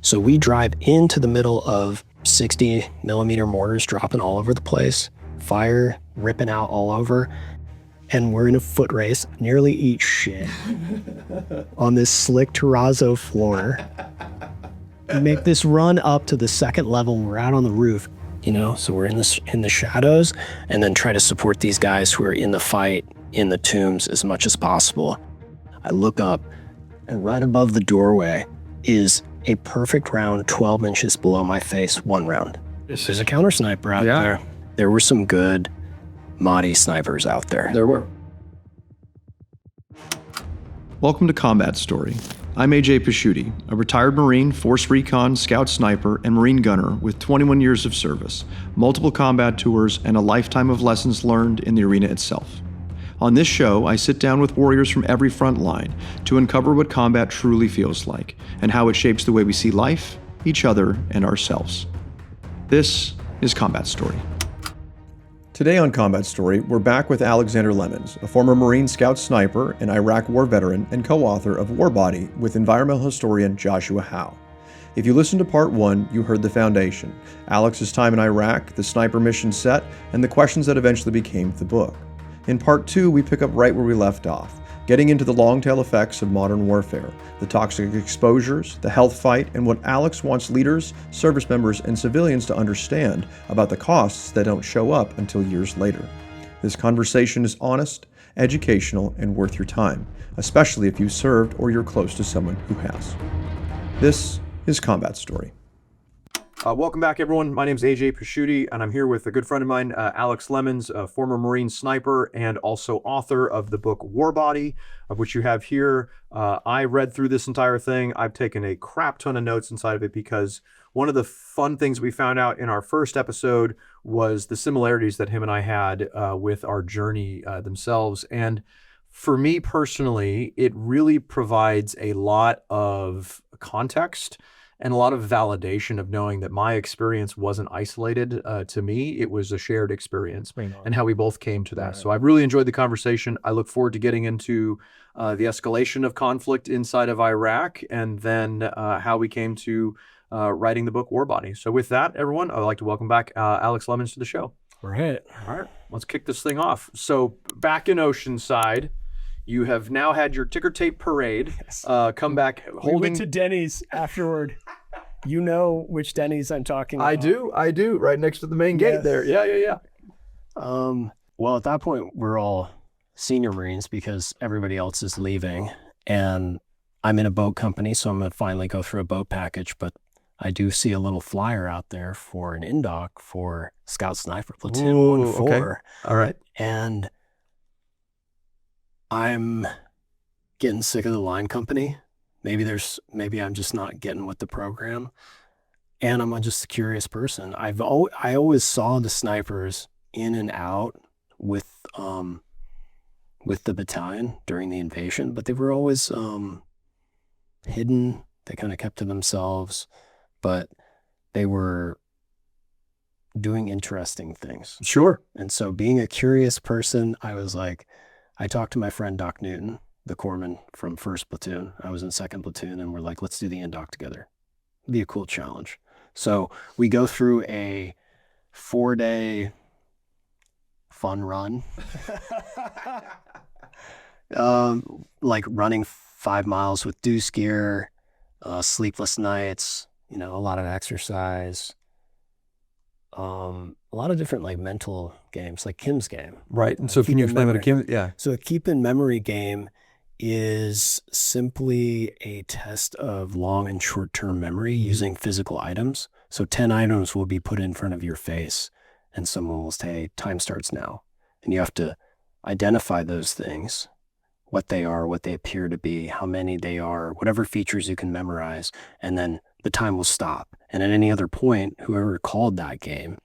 So we drive into the middle of 60 millimeter mortars dropping all over the place, fire ripping out all over, and we're in a foot race, nearly eat shit on this slick terrazzo floor. We make this run up to the second level. We're out on the roof, so we're in the shadows, and then try to support these guys who are in the fight in the tombs as much as possible. I look up, and right above the doorway is a perfect round 12 inches below my face, one round. There's a counter sniper out there. There were some good Mahdi snipers out there. There were. Welcome to Combat Story. I'm AJ Pasciuti, a retired Marine, Force Recon, Scout Sniper, and Marine Gunner with 21 years of service, multiple combat tours, and a lifetime of lessons learned in the arena itself. On this show, I sit down with warriors from every front line to uncover what combat truly feels like and how it shapes the way we see life, each other, and ourselves. This is Combat Story. Today on Combat Story, we're back with Alexander Lemons, a former Marine Scout Sniper and Iraq War veteran and co-author of Warbody with environmental historian Joshua Howe. If you listened to part 1, you heard the foundation, Alex's time in Iraq, the sniper mission set, and the questions that eventually became the book. In part 2, we pick up right where we left off, getting into the long-tail effects of modern warfare, the toxic exposures, the health fight, and what Alex wants leaders, service members, and civilians to understand about the costs that don't show up until years later. This conversation is honest, educational, and worth your time, especially if you served or you're close to someone who has. This is Combat Story. Welcome back, everyone. My name is AJ Pasciuti, and I'm here with a good friend of mine, Alex Lemons, a former Marine sniper and also author of the book Warbody, of which you have here. I read through this entire thing. I've taken a crap ton of notes inside of it because one of the fun things we found out in our first episode was the similarities that him and I had with our journey themselves. And for me personally, it really provides a lot of context and a lot of validation of knowing that my experience wasn't isolated to me. It was a shared experience and how we both came to that. Right. So I've really enjoyed the conversation. I look forward to getting into the escalation of conflict inside of Iraq and then how we came to writing the book Warbody. So with that, everyone, I'd like to welcome back Alex Lemons to the show. All right, let's kick this thing off. So back in Oceanside, you have now had your ticker tape parade. Yes. Come back holding. We went to Denny's afterward. You know which Denny's I'm talking about. I do. Right next to the main gate there. Yeah. Well, at that point, we're all senior Marines because everybody else is leaving. And I'm in a boat company, so I'm going to finally go through a boat package. But I do see a little flyer out there for an in-dock for Scout Sniper Platoon 1-4. Okay. All right. And I'm getting sick of the line company. Maybe I'm just not getting with the program, and I'm just a curious person. I always saw the snipers in and out with the battalion during the invasion, but they were always hidden. They kind of kept to themselves, but they were doing interesting things. Sure. And so being a curious person, I talked to my friend Doc Newton, the corpsman from 1st Platoon. I was in 2nd Platoon, and we're like, let's do the in-dock together. It'd be a cool challenge. So we go through a 4-day fun run. Like running 5 miles with deuce gear, sleepless nights, a lot of exercise. A lot of different mental games, like Kim's game. Right. And so can you explain what a Kim? Yeah. So a keep in memory game is simply a test of long and short-term memory using physical items. So 10 items will be put in front of your face and someone will say, time starts now. And you have to identify those things, what they are, what they appear to be, how many they are, whatever features you can memorize, and then the time will stop. And at any other point, whoever called that game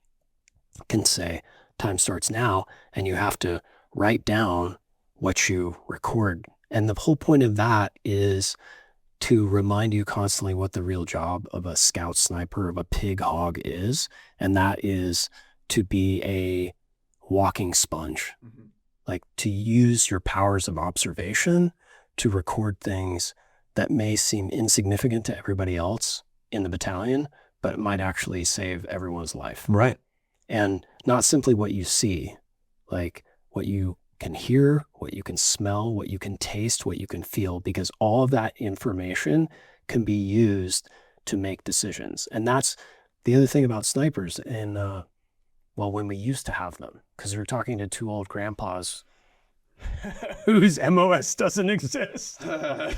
can say, time starts now, and you have to write down what you record. And the whole point of that is to remind you constantly what the real job of a scout sniper, of a pig hog is. And that is to be a walking sponge, like to use your powers of observation to record things that may seem insignificant to everybody else in the battalion, but it might actually save everyone's life. Right. And not simply what you see, like what you can hear, what you can smell, what you can taste, what you can feel, because all of that information can be used to make decisions. And that's the other thing about snipers. And well, when we used to have them, because we were talking to two old grandpas whose MOS doesn't exist. Right?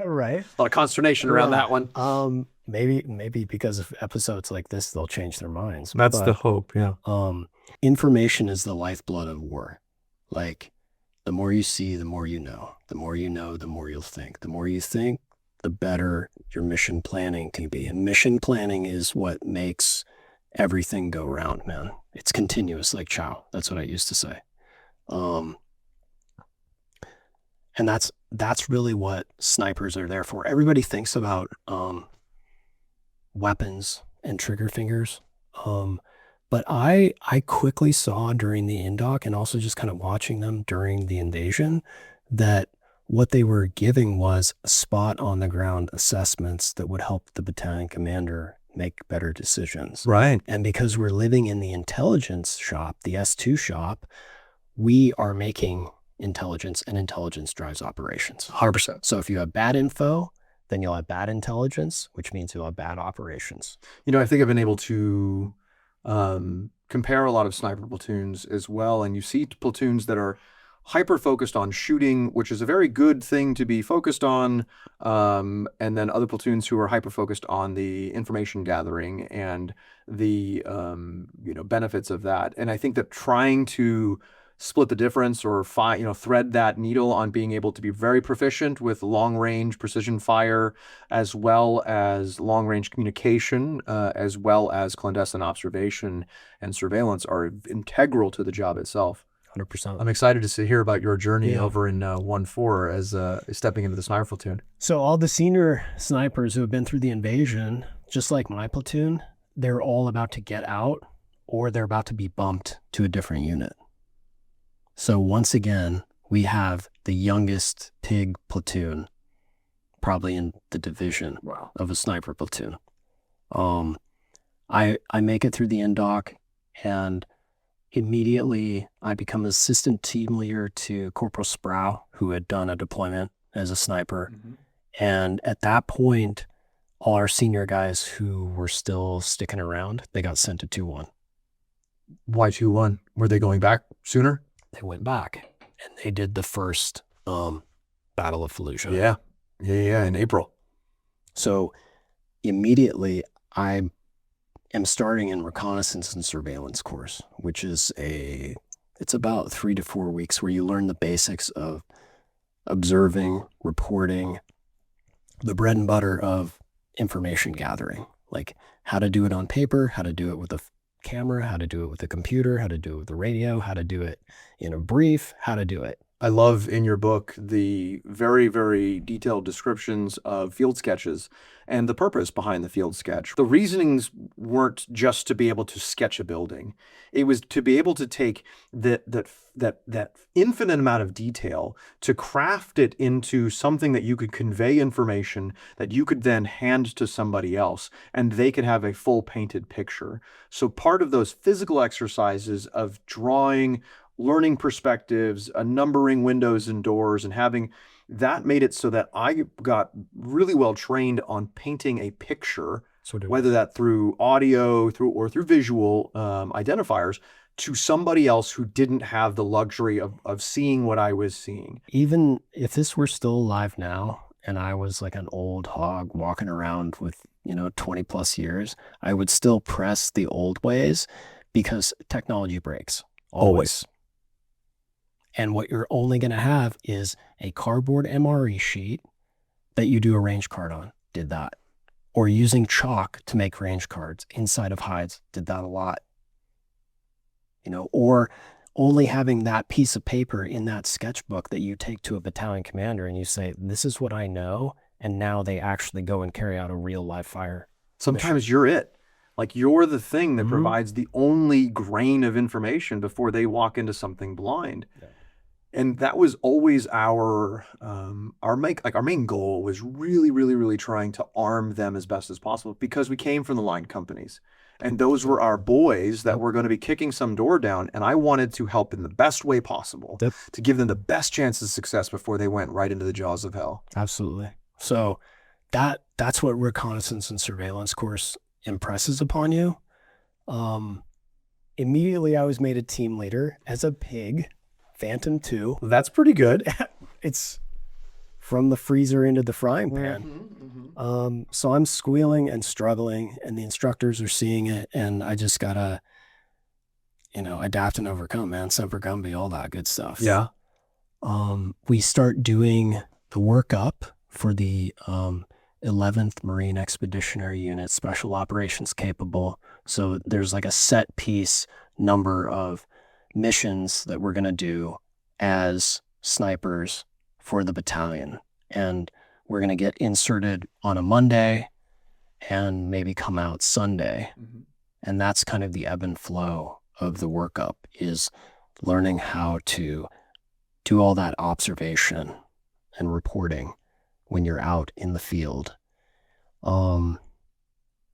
A lot of consternation around that one. Maybe because of episodes like this, they'll change their minds. That's But, the hope, yeah. information is the lifeblood of war. Like, the more you see, the more you know. The more you know, the more you'll think. The more you think, the better your mission planning can be. And mission planning is what makes everything go round, man. It's continuous, like Chow. That's what I used to say. And that's really what snipers are there for. Everybody thinks about weapons and trigger fingers. But I quickly saw during the indoc and also just kind of watching them during the invasion that what they were giving was spot on the ground assessments that would help the battalion commander make better decisions. Right. And because we're living in the intelligence shop, the S2 shop, we are making intelligence, and intelligence drives operations. 100%. So if you have bad info, then you'll have bad intelligence, which means you'll have bad operations. You know, I think I've been able to compare a lot of sniper platoons as well. And you see platoons that are hyper focused on shooting, which is a very good thing to be focused on. And then other platoons who are hyper focused on the information gathering and the, benefits of that. And I think that trying to split the difference or thread that needle on being able to be very proficient with long range precision fire, as well as long range communication, as well as clandestine observation and surveillance are integral to the job itself. 100%. I'm excited to hear about your journey over in 1-4 as stepping into the sniper platoon. So all the senior snipers who have been through the invasion, just like my platoon, they're all about to get out or they're about to be bumped to a different unit. So once again, we have the youngest pig platoon probably in the division of a sniper platoon. I make it through the indoc, and immediately I become assistant team leader to Corporal Sprow, who had done a deployment as a sniper. Mm-hmm. And at that point, all our senior guys who were still sticking around, they got sent to 2-1. Why 2-1? Were they going back sooner? They went back and they did the first Battle of Fallujah. Yeah, in April. So immediately I am starting in reconnaissance and surveillance course, which is it's about 3 to 4 weeks where you learn the basics of observing, reporting, the bread and butter of information gathering, like how to do it on paper, how to do it with a camera, how to do it with a computer, how to do it with the radio, how to do it in a brief, how to do it. I love in your book the very, very detailed descriptions of field sketches and the purpose behind the field sketch. The reasonings weren't just to be able to sketch a building. It was to be able to take that infinite amount of detail to craft it into something that you could convey information that you could then hand to somebody else and they could have a full painted picture. So part of those physical exercises of drawing, learning perspectives, numbering windows and doors, and having that made it so that I got really well trained on painting a picture, whether that through audio, through visual identifiers, to somebody else who didn't have the luxury of seeing what I was seeing. Even if this were still alive now and I was like an old hog walking around with 20 plus years, I would still press the old ways because technology breaks always. And what you're only going to have is a cardboard MRE sheet that you do a range card on. Did that. Or using chalk to make range cards inside of hides. Did that a lot. Or only having that piece of paper in that sketchbook that you take to a battalion commander and you say, this is what I know. And now they actually go and carry out a real live fire. Sometimes you're it. Like you're the thing that provides the only grain of information before they walk into something blind. Yeah. And that was always our main goal was really, really, really trying to arm them as best as possible, because we came from the line companies. And those were our boys that were going to be kicking some door down. And I wanted to help in the best way possible to give them the best chance of success before they went right into the jaws of hell. Absolutely. So that's what reconnaissance and surveillance course impresses upon you. Immediately I was made a team leader as a pig, Phantom 2. That's pretty good. It's from the freezer into the frying pan. So I'm squealing and struggling, and the instructors are seeing it, and I just gotta, adapt and overcome, man. Semper Gumby, all that good stuff. Yeah. We start doing the workup for the 11th Marine Expeditionary Unit, Special Operations Capable. So there's like a set piece number of missions that we're gonna do as snipers for the battalion, and we're going to get inserted on a Monday and maybe come out Sunday. And that's kind of the ebb and flow of the workup, is learning how to do all that observation and reporting when you're out in the field. Not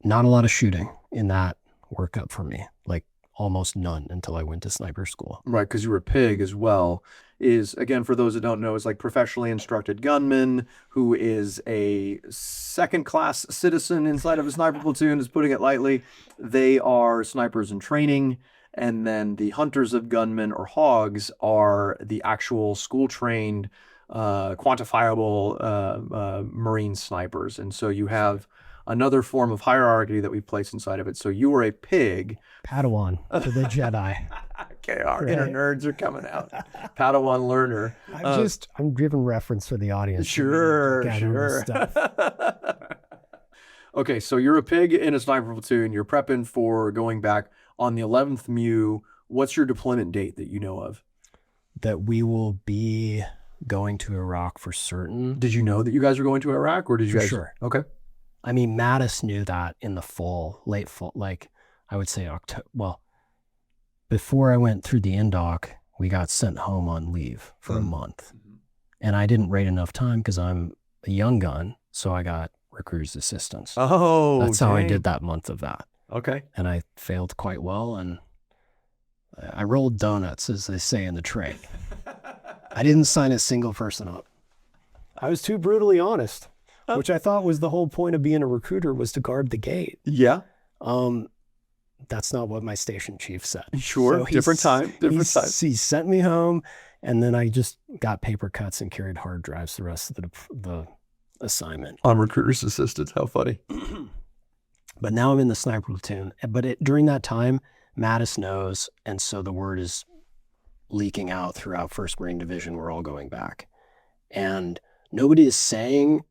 a lot of shooting in that workup for me, like almost none until I went to sniper school. Right, because you were a pig as well. Is, again, for those that don't know, is like professionally instructed gunman who is a second-class citizen inside of a sniper platoon, is putting it lightly. They are snipers in training, and then the hunters of gunmen, or hogs, are the actual school-trained, quantifiable Marine snipers. And so you have another form of hierarchy that we place inside of it. So you were a pig. Padawan to the Jedi. Okay, our inner nerds are coming out. Padawan learner. I'm giving reference for the audience. Sure. Okay, so you're a pig in a sniper platoon. You're prepping for going back on the 11th MEU. What's your deployment date that you know of? That we will be going to Iraq for certain. Did you know that you guys were going to Iraq, or did you For guys? sure. Okay. I mean, Mattis knew that in the fall, late fall, like I would say October. Well, before I went through the indoc, we got sent home on leave for a month. And I didn't rate enough time because I'm a young gun. So I got recruiter's assistance. Oh, that's how I did that month of that. Okay. And I failed quite well. And I rolled donuts, as they say in the trade. I didn't sign a single person up. I was too brutally honest, which I thought was the whole point of being a recruiter, was to guard the gate. Yeah. That's not what my station chief said. Sure. So different time. He sent me home, and then I just got paper cuts and carried hard drives the rest of the assignment. On recruiter's assistance. How funny. But now I'm in the sniper platoon. But during that time, Mattis knows, and so the word is leaking out throughout 1st Marine Division. We're all going back. And nobody is saying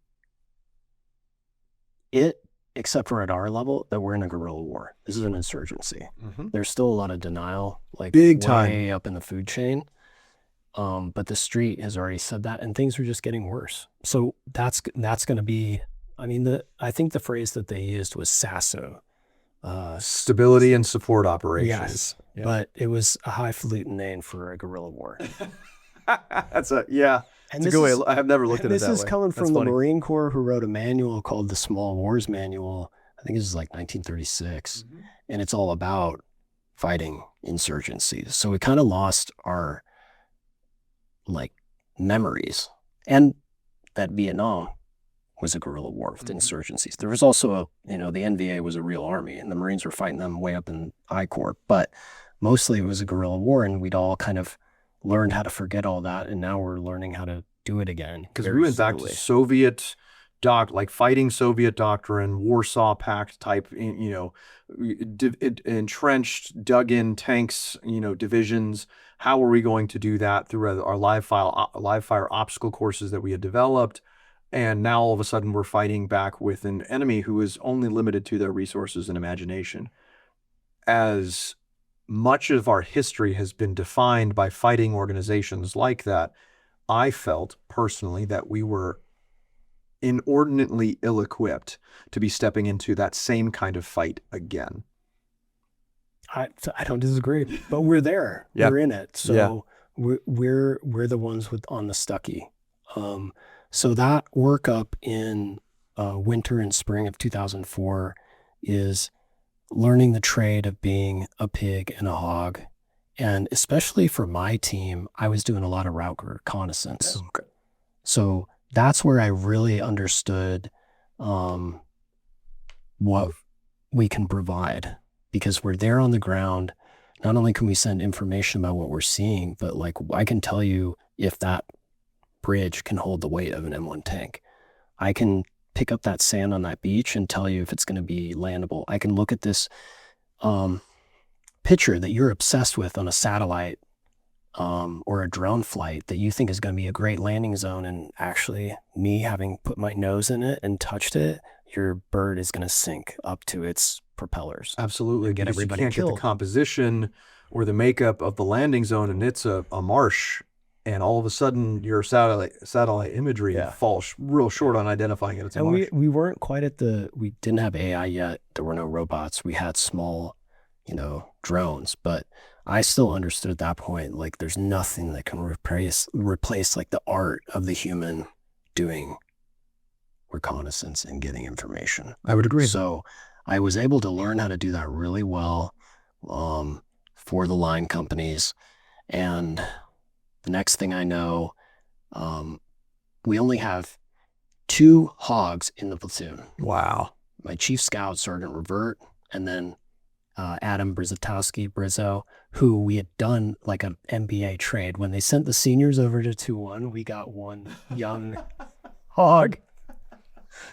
it, except for at our level, that we're in a guerrilla war. This is an insurgency. There's still a lot of denial, like big way time up in the food chain. But the street has already said that, and things are just getting worse. So that's going to be, I think the phrase that they used was SASO. Stability and support operations. Yes, yeah. But it was a highfalutin name for a guerrilla war. That's a, yeah. And it's a good way. I have never looked at it that way. This is coming from the Marine Corps, who wrote a manual called the Small Wars Manual. I think this is like 1936. And it's all about fighting insurgencies. So we kind of lost our memories. And that Vietnam was a guerrilla war with insurgencies. There was also the NVA was a real army, and the Marines were fighting them way up in I Corps. But mostly it was a guerrilla war, and we'd all kind of learned how to forget all that, and now we're learning how to do it again. Because we went back to Soviet fighting Soviet doctrine, Warsaw Pact type, entrenched, dug in tanks, divisions. How are we going to do that through our live fire obstacle courses that we had developed? And now all of a sudden we're fighting back with an enemy who is only limited to their resources and imagination. As much of our history has been defined by fighting organizations like that, I felt personally that we were inordinately ill-equipped to be stepping into that same kind of fight again. I don't disagree, but we're there. Yeah. We're in it. So we're the ones on the Stucky. So that workup in winter and spring of 2004 is learning the trade of being a pig and a hog. And especially for my team, I was doing a lot of route reconnaissance. Okay. So that's where I really understood what we can provide, because we're there on the ground. Not only can we send information about what we're seeing, but like I can tell you if that bridge can hold the weight of an M1 tank. I can pick up that sand on that beach and tell you if it's going to be landable. I can look at this picture that you're obsessed with on a satellite or a drone flight that you think is going to be a great landing zone, and actually me having put my nose in it and touched it, your bird is going to sink up to its propellers. Absolutely. Get Because everybody you can't get killed. the composition or the makeup of the landing zone, and it's a marsh, and all of a sudden your satellite imagery Yeah. falls real short on identifying it. It's a And marsh. we weren't quite at we didn't have AI yet. There were no robots. We had small, drones, but I still understood at that point, like there's nothing that can replace like the art of the human doing reconnaissance and getting information. I would agree. So I was able to learn how to do that really well for the line companies. And the next thing I know, we only have 2 hogs in the platoon. Wow. My chief scout, Sergeant Revert, and then Adam Brizzo, who we had done like an MBA trade. When they sent the seniors over to 2-1, we got 1 young hog.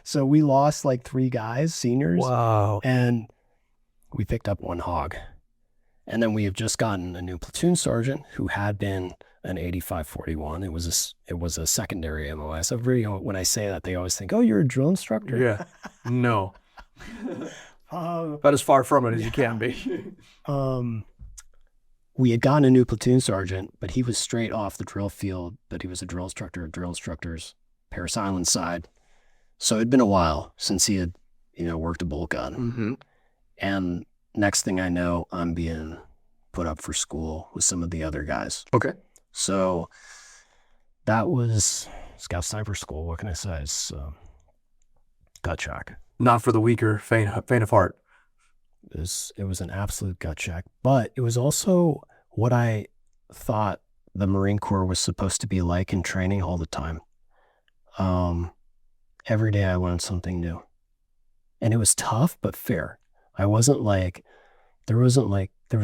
So we lost like 3 guys, seniors. Wow. And we picked up 1 hog. And then we have just gotten a new platoon sergeant who had been an 8541. It was a secondary MOS. When I say that, they always think, "Oh, you're a drill instructor." Yeah. No. About as far from it as you can be. We had gotten a new platoon sergeant, but he was straight off the drill field, but he was a drill instructor at drill instructors, Paris Island side. So it'd been a while since he had, worked a bolt gun. Mm-hmm. And next thing I know, I'm being put up for school with some of the other guys. Okay. So that was Scout Sniper School. What can I say? It's gut check. Not for the weaker, faint of heart. It was an absolute gut check, but it was also what I thought the Marine Corps was supposed to be like in training all the time. Every day I learned something new, and it was tough but fair. There was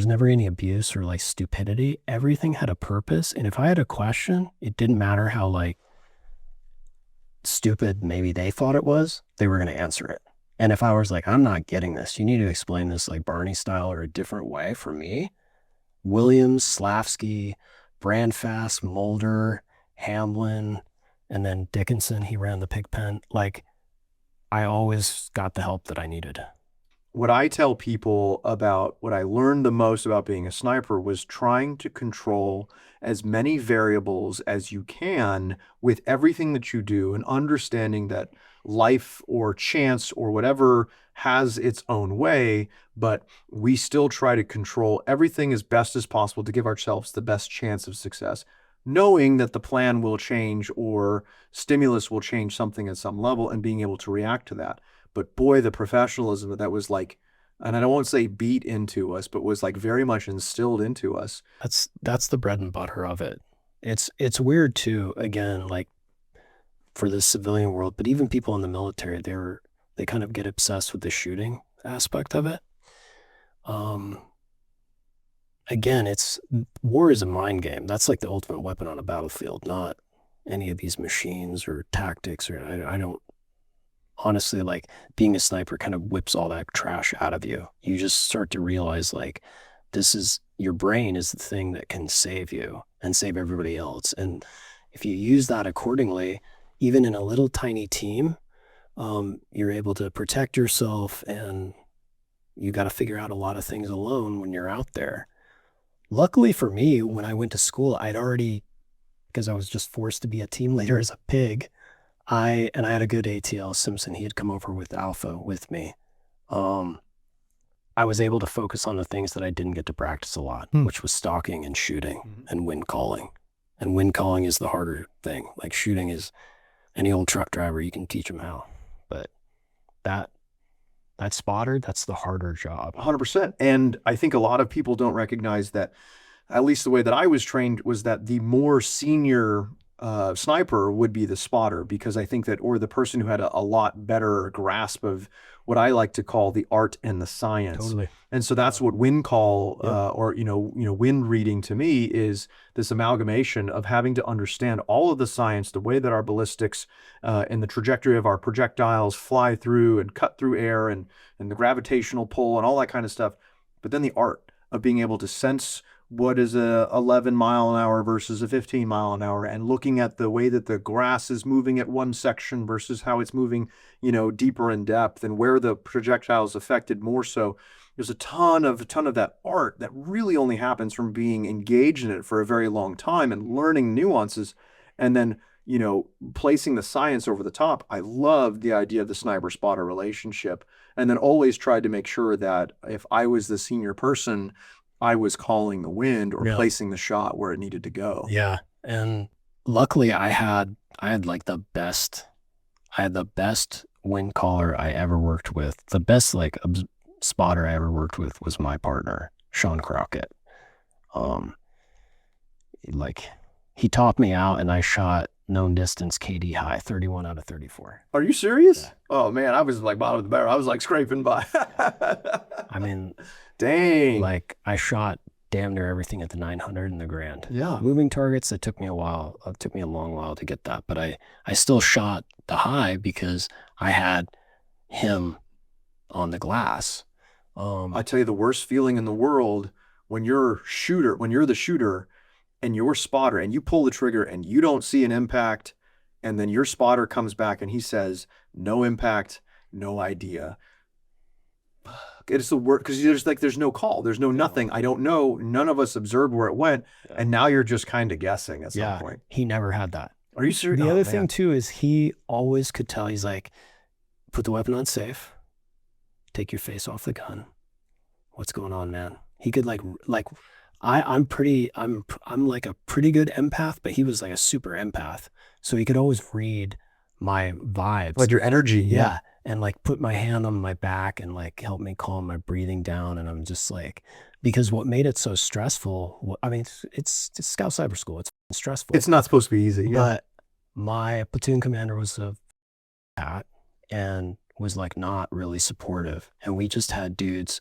never any abuse or like stupidity. Everything had a purpose, and if I had a question, it didn't matter how like stupid maybe they thought it was, they were going to answer it. And if I was like, I'm not getting this, you need to explain this like Barney style or a different way for me. Williams, Slavsky, Brandfast, Mulder, Hamlin, and then Dickinson, he ran the pig pen. Like, I always got the help that I needed. What I tell people about what I learned the most about being a sniper was trying to control as many variables as you can with everything that you do, and understanding that life or chance or whatever has its own way, but we still try to control everything as best as possible to give ourselves the best chance of success, knowing that the plan will change or stimulus will change something at some level, and being able to react to that. But boy, the professionalism that was like, and I don't want to say beat into us, but was like very much instilled into us. That's the bread and butter of it. It's weird too, again, like for the civilian world, but even people in the military, they kind of get obsessed with the shooting aspect of it. Again, war is a mind game. That's like the ultimate weapon on a battlefield, not any of these machines or tactics, or I don't honestly, like, being a sniper kind of whips all that trash out of you. You just start to realize like your brain is the thing that can save you and save everybody else. And if you use that accordingly, even in a little tiny team, you're able to protect yourself, and you got to figure out a lot of things alone when you're out there. Luckily for me, when I went to school, because I was just forced to be a team leader as a pig, I had a good ATL, Simpson. He had come over with Alpha with me. I was able to focus on the things that I didn't get to practice a lot, which was stalking and shooting and wind calling. And wind calling is the harder thing. Like shooting is any old truck driver, you can teach them how. But that spotter, that's the harder job. 100%. And I think a lot of people don't recognize that, at least the way that I was trained, was that the more senior sniper would be the spotter, because I think that, or the person who had a lot better grasp of what I like to call the art and the science. Totally. And so that's what wind call or wind reading to me is this amalgamation of having to understand all of the science, the way that our ballistics and the trajectory of our projectiles fly through and cut through air, and the gravitational pull and all that kind of stuff. But then the art of being able to sense what is a 11 mile an hour versus a 15 mile an hour, and looking at the way that the grass is moving at one section versus how it's moving, deeper in depth, and where the projectile is affected more so. There's a ton of that art that really only happens from being engaged in it for a very long time and learning nuances, and then, placing the science over the top. I loved the idea of the sniper spotter relationship, and then always tried to make sure that if I was the senior person, I was calling the wind or placing the shot where it needed to go. Yeah. And luckily I had like the best wind caller I ever worked with. The best spotter I ever worked with was my partner, Sean Crockett. He topped me out, and I shot known distance KD high, 31 out of 34. Are you serious? Yeah. Oh man, I was like bottom of the barrel. I was like scraping by. I mean, dang. Like I shot damn near everything at the 900 and the Grand. Yeah. Moving targets, it took me a while. It took me a long while to get that, but I still shot the high because I had him on the glass. I tell you, the worst feeling in the world when you're the shooter and your spotter, and you pull the trigger and you don't see an impact, and then your spotter comes back and he says, no impact, no idea. It's the worst, because there's no call, there's no nothing. I don't know. None of us observed where it went, and now you're just kind of guessing at some point. He never had that. Are you serious? The other thing too is he always could tell. He's like, put the weapon on safe, take your face off the gun. What's going on, man? He could I'm like a pretty good empath, but he was like a super empath. So he could always read my vibes. Like your energy. Yeah. And like put my hand on my back and like help me calm my breathing down. And I'm just like, because what made it so stressful, I mean, it's Scout Cyber School. It's stressful. It's not supposed to be easy. But my platoon commander was a cat and was like not really supportive. And we just had dudes.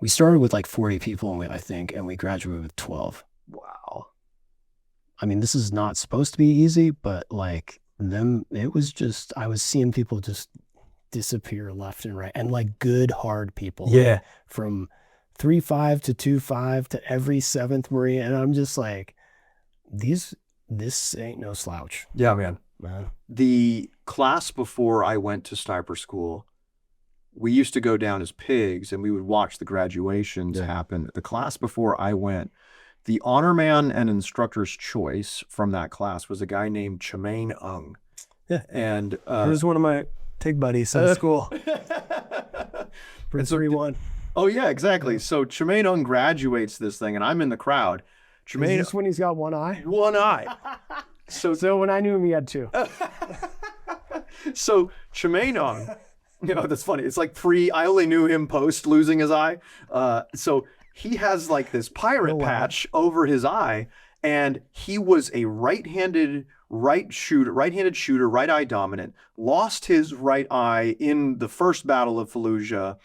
We started with like 40 people, I think, and we graduated with 12. Wow. I mean, this is not supposed to be easy, but like it was just, I was seeing people just disappear left and right, and like good, hard people. Yeah. From 3.5 to 2.5 to every 7th Marine. And I'm just like, this ain't no slouch. Yeah, man. Man. The class before I went to sniper school, we used to go down as pigs and we would watch the graduations happen. The class before I went, the honor man and instructor's choice from that class was a guy named Chemaine Ung. Yeah. And he was one of my TIG buddies in school. For 3-1. Oh yeah, exactly. So Chemaine Ung graduates this thing and I'm in the crowd. Is this when he's got one eye? One eye. So when I knew him, he had two. So Chemaine Ung, that's funny. It's like I only knew him post losing his eye. So he has like this pirate patch over his eye, and he was a right-handed shooter, right eye dominant, lost his right eye in the first Battle of Fallujah,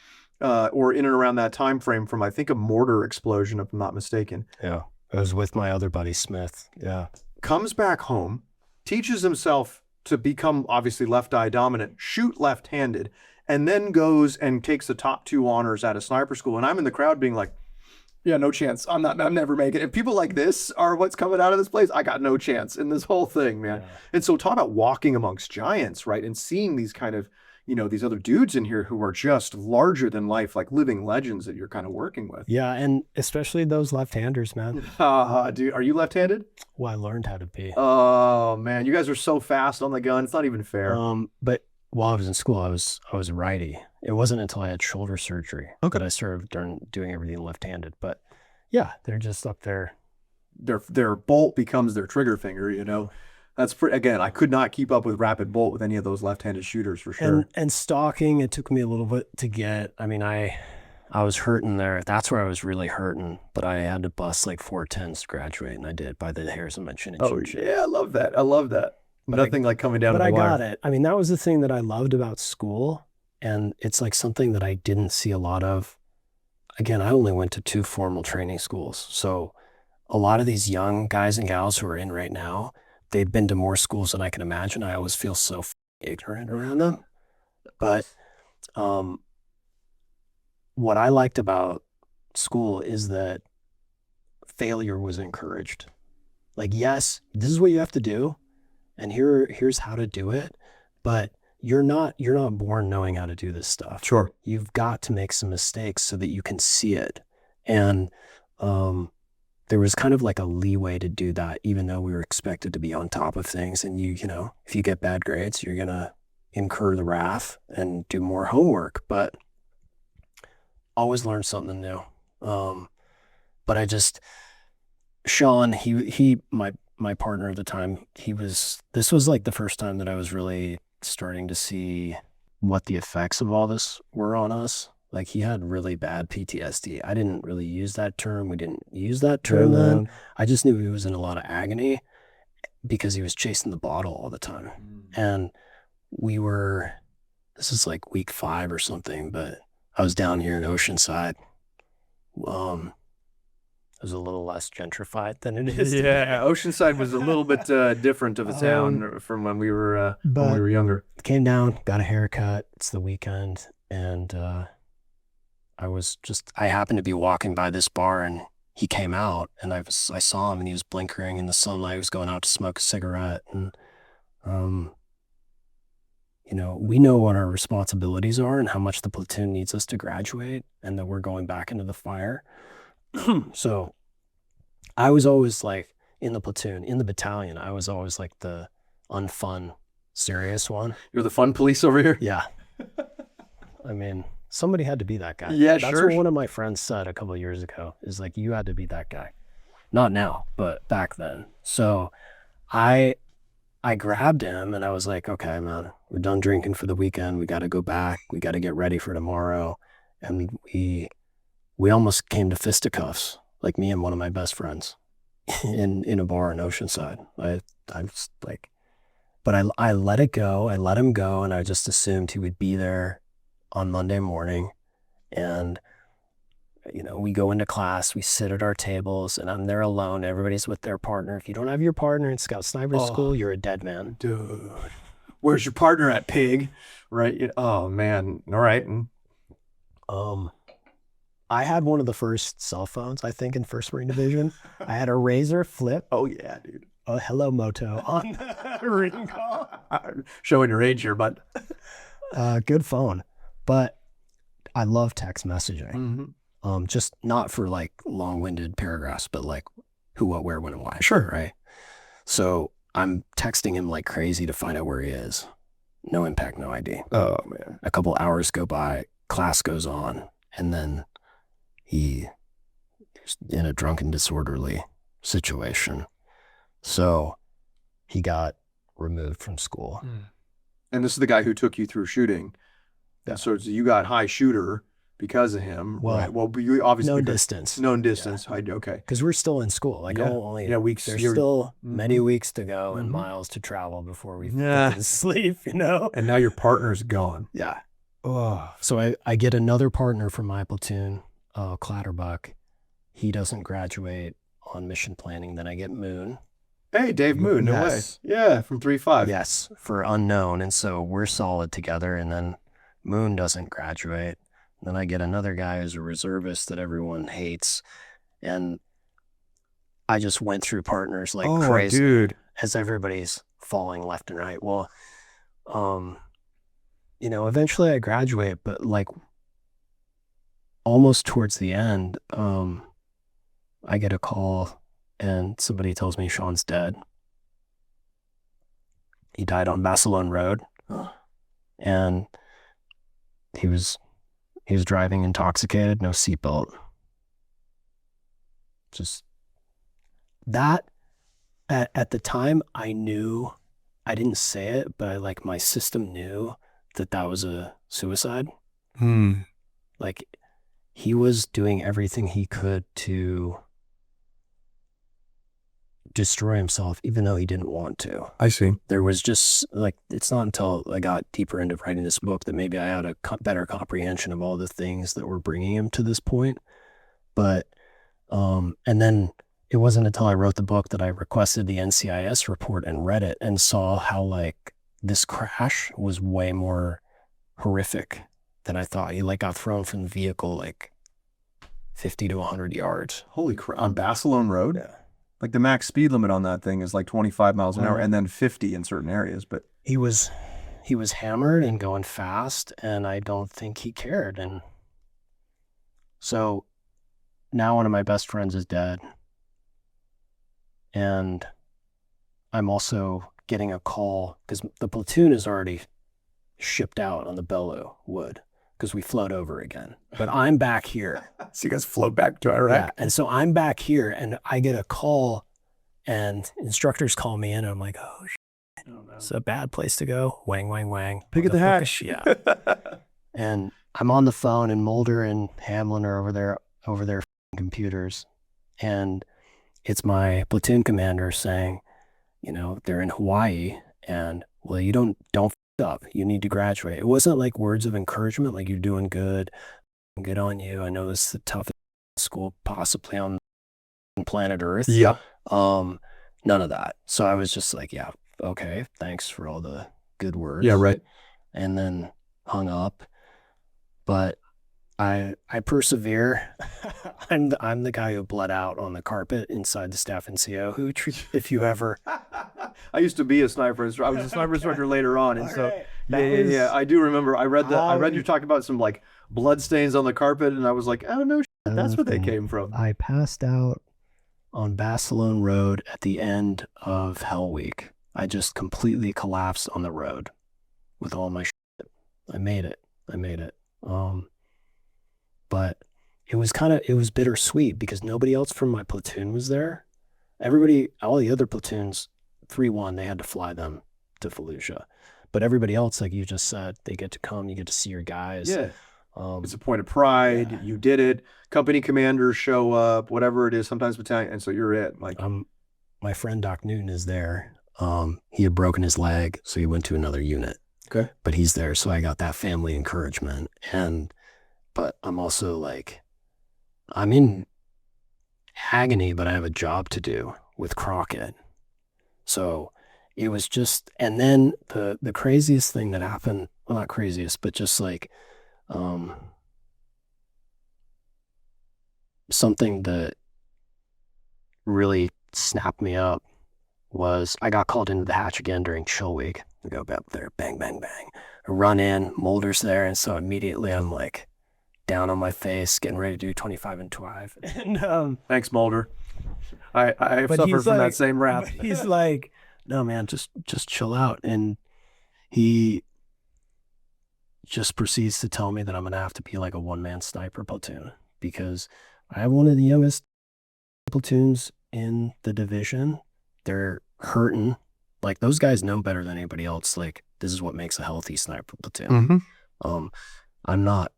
or in and around that time frame from, I think, a mortar explosion, if I'm not mistaken. Yeah. I was with my other buddy, Smith. Yeah. Comes back home, teaches himself to become obviously left eye dominant, shoot left-handed, and then goes and takes the top 2 honors at a sniper school. And I'm in the crowd being like, yeah, no chance. I'm never making it. If people like this are what's coming out of this place, I got no chance in this whole thing, man. Yeah. And so talk about walking amongst giants, right? And seeing these kind of, these other dudes in here who are just larger than life, like living legends that you're kind of working with. Yeah. And especially those left-handers, man. Dude, are you left-handed? Well, I learned how to be. Oh man, you guys are so fast on the gun. It's not even fair. But while I was in school, I was a righty. It wasn't until I had shoulder surgery that I started doing everything left-handed. But yeah, they're just up there their bolt becomes their trigger finger, you know. That's again, I could not keep up with rapid bolt with any of those left-handed shooters for sure. And stalking, it took me a little bit to get. I mean, I was hurting there. That's where I was really hurting, but I had to bust like 410s to graduate, and I did by the hairs of my chin and Oh chin. yeah, I love that. I love that. Nothing like coming down to But the I wire. got it. I mean, that was the thing that I loved about school, and it's like something that I didn't see a lot of. Again, I only went to 2 formal training schools, so a lot of these young guys and gals who are in right now, they've been to more schools than I can imagine. I always feel so ignorant around them. But what I liked about school is that failure was encouraged. Like, yes, this is what you have to do, and here's how to do it, but you're not born knowing how to do this stuff. Sure. You've got to make some mistakes so that you can see it. And there was kind of like a leeway to do that, even though we were expected to be on top of things. And you know, if you get bad grades, you're gonna incur the wrath and do more homework. But always learn something new. But I just, Sean, my partner at the time, this was like the first time that I was really starting to see what the effects of all this were on us. Like, he had really bad PTSD. I didn't really use that term. We didn't use that term then. I just knew he was in a lot of agony because he was chasing the bottle all the time. And this is like week 5 or something, but I was down here in Oceanside. It was a little less gentrified than it is today. Yeah, Oceanside was a little bit different of a town from when we were younger. Came down, got a haircut. It's the weekend, and I happened to be walking by this bar, and he came out, and I saw him, and he was blinkering in the sunlight. He was going out to smoke a cigarette, and you know, we know what our responsibilities are and how much the platoon needs us to graduate, and that we're going back into the fire. So I was always like, in the platoon, in the battalion, I was always like the unfun, serious one. You're the fun police over here? Yeah. I mean, somebody had to be that guy. Yeah, That's sure. what one of my friends said a couple of years ago, is like, you had to be that guy. Not now, but back then. So I grabbed him and I was like, okay, man, we're done drinking for the weekend. We got to go back. We got to get ready for tomorrow. And we almost came to fisticuffs, like me and one of my best friends in a bar in Oceanside. I was like, but I let it go. I let him go, and I just assumed he would be there on Monday morning. And, you know, we go into class, we sit at our tables, and I'm there alone. Everybody's with their partner. If you don't have your partner in Scout Sniper School, you're a dead man. Dude, where's your partner at, pig? Right? Oh, man. All right. I had one of the first cell phones, I think, in 1st Marine Division. I had a Razor Flip. Oh, yeah, dude. A Hello Moto on the ring call. Showing your age here, bud. Good phone. But I love text messaging. Mm-hmm. Just not for like long-winded paragraphs, but like who, what, where, when, and why. Sure. Right? So I'm texting him like crazy to find out where he is. No impact, no ID. Oh, man. A couple hours go by, class goes on, and then he's in a drunken, disorderly situation. So he got removed from school. And this is the guy who took you through shooting. Yeah. So you got high shooter because of him. Well, right? Well, you obviously known distance. Known distance. Yeah. Okay. Because we're still in school. Like, weeks. There's still many Mhm. weeks to go and Mhm. miles to travel before we Yeah. sleep, you know? And now your partner's gone. Yeah. Oh. So I get another partner from my platoon, Clatterbuck. He doesn't graduate on mission planning. Then I get Moon. Hey, Dave Moon. No Yes. way. Yeah, from 3-5. Yes, for unknown. And so we're solid together. And then Moon doesn't graduate. Then I get another guy who's a reservist that everyone hates. And I just went through partners like crazy. Dude. As everybody's falling left and right. Well, you know, eventually I graduate, but like almost towards the end, I get a call and somebody tells me Sean's dead. He died on Barcelona Road, and he was driving intoxicated, no seatbelt. Just, that at the time I knew, I didn't say it, but like my system knew that that was a suicide. Like he was doing everything he could to destroy himself, even though he didn't want to. I see. There was just like, it's not until I got deeper into writing this book that maybe I had a better comprehension of all the things that were bringing him to this point. But, and then it wasn't until I wrote the book that I requested the NCIS report and read it and saw how like this crash was way more horrific than I thought. He like got thrown from the vehicle like 50 to 100 yards. Holy crap. On Barcelona Road? Yeah. Like the max speed limit on that thing is like 25 miles an hour and then 50 in certain areas. But he was hammered and going fast, and I don't think he cared. And so now one of my best friends is dead. And I'm also getting a call because the platoon is already shipped out on the Belleau Wood because we float over again. But I'm back here. So you guys float back to Iraq? Yeah. And so I'm back here and I get a call and instructors call me in and I'm like, oh, shit. It's a bad place to go. Wang, wang, wang. pick at the hatch. Yeah. And I'm on the phone and Mulder and Hamlin are over their computers. And it's my platoon commander saying, you know, they're in Hawaii and, well, you don't up. You need to graduate. It wasn't like words of encouragement, like you're doing good. Good on you. I know this is the toughest school possibly on planet Earth. Yeah. None of that. So I was just like, yeah, okay, thanks for all the good words. Yeah, right. And then hung up. But I persevere. I'm the guy who bled out on the carpet inside the staff NCO. Who, if you ever, I used to be a sniper instructor. I was a sniper instructor later on, and so right. yeah, I do remember. I read you talking about some like blood stains on the carpet, and I was like, oh no, that's where they came from. I passed out on Barcelona Road at the end of Hell Week. I just completely collapsed on the road with all my shit. I made it. But it was bittersweet because nobody else from my platoon was there. All the other platoons, 3-1, they had to fly them to Fallujah. But everybody else, like you just said, they get to come, you get to see your guys. Yeah. It's a point of pride. Yeah. You did it. Company commanders show up, whatever it is, sometimes battalion, and so you're it. Like my friend Doc Newton is there. He had broken his leg, so he went to another unit. Okay. But he's there, so I got that family encouragement. But I'm also like, I'm in agony, but I have a job to do with Crockett. So it was just, and then the craziest thing that happened, well, not craziest, but just like, something that really snapped me up was I got called into the hatch again during chill week. I go up there, bang, bang, bang. I run in, Mulder's there, and so immediately I'm like down on my face, getting ready to do 25 and 12. And thanks, Mulder. I have suffered from that same rap. He's like, no man, just chill out. And he just proceeds to tell me that I'm gonna have to be like a one-man sniper platoon because I have one of the youngest platoons in the division. They're hurting. Like those guys know better than anybody else. Like this is what makes a healthy sniper platoon. Mm-hmm. I'm not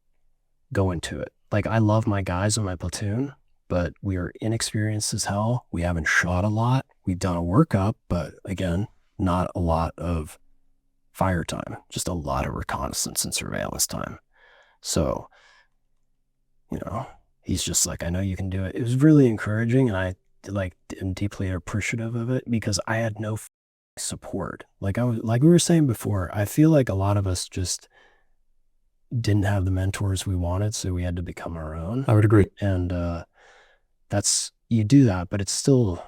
going to it. Like I love my guys on my platoon, but we are inexperienced as hell. We haven't shot a lot. We've done a workup, but again, not a lot of fire time, just a lot of reconnaissance and surveillance time. So, you know, he's just like, I know you can do it. It was really encouraging, and I like am deeply appreciative of it because I had no support. Like we were saying before, I feel like a lot of us just didn't have the mentors we wanted, so we had to become our own. I would agree. And you do that, but it's still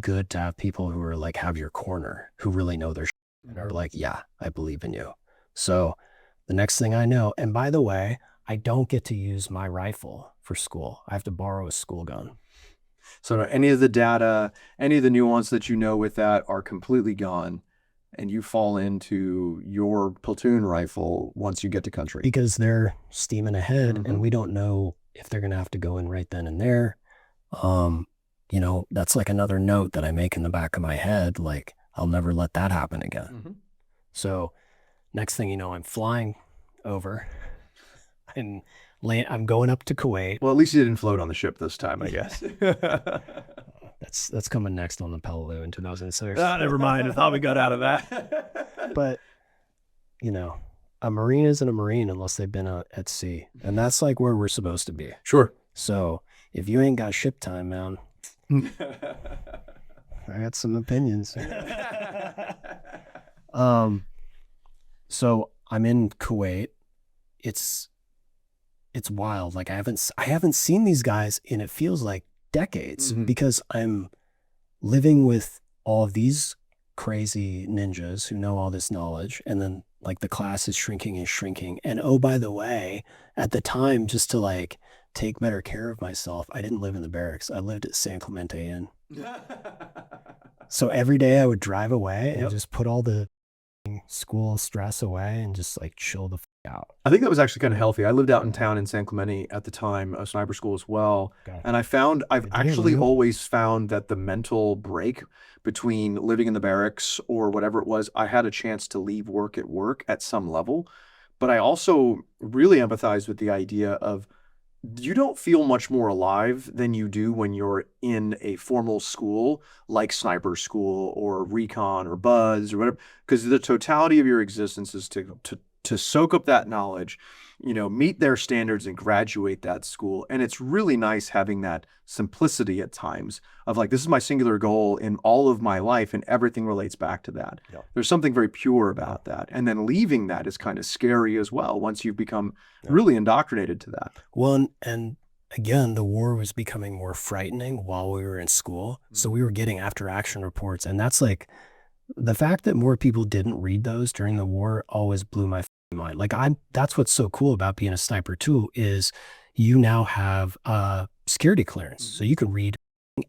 good to have people who are like have your corner, who really know their shit and are like, yeah, I believe in you. So the next thing I know, and by the way, I don't get to use my rifle for school. I have to borrow a school gun. So any of the data, any of the nuance that you know with that are completely gone, and you fall into your platoon rifle once you get to country. Because they're steaming ahead, Mm-hmm. and we don't know if they're going to have to go in right then and there. you know, that's like another note that I make in the back of my head. Like, I'll never let that happen again. So next thing you know, I'm flying over and I'm going up to Kuwait. Well, at least you didn't float on the ship this time, I guess. That's coming next on the Peleliu in 2006. Never mind. I thought we got out of that. But, you know, a Marine isn't a Marine unless they've been at sea. And that's like where we're supposed to be. Sure. So if you ain't got ship time, man, I got some opinions. So I'm in Kuwait. It's wild. Like I haven't seen these guys in, it feels like decades, because I'm living with all of these crazy ninjas who know all this knowledge, and then like the class is shrinking and shrinking. And oh, by the way, at the time, just to like take better care of myself, I didn't live in the barracks. I lived at San Clemente Inn. So every day I would drive away and just put all the school stress away and just like chill the out. I think that was actually kind of healthy. I lived out in town in San Clemente at the time, a sniper school as well. And I've actually always found that the mental break between living in the barracks or whatever it was, I had a chance to leave work at some level. But I also really empathize with the idea of you don't feel much more alive than you do when you're in a formal school like sniper school or recon or buzz or whatever, because the totality of your existence is to soak up that knowledge, you know, meet their standards and graduate that school. And it's really nice having that simplicity at times of like, this is my singular goal in all of my life and everything relates back to that. There's something very pure about that. And then leaving that is kind of scary as well once you've become really indoctrinated to that. Well, and again, the war was becoming more frightening while we were in school. So we were getting after action reports. And that's like, the fact that more people didn't read those during the war always blew my mind. Like that's what's so cool about being a sniper too, is you now have security clearance. So you can read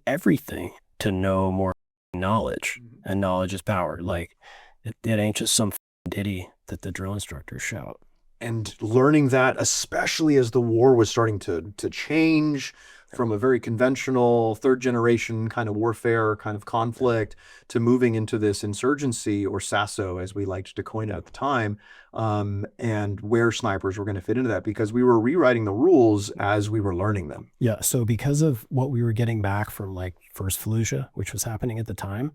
everything to know more knowledge, and knowledge is power. Like it ain't just some ditty that the drill instructors shout. And learning that, especially as the war was starting to change from a very conventional third generation kind of warfare, kind of conflict, to moving into this insurgency, or SASO, as we liked to coin it at the time, and where snipers were going to fit into that, because we were rewriting the rules as we were learning them. Yeah. So because of what we were getting back from like First Fallujah, which was happening at the time,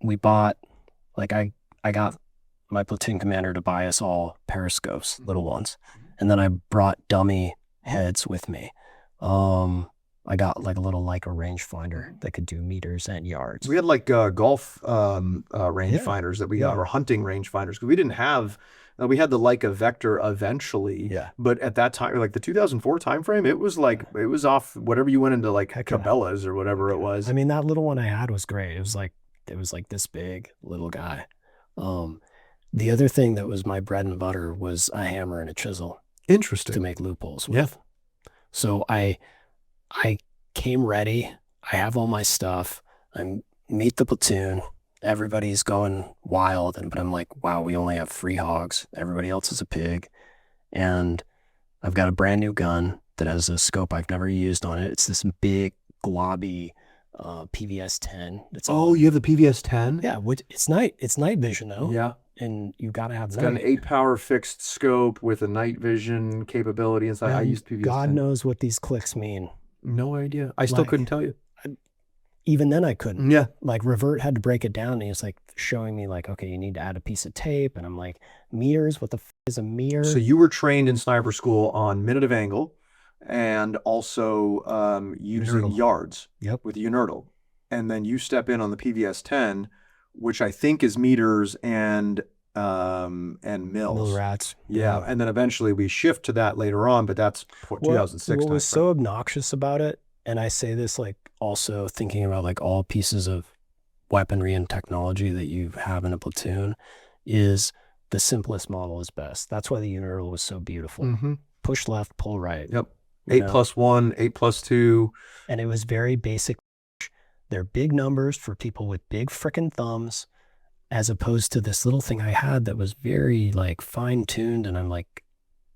we bought, like I got my platoon commander to buy us all periscopes, little ones. And then I brought dummy heads with me. I got like a little Leica rangefinder that could do meters and yards. We had like golf rangefinders that we got, or hunting rangefinders, because we didn't have. We had the Leica Vector eventually, but at that time, like the 2004 timeframe, it was like it was off whatever you went into, like Cabela's or whatever it was. I mean, that little one I had was great. It was like this big little guy. The other thing that was my bread and butter was a hammer and a chisel. Interesting. To make loopholes with. So I came ready. I have all my stuff. I meet the platoon. Everybody's going wild. But I'm like, wow, we only have 3 hogs. Everybody else is a pig. And I've got a brand new gun that has a scope I've never used on it. It's this big, globby PVS-10. You have the PVS-10? Yeah, it's night vision though. Yeah. And you got to have It's got an 8-power fixed scope with a night vision capability inside. I used PVS-10. God knows what these clicks mean. No idea. I still couldn't tell you. Even then I couldn't. Yeah. Like Revert had to break it down, and he was like showing me like, okay, you need to add a piece of tape. And I'm like, meters? What the is a meter? So you were trained in sniper school on minute of angle and also using yards with Unerdal. And then you step in on the PVS-10, which I think is meters and mills. Mill rats. Yeah. And then eventually we shift to that later on, but that's 2006. What was so obnoxious about it, and I say this like also thinking about like all pieces of weaponry and technology that you have in a platoon, is the simplest model is best. That's why the Unerdal was so beautiful. Push left, pull right. 8+1, 8+2. And it was very basic. They're big numbers for people with big frickin' thumbs, as opposed to this little thing I had that was very like fine-tuned. And I'm like,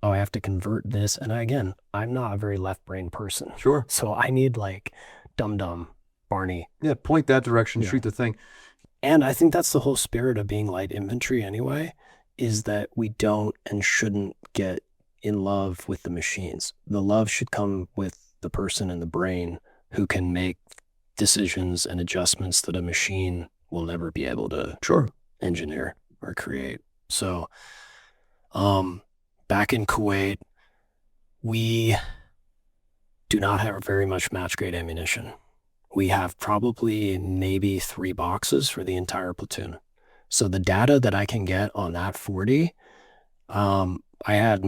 oh, I have to convert this. And again, I'm not a very left brain person. Sure. So I need like dum-dum, Barney. Yeah, point that direction, Yeah. shoot the thing. And I think that's the whole spirit of being light infantry anyway, is that we don't and shouldn't get in love with the machines. The love should come with the person in the brain who can make decisions and adjustments that a machine will never be able to Sure. engineer or create. So back in Kuwait, we do not have very much match grade ammunition. We have probably maybe 3 boxes for the entire platoon. So the data that I can get on that 40, I had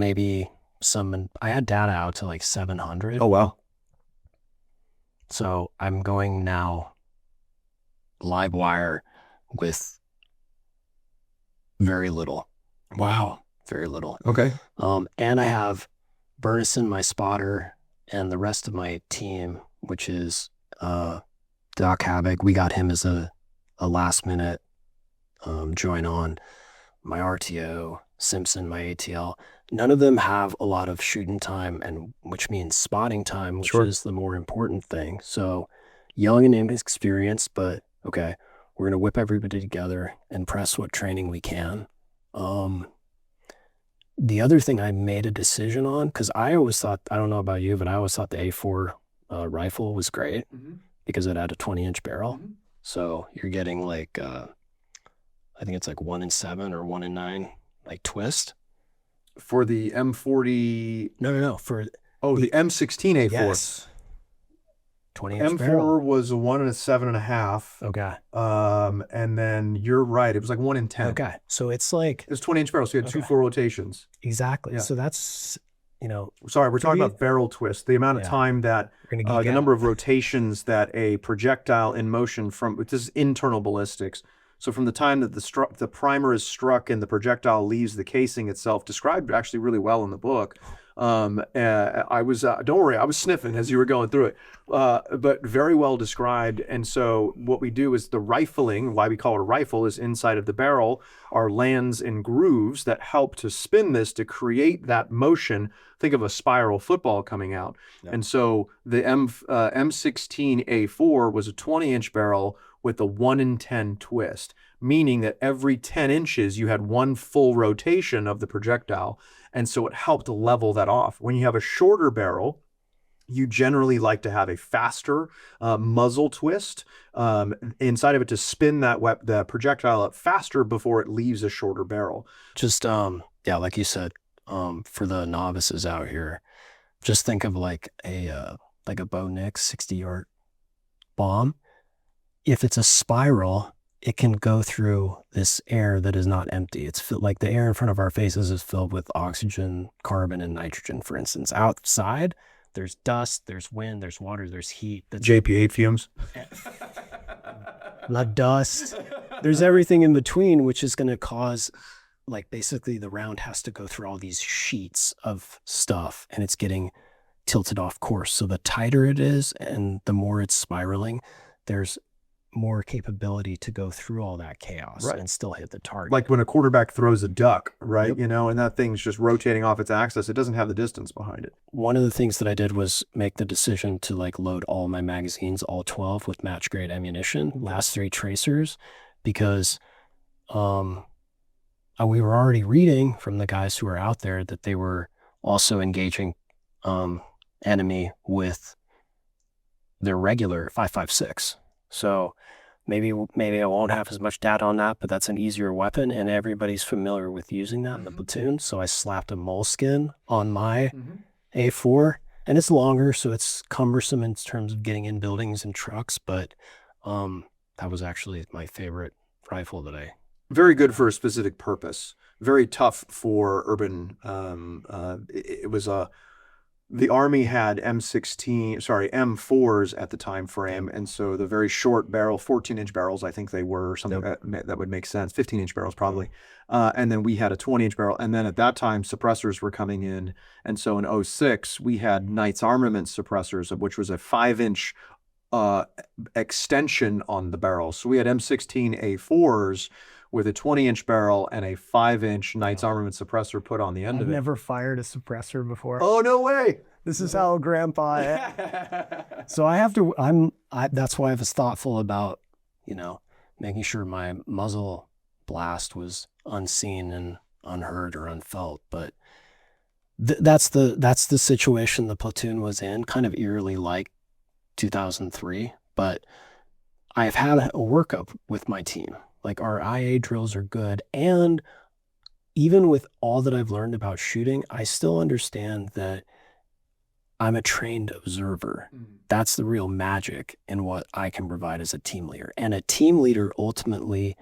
data out to like 700. Oh, wow. So I'm going now live wire with very little. Wow. Very little. Okay. And I have Burnison, my spotter, and the rest of my team, which is Doc Havoc. We got him as a last minute join on. My RTO, Simpson, my ATL. None of them have a lot of shooting time, and which means spotting time, which Sure. is the more important thing. So young and inexperienced, but okay, we're going to whip everybody together and press what training we can. The other thing I made a decision on, because I always thought, I don't know about you, but I always thought the A4 rifle was great because it had a 20-inch barrel. So you're getting like, I think it's like 1 in 7 or 1 in 9, like twist. For the M40, No. For the M16A4. yes, 20-inch M4 barrel. was a 1 and a 7.5. Okay. And then you're right, it was like 1 in 10. Okay. So it's like It was 20-inch barrels, so you had two Okay. full rotations. exactly. Yeah. So that's Sorry, we're talking Maybe- about barrel twist. The amount of Yeah. time that we're gonna geek the out. number of rotations that a projectile in motion this is internal ballistics. So from the time that the primer is struck and the projectile leaves the casing itself, described actually really well in the book. I was don't worry, I was sniffing as you were going through it, but very well described. And so what we do is the rifling, why we call it a rifle, is inside of the barrel are lands and grooves that help to spin this to create that motion. Think of a spiral football coming out. Yeah. And so the M16A4 was a 20-inch barrel with a 1 in 10 twist, meaning that every 10 inches you had one full rotation of the projectile. And so it helped level that off. When you have a shorter barrel, you generally like to have a faster muzzle twist inside of it to spin the projectile up faster before it leaves a shorter barrel. Just yeah, like you said, for the novices out here, just think of like a Bo Nix 60-yard bomb. If it's a spiral, it can go through this air that is not empty. It's like the air in front of our faces is filled with oxygen, carbon, and nitrogen, for instance. Outside, there's dust, there's wind, there's water, there's heat. JP8 fumes. The dust. There's everything in between, which is going to cause, like, basically the round has to go through all these sheets of stuff, and it's getting tilted off course. So the tighter it is and the more it's spiraling, there's more capability to go through all that chaos Right. and still hit the target. Like when a quarterback throws a duck, right? Yep. And that thing's just rotating off its axis. It doesn't have the distance behind it. One of the things that I did was make the decision to like load all my magazines, all 12, with match grade ammunition, last 3 tracers, because we were already reading from the guys who were out there that they were also engaging enemy with their regular 5.56. So maybe I won't have as much data on that, but that's an easier weapon, and everybody's familiar with using that in the platoon. So I slapped a moleskin on my A4, and it's longer, so it's cumbersome in terms of getting in buildings and trucks, but that was actually my favorite rifle that I... Very good for a specific purpose. Very tough for urban. It was the Army had M4s at the time frame, and so the very short barrel, 14-inch barrels, I think they were, something that would make sense, 15-inch barrels probably. And then we had a 20-inch barrel, and then at that time suppressors were coming in, and so in 06 we had Knights Armament suppressors, which was a 5-inch extension on the barrel. So we had M16A4s with a 20-inch barrel and a 5-inch Knight's Armament suppressor put on the end I've of it. never fired a suppressor before. Oh, no way. This is how Grandpa. So I have to. That's why I was thoughtful about, making sure my muzzle blast was unseen and unheard or unfelt. But that's the situation the platoon was in, kind of eerily like 2003. But I've had a workup with my team. Like, our IA drills are good, and even with all that I've learned about shooting, I still understand that I'm a trained observer. That's the real magic in what I can provide as a team leader. And a team leader ultimately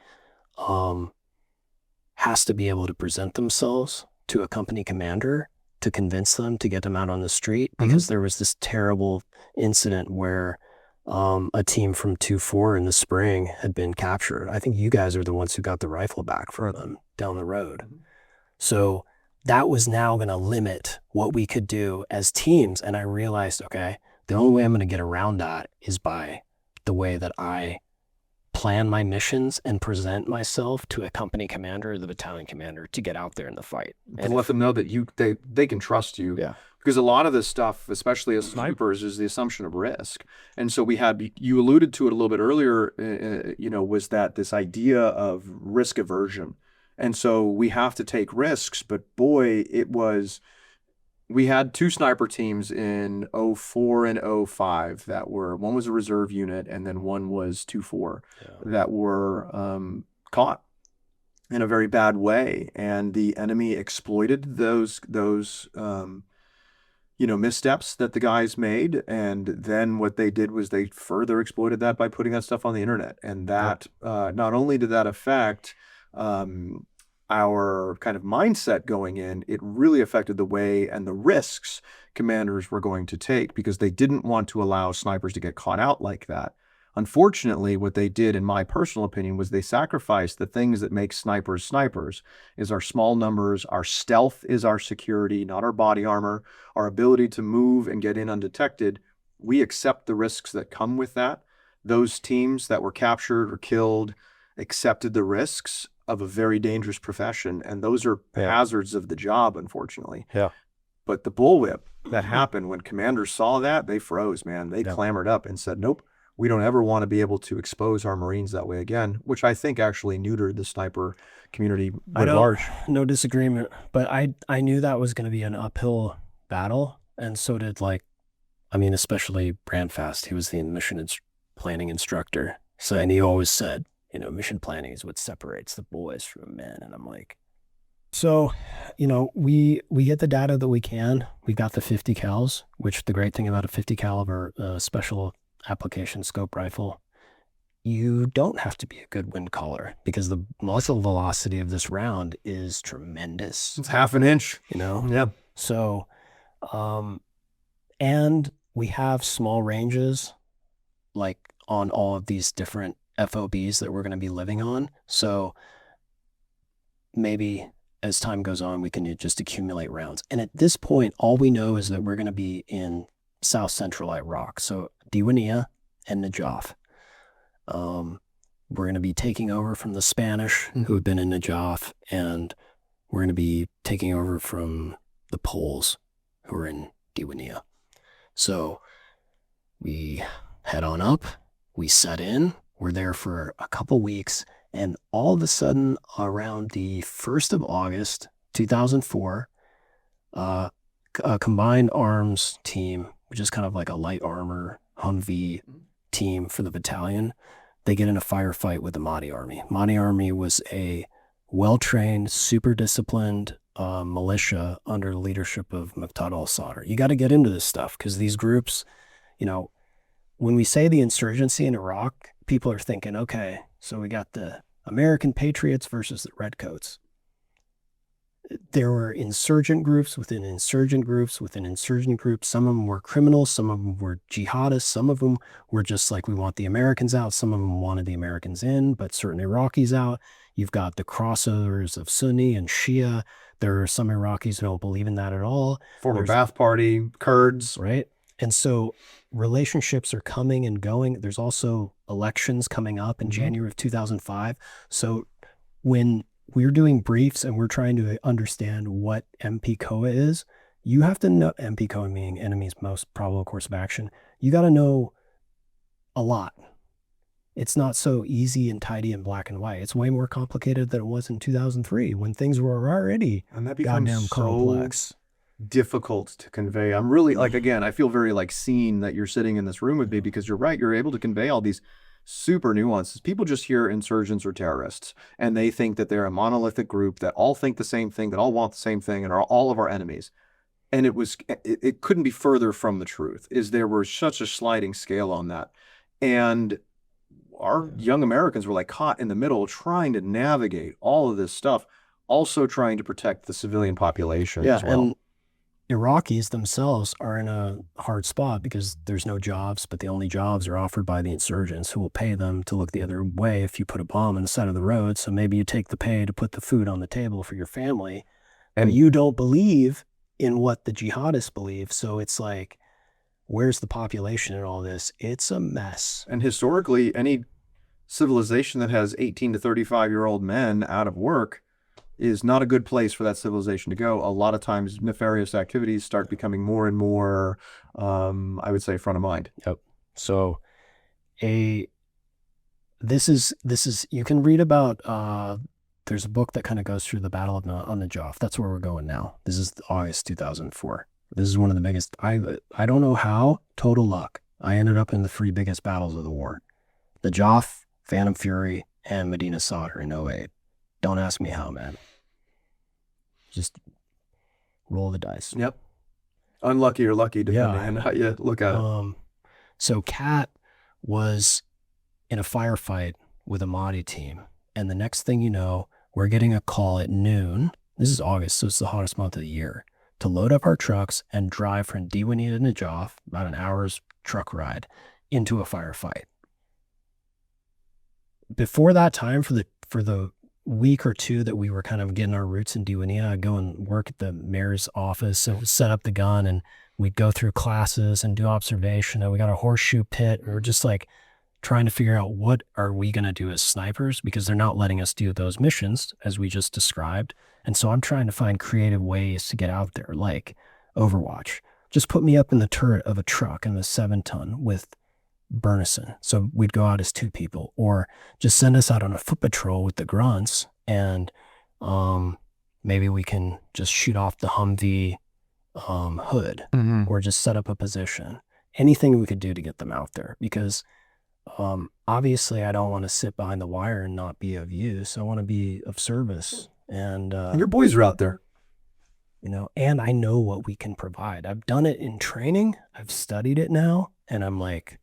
has to be able to present themselves to a company commander to convince them to get them out on the street, because there was this terrible incident where a team from 2-4 in the spring had been captured. I think you guys are the ones who got the rifle back for them down the road. So that was now going to limit what we could do as teams. And I realized, okay, the only way I'm going to get around that is by the way that I plan my missions and present myself to a company commander or the battalion commander to get out there in the fight. And let them know that they can trust you. Yeah. Because a lot of this stuff, especially as snipers, is the assumption of risk. And so you alluded to it a little bit earlier, was that this idea of risk aversion. And so we have to take risks, but boy, we had 2 sniper teams in 04 and 05 one was a reserve unit, and then one was 2-4 that were caught in a very bad way. And the enemy exploited those missteps that the guys made. And then what they did was they further exploited that by putting that stuff on the internet. And that, not only did that affect our kind of mindset going in, it really affected the way and the risks commanders were going to take, because they didn't want to allow snipers to get caught out like that. Unfortunately, what they did, in my personal opinion, was they sacrificed the things that make snipers snipers, is our small numbers, our stealth is our security, not our body armor, our ability to move and get in undetected. We accept the risks that come with that. Those teams that were captured or killed accepted the risks of a very dangerous profession, and those are hazards of the job, unfortunately. Yeah. But the bullwhip that happened when commanders saw that, they froze, man. They clamored up and said, nope, we don't ever want to be able to expose our Marines that way again, which I think actually neutered the sniper community at large. No disagreement, but I knew that was going to be an uphill battle, and so did especially Brandfast. He was the mission planning instructor. So, and he always said, mission planning is what separates the boys from the men. And I'm like, so, we get the data that we can. We got the 50 cals, which the great thing about a 50 caliber special application scope rifle, you don't have to be a good wind caller, because the muzzle velocity of this round is tremendous. It's half an inch, Yeah. So, and we have small ranges, like on all of these different FOBs that we're going to be living on. So maybe as time goes on, we can just accumulate rounds. And at this point, all we know is that we're going to be in South Central Iraq. So Diwania and Najaf. We're going to be taking over from the Spanish who have been in Najaf, and we're going to be taking over from the Poles who are in Diwania. So we head on up, we set in, we're there for a couple weeks, and all of a sudden, around the 1st of August, 2004, a combined arms team, which is kind of like a light armor Humvee team for the battalion, they get in a firefight with the Mahdi Army. Mahdi Army was a well-trained, super disciplined militia under the leadership of Muqtada al-Sadr. You got to get into this stuff, because these groups, when we say the insurgency in Iraq, people are thinking, okay, so we got the American Patriots versus the Redcoats. There were insurgent groups within insurgent groups within insurgent groups. Some of them were criminals. Some of them were jihadists. Some of them were just like, we want the Americans out. Some of them wanted the Americans in, but certain Iraqis out. You've got the crossovers of Sunni and Shia. There are some Iraqis who don't believe in that at all. Former Ba'ath Party, Kurds. Right. And so relationships are coming and going. There's also elections coming up in January of 2005. So when we're doing briefs and we're trying to understand what MPCOA is, you have to know, MPCOA meaning enemy's most probable course of action. You got to know a lot. It's not so easy and tidy and black and white. It's way more complicated than it was in 2003 when things were already And that becomes goddamn so complex. difficult to convey. I'm really like, again, I feel very like seen that you're sitting in this room with me, because you're right. You're able to convey all these super nuances. People just hear insurgents or terrorists and they think that they're a monolithic group that all think the same thing, that all want the same thing, and are all of our enemies. And it couldn't be further from the truth. Is there was such a sliding scale on that. And our young Americans were like caught in the middle trying to navigate all of this stuff, also trying to protect the civilian population as well. And Iraqis themselves are in a hard spot because there's no jobs, but the only jobs are offered by the insurgents, who will pay them to look the other way if you put a bomb on the side of the road. So maybe you take the pay to put the food on the table for your family, and you don't believe in what the jihadists believe. So it's like, where's the population in all this? It's a mess. And historically, any civilization that has 18 to 35-year-old men out of work is not a good place for that civilization to go. A lot of times nefarious activities start becoming more and more, I would say, front of mind. Yep. So this is, you can read about, there's a book that kind of goes through the Battle of An Najaf. That's where we're going now. This is August 2004. This is one of the biggest, I don't know how, total luck. I ended up in the 3 biggest battles of the war. Najaf, Phantom Fury, and Medina Sadr in 08. Don't ask me how, man. Just roll the dice. Yep. Unlucky or lucky, depending on how you look at it. So Kat was in a firefight with a Mahdi team. And the next thing you know, we're getting a call at noon. This is August, so it's the hottest month of the year, to load up our trucks and drive from Diwanee to Najaf, about an hour's truck ride, into a firefight. Before that time, for the week or two that we were kind of getting our roots in Diwanee, I'd go and work at the mayor's office and set up the gun, and we'd go through classes and do observation, and we got a horseshoe pit, and we're just like trying to figure out what are we going to do as snipers, because they're not letting us do those missions as we just described. And so I'm trying to find creative ways to get out there, like Overwatch. Just put me up in the turret of a truck in the 7-ton with Burnison. So we'd go out as 2 people, or just send us out on a foot patrol with the grunts, and maybe we can just shoot off the Humvee hood, or just set up a position. Anything we could do to get them out there, because obviously I don't want to sit behind the wire and not be of use. I want to be of service. And your boys are out there. You know, and I know what we can provide. I've done it in training. I've studied it now, and I'm like,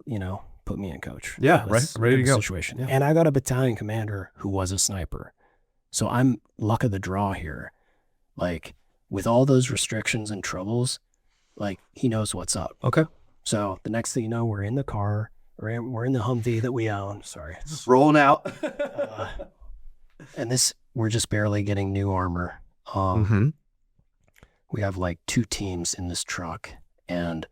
you know, put me in, coach. Yeah, Let's right. Ready to go. Situation. Yeah. And I got a battalion commander who was a sniper. So I'm luck of the draw here. Like, with all those restrictions and troubles, like, he knows what's up. Okay. So the next thing you know, we're in the car, we're in the Humvee that we own. Sorry. Rolling out. And we're just barely getting new armor. We have like 2 teams in this truck, and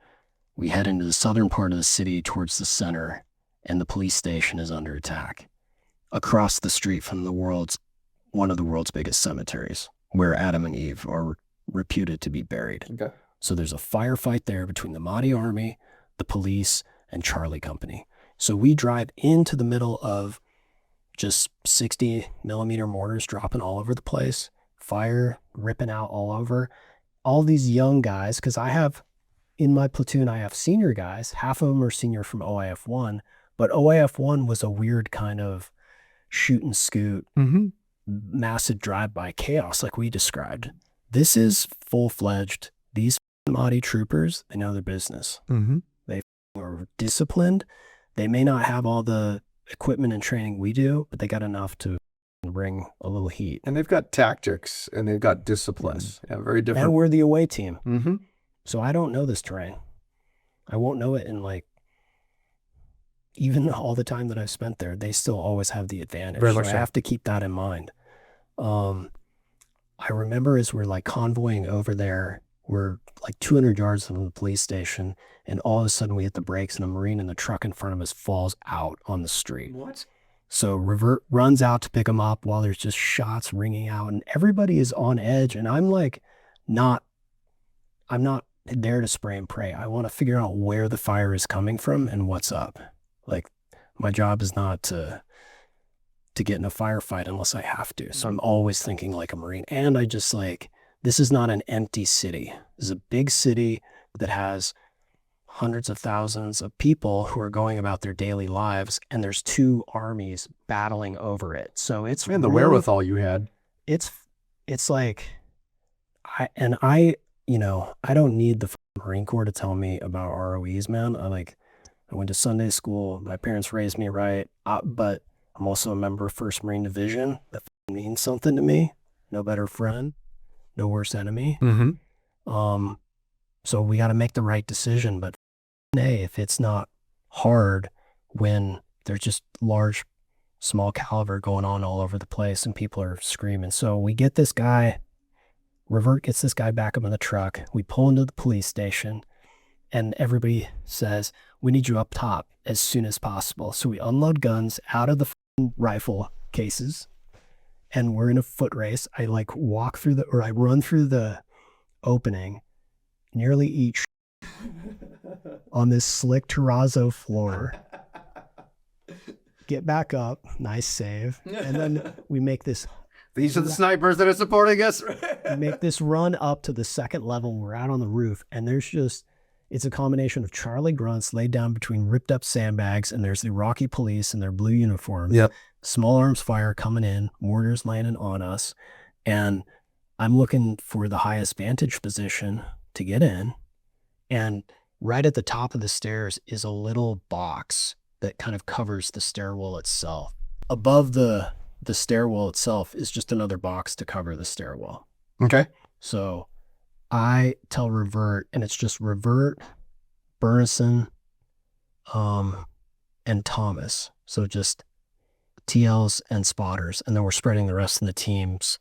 we head into the southern part of the city towards the center, and the police station is under attack. Across the street from one of the world's biggest cemeteries, where Adam and Eve are reputed to be buried. Okay. So there's a firefight there between the Mahdi army, the police, and Charlie Company. So we drive into the middle of just 60 millimeter mortars dropping all over the place, fire ripping out all over. All these young guys, because in my platoon, I have senior guys. Half of them are senior from OIF 1, but OIF 1 was a weird kind of shoot and scoot, massive drive-by chaos like we described. This is full-fledged. These Mahdi troopers, they know their business. They are disciplined. They may not have all the equipment and training we do, but they got enough to bring a little heat. And they've got tactics, and they've got discipline. Yeah, very different. And we're the away team. So I don't know this terrain. I won't know it in even all the time that I've spent there, they still always have the advantage. Very So much I so. have to keep that in mind. I remember as we're like convoying over there, we're like 200 yards from the police station, and all of a sudden we hit the brakes and a Marine in the truck in front of us falls out on the street. What? So Revert runs out to pick him up while there's just shots ringing out and everybody is on edge. And I'm like, I'm not there to spray and pray. I want to figure out where the fire is coming from and what's up. Like, my job is not to get in a firefight unless I have to. So I'm always thinking like a Marine. And I just like, this is not an empty city. This is a big city that has hundreds of thousands of people who are going about their daily lives, and there's two armies battling over it. So it's And the really, wherewithal you had. it's like, I don't need the Marine Corps to tell me about ROEs, man. I went to Sunday school. My parents raised me right, but I'm also a member of 1st Marine Division. That means something to me. No better friend, no worse enemy. Mm-hmm. So we got to make the right decision. But hey, if it's not hard when there's just large, small caliber going on all over the place and people are screaming. So we get this guy, Revert gets this guy back up in the truck. We pull into the police station and everybody says, we need you up top as soon as possible. So we unload guns out of the rifle cases and we're in a foot race. I I run through the opening, nearly eat on this slick terrazzo floor, get back up, nice save. And then we make this, These are the snipers that are supporting us. we make this run up to the second level. We're out on the roof and it's a combination of Charlie grunts laid down between ripped up sandbags, and there's the Iraqi police in their blue uniforms. Yep. Small arms fire coming in, mortars landing on us. And I'm looking for the highest vantage position to get in. And right at the top of the stairs is a little box that kind of covers the stairwell itself. Above the stairwell itself is just another box to cover the stairwell. Okay. So I tell Revert, and it's just Revert, Burnison, and Thomas. So just TLs and spotters. And then we're spreading the rest of the teams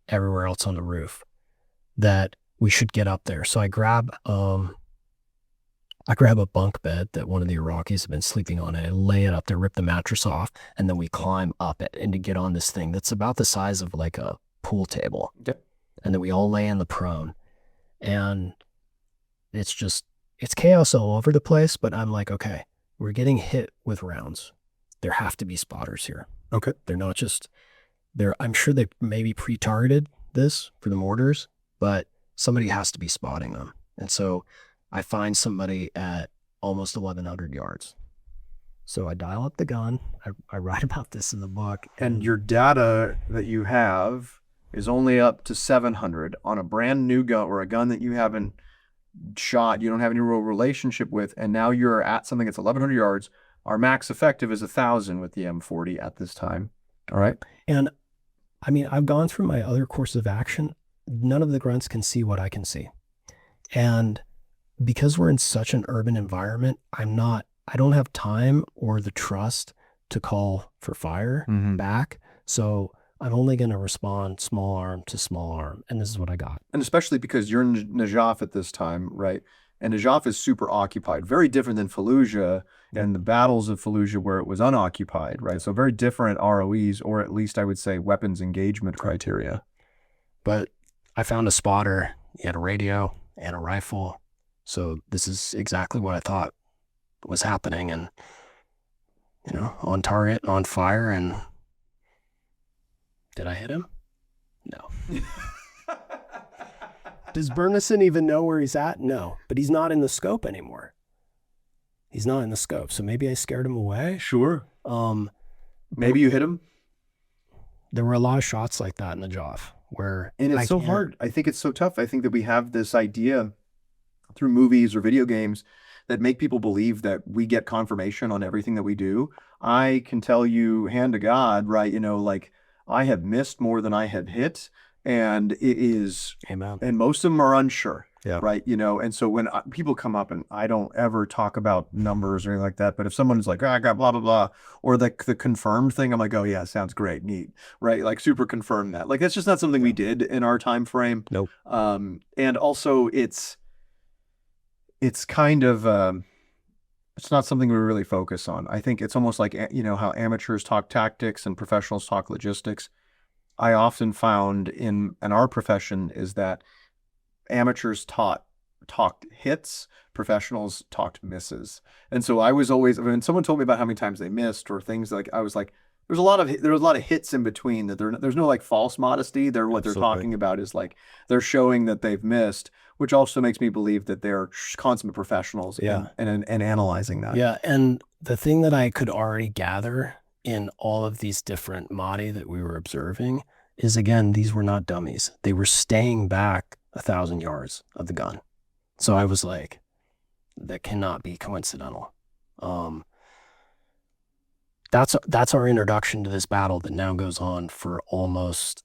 everywhere else on the roof, that we should get up there. So I grab a bunk bed that one of the Iraqis have been sleeping on, and I lay it up there, rip the mattress off, and then we climb up it and to get on this thing that's about the size of like a pool table. Yep. And then we all lay in the prone. And it's chaos all over the place, but I'm like, okay, we're getting hit with rounds. There have to be spotters here. Okay. They're not just, I'm sure they maybe pre-targeted this for the mortars, but somebody has to be spotting them. And so I find somebody at almost 1,100 yards. So I dial up the gun. I write about this in the book. And your data that you have is only up to 700 on a brand new gun, or a gun that you haven't shot, you don't have any real relationship with, and now you're at something that's 1,100 yards. Our max effective is 1,000 with the M40 at this time. All right. And I mean, I've gone through my other course of action. None of the grunts can see what I can see. And because we're in such an urban environment, I don't have time or the trust to call for fire back. So I'm only going to respond small arm to small arm. And this is what I got. And especially because you're in Najaf at this time, right? And Najaf is super occupied, very different than Fallujah and the battles of Fallujah where it was unoccupied, right? So very different ROEs, or at least I would say weapons engagement criteria. But I found a spotter. He had a radio and a rifle. So this is exactly what I thought was happening, and, on target, on fire. And did I hit him? No. Does Burnison even know where he's at? No, but he's not in the scope anymore. He's not in the scope. So maybe I scared him away. Sure. Maybe you hit him. There were a lot of shots like that in the Najaf where. And it's so hard. I think it's so tough. I think that we have this idea through movies or video games that make people believe that we get confirmation on everything that we do. I can tell you, hand to God, right? I have missed more than I have hit, and it is, Amen. And most of them are unsure, yeah. Right? And so when people come up, and I don't ever talk about numbers or anything like that, but if someone's like, I got blah, blah, blah, or the confirmed thing, I'm like, oh yeah, sounds great, neat, right? Like super confirm that. Like, that's just not something we did in our time frame. Nope. And also it's kind of, It's not something we really focus on. I think it's almost like, how amateurs talk tactics and professionals talk logistics. I often found in our profession is that amateurs talked hits, professionals talked misses. And so I was always, when someone told me about how many times they missed or things, like, I was like, there was a lot of hits in between, that there's no like false modesty. What they're Absolutely. talking about is like they're showing that they've missed, which also makes me believe that they're consummate professionals. Yeah. and analyzing that. Yeah, and the thing that I could already gather in all of these different Mahdi that we were observing is, again, these were not dummies. They were staying back 1,000 yards of the gun. So I was like, that cannot be coincidental. That's our introduction to this battle that now goes on for almost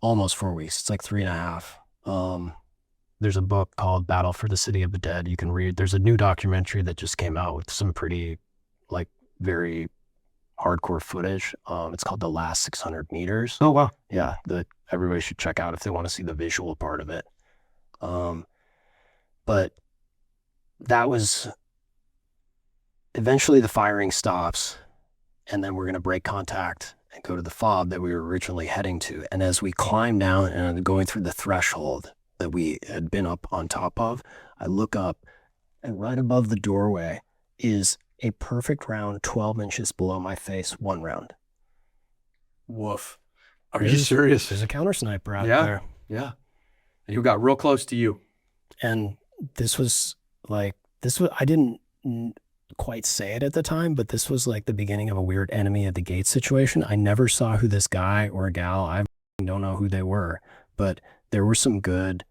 4 weeks. It's like 3.5. There's a book called Battle for the City of the Dead you can read. There's a new documentary that just came out with some pretty, like, very hardcore footage. It's called The Last 600 Meters. Oh, wow. Yeah, that everybody should check out if they want to see the visual part of it. But that was, eventually the firing stops, and then we're going to break contact and go to the fob that we were originally heading to. And as we climb down and going through the threshold that we had been up on top of, I look up, and right above the doorway is a perfect round 12 inches below my face, 1 round. Woof. Are you serious? There's a counter sniper out Yeah. there. Yeah. And who got real close to you? And I didn't quite say it at the time, but this was like the beginning of a weird enemy at the gate situation. I never saw who this guy or gal, I don't know who they were, but there were some good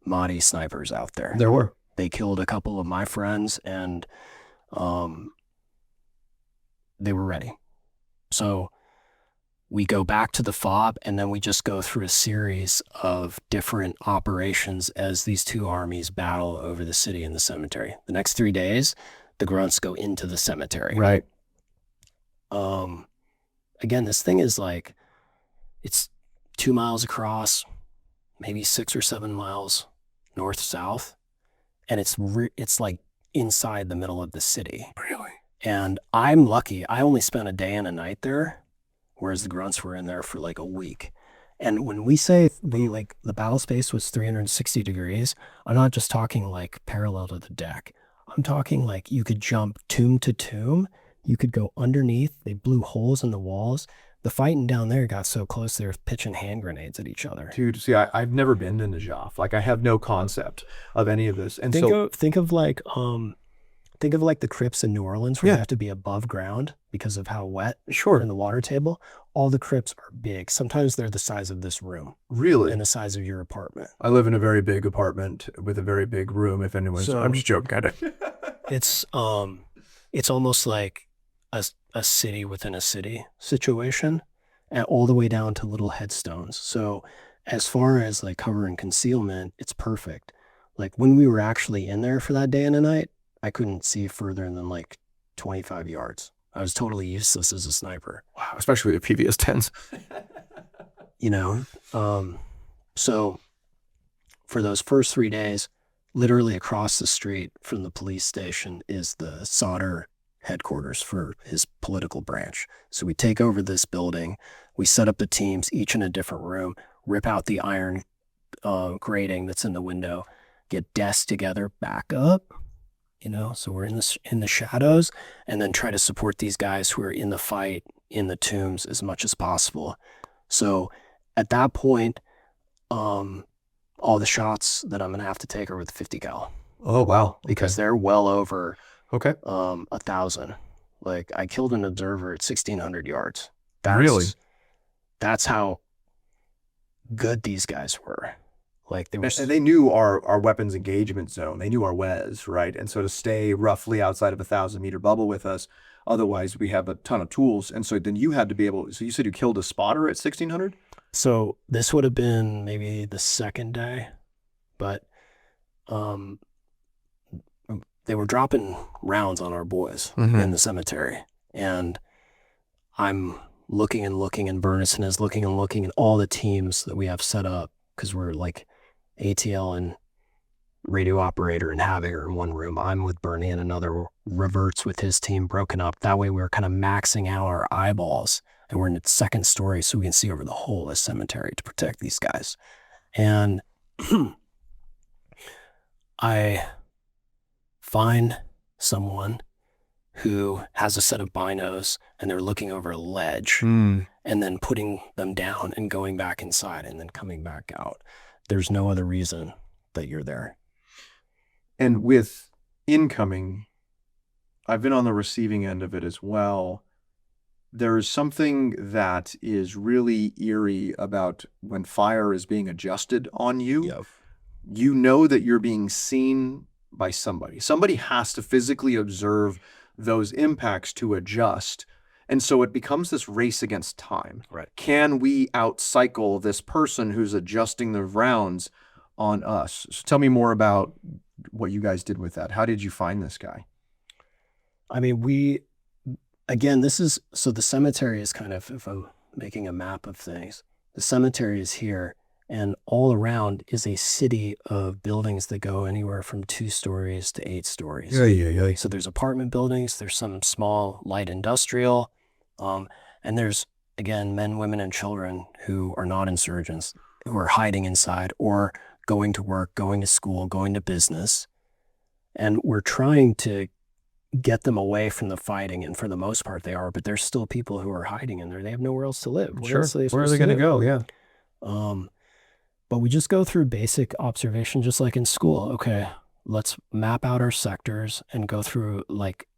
Mahdi snipers out there. There were. They killed a couple of my friends, and they were ready. So we go back to the fob, and then we just go through a series of different operations as these two armies battle over the city and the cemetery. The next 3 days, the grunts go into the cemetery. Right. Again, this thing is like, it's 2 miles across, maybe 6 or 7 miles north-south, and it's like inside the middle of the city. Really? And I'm lucky. I only spent a day and a night there, whereas the grunts were in there for like a week. And when we say the battle space was 360 degrees, I'm not just talking like parallel to the deck. I'm talking like you could jump tomb to tomb. You could go underneath. They blew holes in the walls. The fighting down there got so close they were pitching hand grenades at each other. Dude, see, I've never been to Najaf. Like, I have no concept of any of this. And Think of like the crypts in New Orleans where you have to be above ground because of how wet in the water table. All the crypts are big. Sometimes they're the size of this room. Really? And the size of your apartment. I live in a very big apartment with a very big room, if anyone's... So- I'm just joking, kind of. It's almost like a city within a city situation, and all the way down to little headstones. So as far as like cover and concealment, it's perfect. Like when we were actually in there for that day and a night, I couldn't see further than like 25 yards. I was totally useless as a sniper. Wow, especially with PVS 10s. So for those first 3 days, literally across the street from the police station is the solder headquarters for his political branch. So we take over this building, we set up the teams, each in a different room, rip out the iron grating that's in the window, get desks together, back up, so we're in the shadows, and then try to support these guys who are in the fight in the tombs as much as possible. So at that point, all the shots that I'm going to have to take are with 50 cal. Oh, wow. Because they're well over Okay. 1,000. Like, I killed an observer at 1,600 yards. Really? That's how good these guys were. Like, And they knew our weapons engagement zone. They knew our WES, right? And so to stay roughly outside of 1,000-meter bubble with us, otherwise we have a ton of tools. And so then you had to be able... So you said you killed a spotter at 1,600? So this would have been maybe the second day, but they were dropping rounds on our boys in the cemetery. And I'm looking and looking, and Burnison is looking and looking, and all the teams that we have set up, because we're like ATL and radio operator and having her in one room. I'm with Bernie in another, reverts with his team broken up. That way we're kind of maxing out our eyeballs, and we're in the second story so we can see over the whole of the cemetery to protect these guys. And I find someone who has a set of binos and they're looking over a ledge and then putting them down and going back inside and then coming back out. There's no other reason that you're there. And with incoming, I've been on the receiving end of it as well. There's something that is really eerie about when fire is being adjusted on you. Yep. You know that you're being seen by somebody. Somebody has to physically observe those impacts to adjust. And so it becomes this race against time. Right. Can we outcycle this person who's adjusting the rounds on us? So tell me more about what you guys did with that. How did you find this guy? I mean, again, so the cemetery is kind of, if I'm making a map of things, the cemetery is here, and all around is a city of buildings that go anywhere from 2 stories to 8 stories. Yeah. So there's apartment buildings, there's some small light industrial, and there's, again, men, women, and children who are not insurgents, who are hiding inside or going to work, going to school, going to business. And we're trying to get them away from the fighting, and for the most part they are, but there's still people who are hiding in there. They have nowhere else to live. Where are they going to go? Yeah. But we just go through basic observation, just like in school. Okay, let's map out our sectors and go through, like,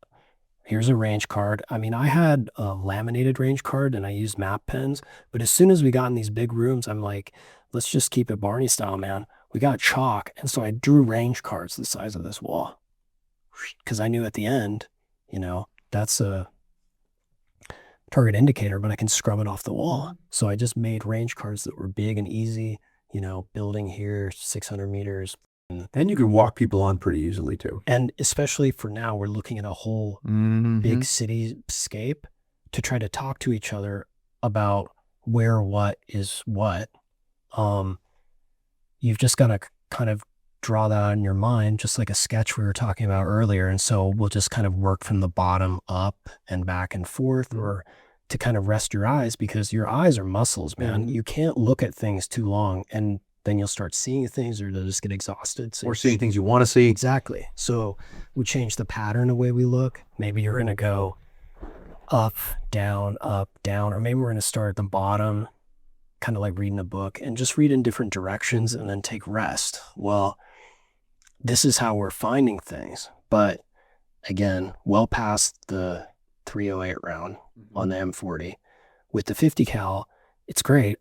here's a range card. I mean, I had a laminated range card and I used map pens, but as soon as we got in these big rooms, I'm like, let's just keep it Barney style, man. We got chalk. And so I drew range cards the size of this wall, because I knew at the end, that's a target indicator, but I can scrub it off the wall. So I just made range cards that were big and easy, building here, 600 meters. And you can walk people on pretty easily too. And especially for now, we're looking at a whole big cityscape to try to talk to each other about where what is what. You've just got to kind of draw that in your mind, just like a sketch we were talking about earlier. And so we'll just kind of work from the bottom up and back and forth, or to kind of rest your eyes, because your eyes are muscles, man. You can't look at things too long, and then you'll start seeing things, or they'll just get exhausted. So Or seeing things you want to see. Exactly. So we change the pattern the way we look. Maybe you're going to go up, down, or maybe we're going to start at the bottom, kind of like reading a book, and just read in different directions and then take rest. Well, this is how we're finding things. But again, well past the 308 round on the M40. With the 50 cal, it's great.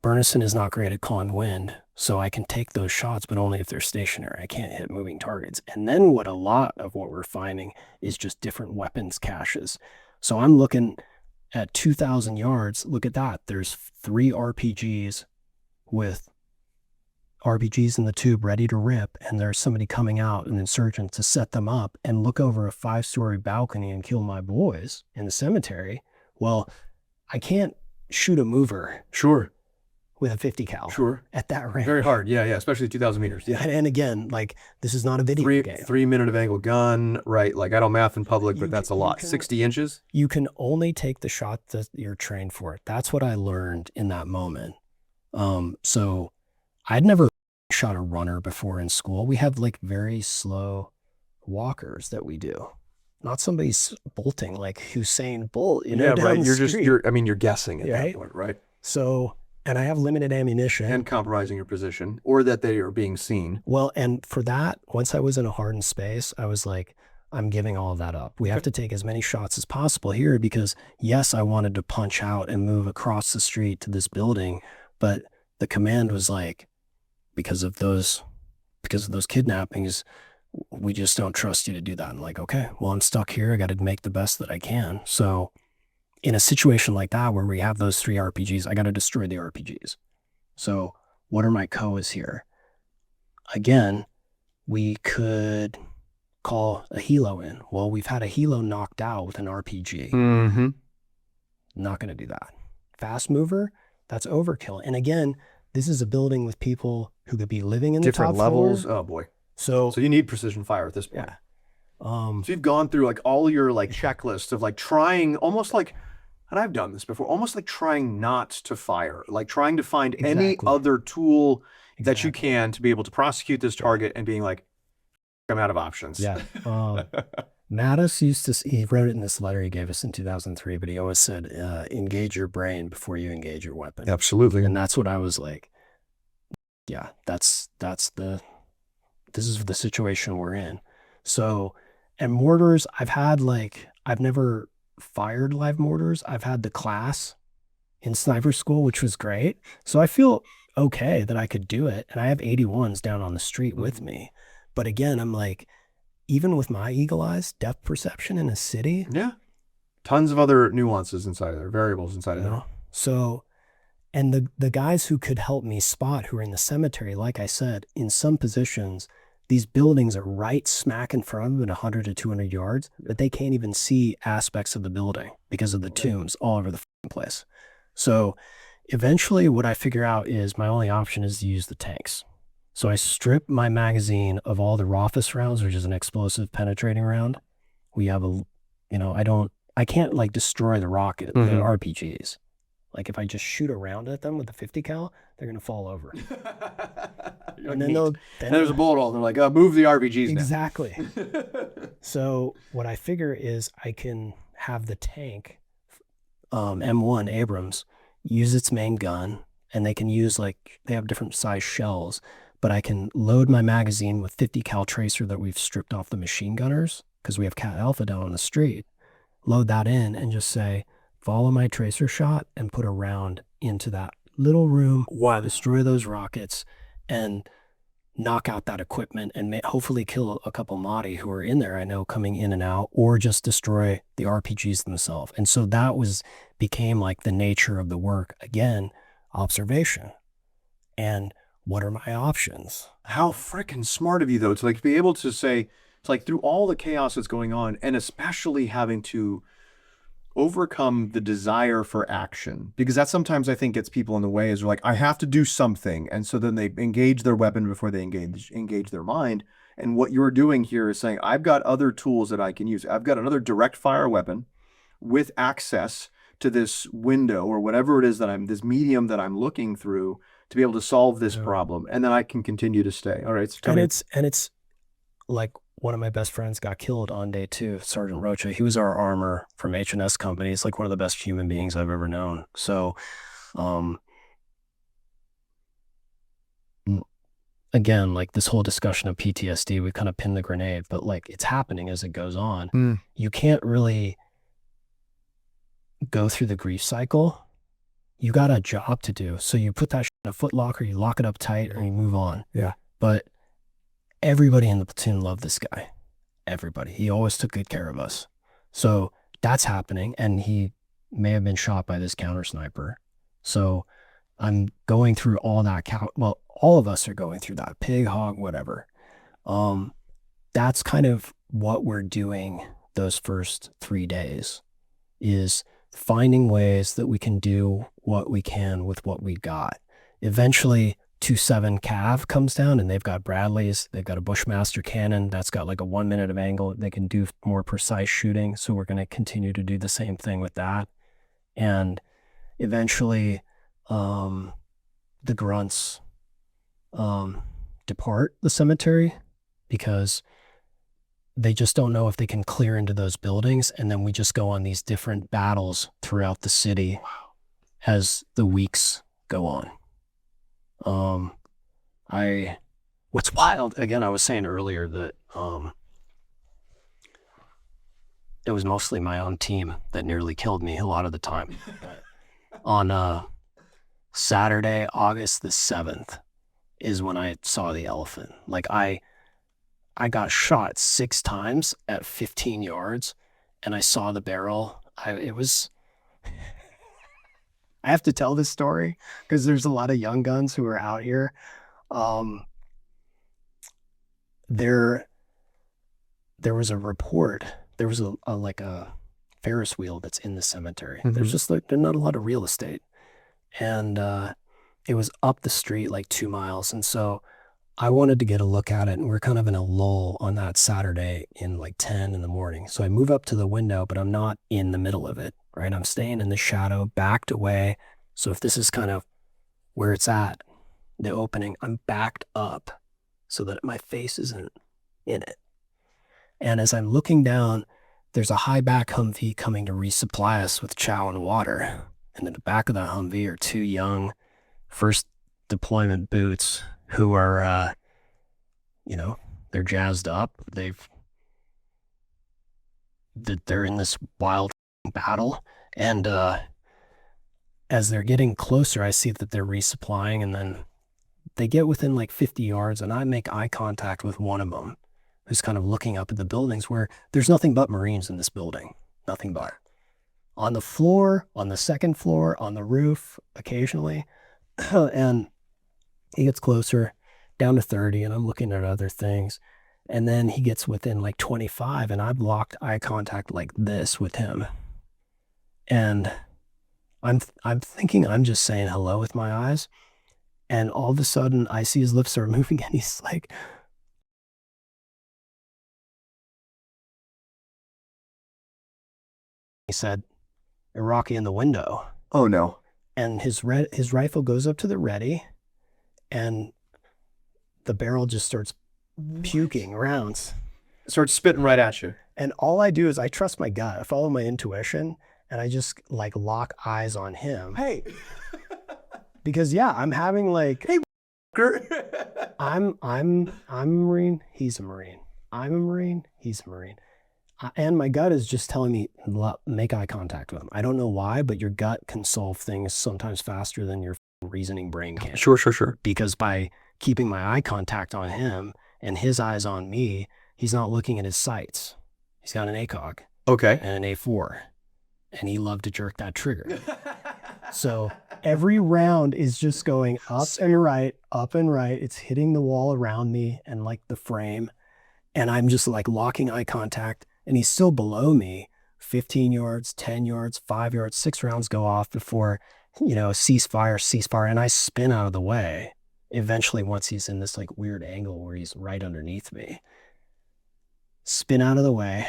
Burnison is not great at calling wind, so I can take those shots, but only if they're stationary. I can't hit moving targets. And then a lot of what we're finding is just different weapons caches. So I'm looking at 2,000 yards. Look at that. There's 3 RPGs with RPGs in the tube ready to rip, and there's somebody coming out, an insurgent, to set them up and look over a 5-story balcony and kill my boys in the cemetery. Well, I can't shoot a mover. Sure. With a 50 cal. Sure. At that range. Very hard. Yeah. Especially 2,000 meters. Yeah. And again, like, this is not a video game. 3 minute of angle gun, right? Like, I don't math in public, but that's a lot. 60 inches? You can only take the shot that you're trained for. That's what I learned in that moment. So I'd never shot a runner before in school. We have like very slow walkers that we do. Not somebody's bolting like Hussein Bolt, Yeah, down right. the You're guessing at that Right. point, right? So, and I have limited ammunition. And compromising your position, or that they are being seen. Well, and for that, once I was in a hardened space, I was like, I'm giving all of that up. We have to take as many shots as possible here, because yes, I wanted to punch out and move across the street to this building, but the command was like, because of those kidnappings, we just don't trust you to do that. I'm like, okay, well, I'm stuck here. I got to make the best that I can. So in a situation like that, where we have those 3 RPGs, I got to destroy the RPGs. So what are my COAs here? Again, we could call a helo in. Well, we've had a helo knocked out with an RPG. Mm-hmm. Not going to do that. Fast mover, that's overkill. And again, this is a building with people who could be living in the Different top levels. floor. Oh boy. So So you need precision fire at this point. yeah. So you've gone through like all your like checklists of like trying almost like, and I've done this before, almost like trying not to fire, like trying to find any Exactly. other tool that you Exactly. can to be able to prosecute this target and being like, I'm out of options. Yeah. Mattis he wrote it in this letter he gave us in 2003, but he always said, engage your brain before you engage your weapon. Absolutely. And that's what I was like, yeah, this is the situation we're in. So, and mortars, I've never fired live mortars. I've had the class in sniper school, which was great. So I feel okay that I could do it. And I have 81s down on the street with me. But again, I'm like, even with my eagle eyes, depth perception in a city, Yeah. Tons of other nuances inside of there, variables inside of there. So, and the guys who could help me spot who are in the cemetery, like I said, in some positions, these buildings are right smack in front of them at 100 to 200 yards, but they can't even see aspects of the building because of the tombs all over the place. So eventually what I figure out is my only option is to use the tanks. So I strip my magazine of all the Rochas rounds, which is an explosive penetrating round. We have I can't like destroy the rocket, the RPGs. Like if I just shoot around at them with the 50 cal, they're going to fall over. And then there's a bullet hole and they're like, move the RPGs now. Exactly. So what I figure is I can have the tank, M1 Abrams, use its main gun, and they can use they have different size shells, but I can load my magazine with 50 cal tracer that we've stripped off the machine gunners because we have Cat Alpha down on the street, load that in and just say, follow my tracer shot and put a round into that little room, destroy those rockets and knock out that equipment and hopefully kill a couple Mahdi who are in there, I know, coming in and out, or just destroy the RPGs themselves. And so that became like the nature of the work. Again, observation. And what are my options? How freaking smart of you though, to like be able to say, it's like through all the chaos that's going on and especially having to overcome the desire for action, because that sometimes I think gets people in the way, is they're like, I have to do something, and so then they engage their weapon before they engage their mind. And what you're doing here is saying, I've got other tools that I can use. I've got another direct fire weapon with access to this window or whatever it is this medium that I'm looking through to be able to solve this problem, and then I can continue to stay. All right, so it's like one of my best friends got killed on day 2, Sergeant Rochas. He was our armor from H&S Company. He's like one of the best human beings I've ever known. So, again, like this whole discussion of PTSD, we kind of pinned the grenade, but like it's happening as it goes on. You can't really go through the grief cycle. You got a job to do. So you put that in a foot locker, you lock it up tight, or you move on. Yeah. But everybody in the platoon loved this guy. Everybody. He always took good care of us. So that's happening. And he may have been shot by this counter sniper. So I'm going through all that. All of us are going through that. Pig, hog, whatever. That's kind of what we're doing those first 3 days, is finding ways that we can do what we can with what we got. Eventually, 2-7 Cav comes down and they've got Bradleys, they've got a Bushmaster cannon that's got like a 1 minute of angle. They can do more precise shooting. So we're going to continue to do the same thing with that. And eventually the grunts depart the cemetery because they just don't know if they can clear into those buildings. And then we just go on these different battles throughout the city as the weeks go on. What's wild, again, I was saying earlier that it was mostly my own team that nearly killed me a lot of the time. On Saturday, August the 7th is when I saw the elephant. Like I got shot 6 times at 15 yards and I saw the barrel. I have to tell this story because there's a lot of young guns who are out here. There was a report. There was a Ferris wheel that's in the cemetery. There's just there's not a lot of real estate. And it was up the street like 2 miles. And so I wanted to get a look at it, and we're kind of in a lull on that Saturday in like 10 in the morning. So I move up to the window, but I'm not in the middle of it, right? I'm staying in the shadow, backed away. So if this is kind of where it's at, the opening, I'm backed up so that my face isn't in it. And as I'm looking down, there's a high back Humvee coming to resupply us with chow and water. And in the back of that Humvee are two young first deployment boots who are, they're jazzed up. They're in this wild battle. And as they're getting closer, I see that they're resupplying, and then they get within like 50 yards, and I make eye contact with one of them who's kind of looking up at the buildings where there's nothing but Marines in this building. Nothing but. On the floor, on the second floor, on the roof, occasionally. And he gets closer, down to 30, and I'm looking at other things. And then he gets within like 25, and I've locked eye contact like this with him. And I'm thinking I'm just saying hello with my eyes. And all of a sudden, I see his lips are moving, and he's like, he said, Iraqi in the window. Oh, no. And his rifle goes up to the ready, and the barrel just starts puking rounds. Starts spitting right at you. And all I do is I trust my gut. I follow my intuition, and I just like lock eyes on him. Hey. Because I'm having like, hey, I'm a Marine, he's a Marine. I'm a Marine, he's a Marine. And my gut is just telling me, make eye contact with him. I don't know why, but your gut can solve things sometimes faster than your reasoning brain can. Sure. Because by keeping my eye contact on him and his eyes on me, he's not looking at his sights. He's got an ACOG. Okay. And an A4. And he loved to jerk that trigger. So every round is just going up and right, up and right. It's hitting the wall around me and like the frame. And I'm just like locking eye contact. And he's still below me, 15 yards, 10 yards, 5 yards, 6 rounds go off before, ceasefire. And I spin out of the way. Eventually, once he's in this like weird angle where he's right underneath me, spin out of the way.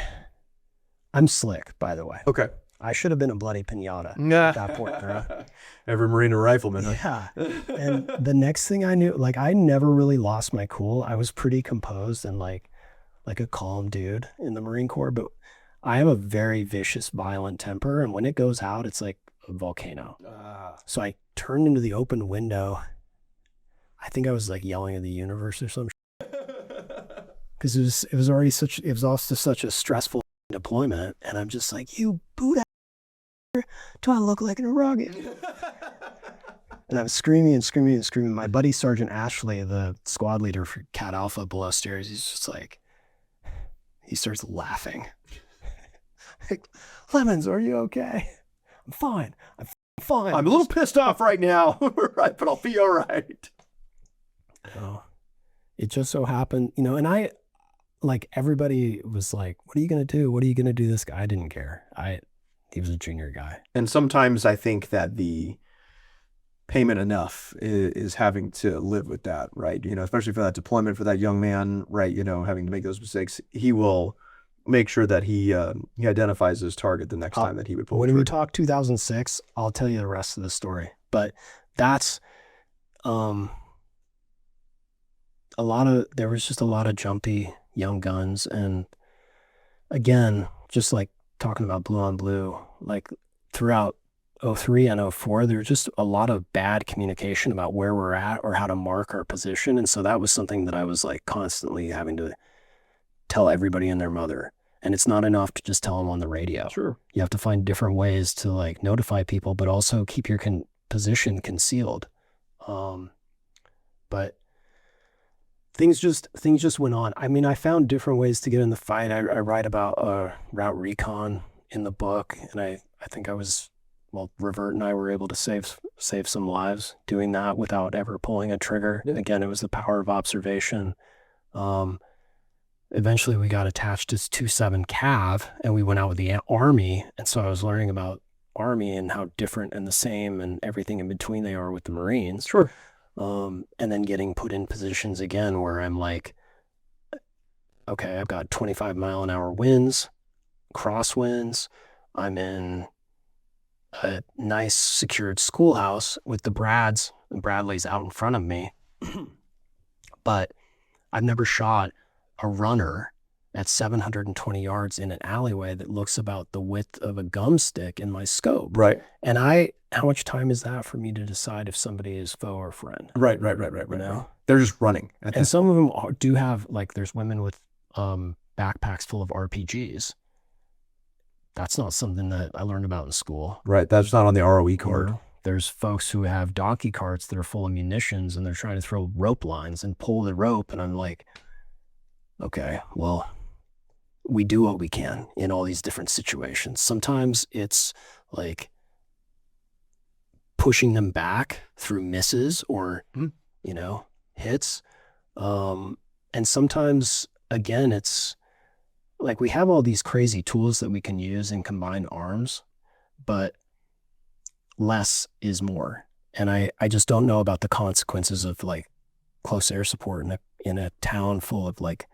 I'm slick, by the way. Okay. I should have been a bloody pinata at that point. Right? Every Marine a rifleman. Yeah. And the next thing I knew, like I never really lost my cool. I was pretty composed and like a calm dude in the Marine Corps, but I have a very vicious, violent temper. And when it goes out, it's like a volcano. So I turned into the open window. I think I was like yelling at the universe or some because it was also such a stressful deployment. And I'm just like, you boot out, do I look like an Iraqi? And I'm screaming and screaming and screaming. My buddy, Sergeant Ashley, the squad leader for Cat Alpha below stairs, he's just like, he starts laughing. Like, Lemons, are you okay? I'm fine. I'm fine. I'm a little pissed off right now, right? But I'll be all right. It just so happened, and I, like, everybody was like, what are you going to do? What are you going to do? This guy, I didn't care. He was a junior guy. And sometimes I think that the payment enough is having to live with that, right? Especially for that deployment, for that young man, right? Having to make those mistakes, he will make sure that he identifies his target the next time that he would pull. When we talk 2006, I'll tell you the rest of the story. But that's there was just a lot of jumpy young guns, and again, just like talking about blue on blue, like throughout 03 and 04, there was just a lot of bad communication about where we're at or how to mark our position. And so that was something that I was like constantly having to tell everybody and their mother. And it's not enough to just tell them on the radio. Sure. You have to find different ways to like notify people, but also keep your position concealed. But things just went on. I mean, I found different ways to get in the fight. I write about route recon in the book, and I think Revert and I were able to save some lives doing that without ever pulling a trigger. Yeah. Again, it was the power of observation. Eventually we got attached to 2-7 Cav, and we went out with the Army. And so I was learning about Army and how different and the same and everything in between they are with the Marines. Sure. And then getting put in positions again where I'm like, okay, I've got 25-mile-an-hour winds, crosswinds. I'm in a nice secured schoolhouse with the Bradleys out in front of me. But I've never shot a runner at 720 yards in an alleyway that looks about the width of a gum stick in my scope. Right. And how much time is that for me to decide if somebody is foe or friend? Right. You know? They're just running. And some of them do have, like, there's women with backpacks full of RPGs. That's not something that I learned about in school. Right. That's not on the ROE card. Or there's folks who have donkey carts that are full of munitions and they're trying to throw rope lines and pull the rope. And I'm like, okay, well, we do what we can in all these different situations. Sometimes it's like pushing them back through misses or, hits. And sometimes, again, it's like we have all these crazy tools that we can use in combined arms, but less is more. And I just don't know about the consequences of like close air support in a town full of like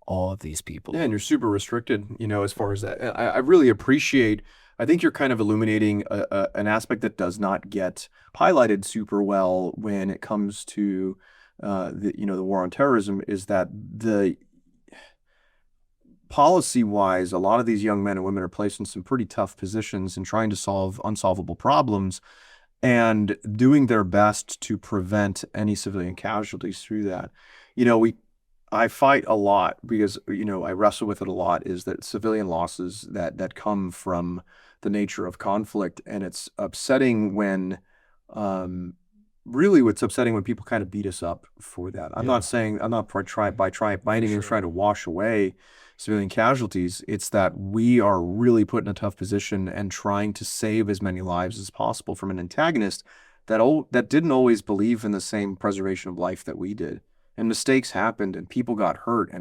all of these people. Yeah, and you're super restricted, as far as that. I really appreciate, I think you're kind of illuminating an aspect that does not get highlighted super well when it comes to the war on terrorism, is that the policy-wise, a lot of these young men and women are placed in some pretty tough positions in trying to solve unsolvable problems and doing their best to prevent any civilian casualties through that. I fight a lot because, I wrestle with it a lot, is that civilian losses that come from the nature of conflict. And it's upsetting when, really what's upsetting when people kind of beat us up for that. I'm not biting and trying to wash away civilian casualties. It's that we are really put in a tough position and trying to save as many lives as possible from an antagonist that didn't always believe in the same preservation of life that we did. And mistakes happened and people got hurt.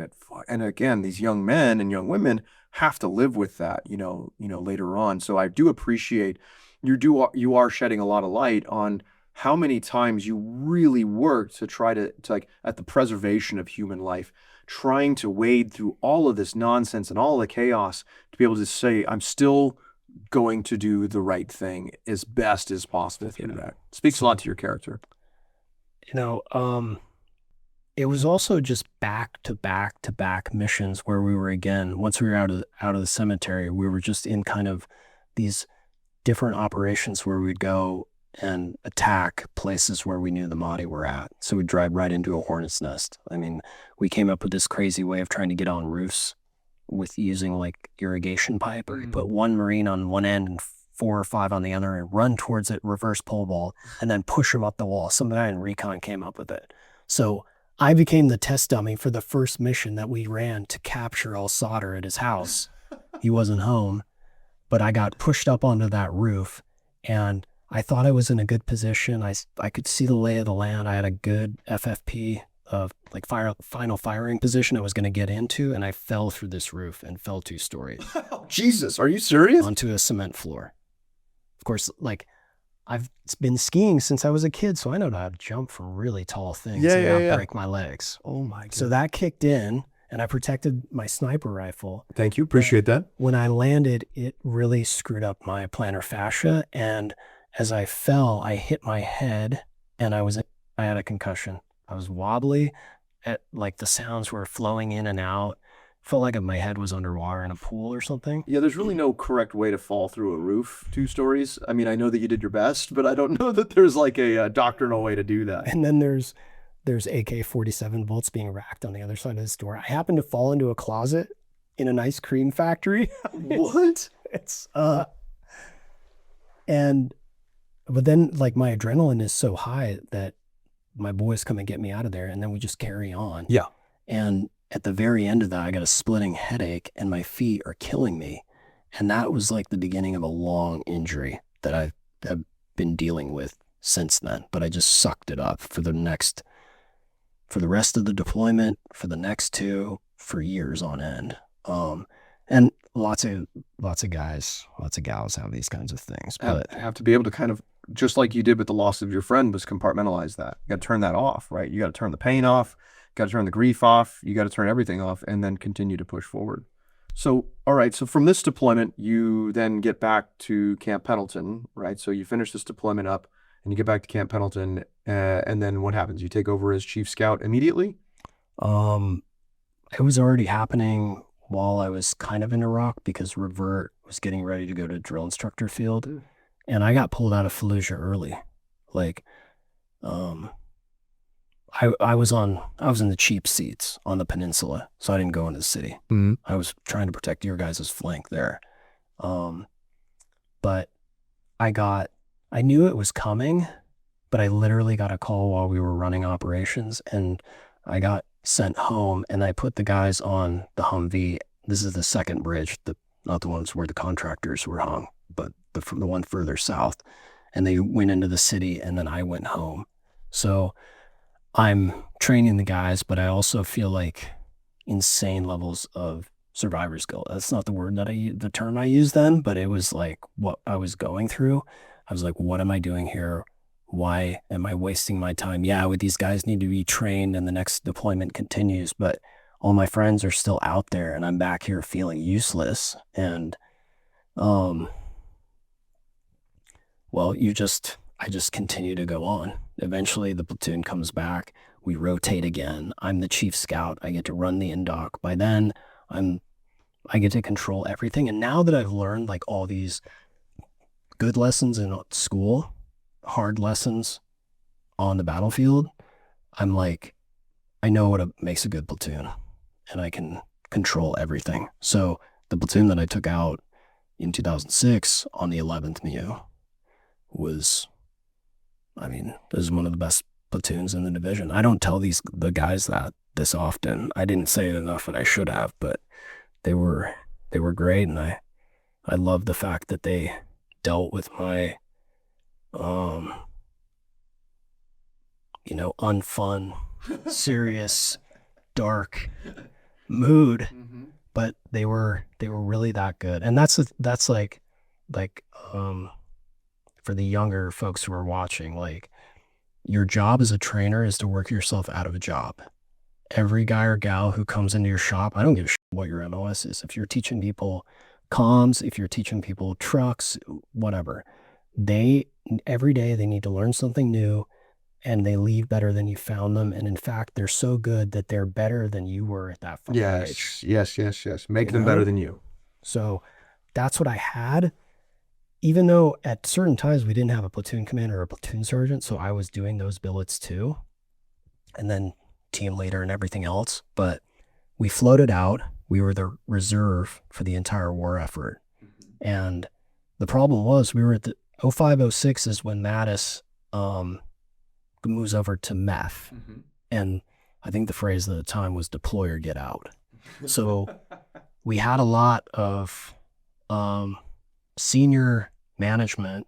And again, these young men and young women have to live with that, later on. So I do appreciate you are shedding a lot of light on how many times you really work to try to like at the preservation of human life, trying to wade through all of this nonsense and all the chaos to be able to say, I'm still going to do the right thing as best as possible through that. Speaks a lot to your character. It was also just back to back to back missions where we were, again, once we were out of the cemetery, we were just in kind of these different operations where we'd go and attack places where we knew the Mahdi were at. So we'd drive right into a hornet's nest. I mean, we came up with this crazy way of trying to get on roofs with using like irrigation pipe. Or you put one Marine on one end and 4 or 5 on the other and run towards it, reverse pole vault, and then push him up the wall. Some guy in recon came up with it. So I became the test dummy for the first mission that we ran to capture al-Sadr at his house. He wasn't home, but I got pushed up onto that roof and I thought I was in a good position. I could see the lay of the land. I had a good FFP of like final firing position I was going to get into, and I fell through this roof and fell 2 stories. Jesus, are you serious? Onto a cement floor. Of course, like I've been skiing since I was a kid, so I know how to jump from really tall things and not break my legs. Oh my God. So that kicked in, and I protected my sniper rifle. Thank you. Appreciate that. When I landed, it really screwed up my plantar fascia, and as I fell, I hit my head, and I had a concussion. I was wobbly, like the sounds were flowing in and out. Felt like my head was underwater in a pool or something. Yeah, there's really no correct way to fall through a roof 2 stories. I mean, I know that you did your best, but I don't know that there's like a doctrinal way to do that. And then there's AK-47 bolts being racked on the other side of this door. I happened to fall into a closet in an ice cream factory. What? But then like my adrenaline is so high that my boys come and get me out of there, and then we just carry on. Yeah. And at the very end of that, I got a splitting headache and my feet are killing me. And that was like the beginning of a long injury that I've been dealing with since then. But I just sucked it up for the rest of the deployment, for the next 2, for years on end. And lots of guys, lots of gals have these kinds of things. But I have to be able to kind of just like you did with the loss of your friend, was compartmentalize that. You got to turn that off, right? You got to turn the pain off, got to turn the grief off, you got to turn everything off, and then continue to push forward. So, all right, so from this deployment, you then get back to Camp Pendleton, right? So you finish this deployment up and you get back to Camp Pendleton, and then what happens? You take over as Chief Scout immediately? It was already happening while I was kind of in Iraq because Revert was getting ready to go to drill instructor field, and I got pulled out of Fallujah early. Like, I was in the cheap seats on the peninsula, so I didn't go into the city. Mm-hmm. I was trying to protect your guys' flank there. But I knew it was coming, but I literally got a call while we were running operations, and I got sent home, and I put the guys on the Humvee. This is the second bridge, not the ones where the contractors were hung, but the one further south. And they went into the city, and then I went home. So I'm training the guys, but I also feel like insane levels of survivor's guilt. That's not the word the term I used then, but it was like what I was going through. I was like, what am I doing here? Why am I wasting my time? Yeah, these guys need to be trained and the next deployment continues, but all my friends are still out there and I'm back here feeling useless. And, well, I just continue to go on. Eventually the platoon comes back. We rotate again. I'm the chief scout. I get to run the indoc. By then I get to control everything. And now that I've learned like all these good lessons in school, hard lessons on the battlefield, I'm like, I know what makes a good platoon and I can control everything. So the platoon that I took out in 2006 on the 11th MEU was, this is one of the best platoons in the division. I don't tell the guys that this often. I didn't say it enough and I should have, but they were great. And I love the fact that they dealt with my, unfun, serious, dark mood, but they were really that good. And that's like for the younger folks who are watching, like, your job as a trainer is to work yourself out of a job. Every guy or gal who comes into your shop, I don't give a shit what your MOS is. If you're teaching people comms, if you're teaching people trucks, whatever, every day they need to learn something new and they leave better than you found them. And in fact, they're so good that they're better than you were at that age. Yes. Make them better than you. So that's what I had. Even though at certain times we didn't have a platoon commander or a platoon sergeant, so I was doing those billets too, and then team leader and everything else, but we floated out. We were the reserve for the entire war effort. And the problem was we were at the 0506 is when Mattis moves over to meth. And I think the phrase at the time was deploy or get out. So we had a lot of senior management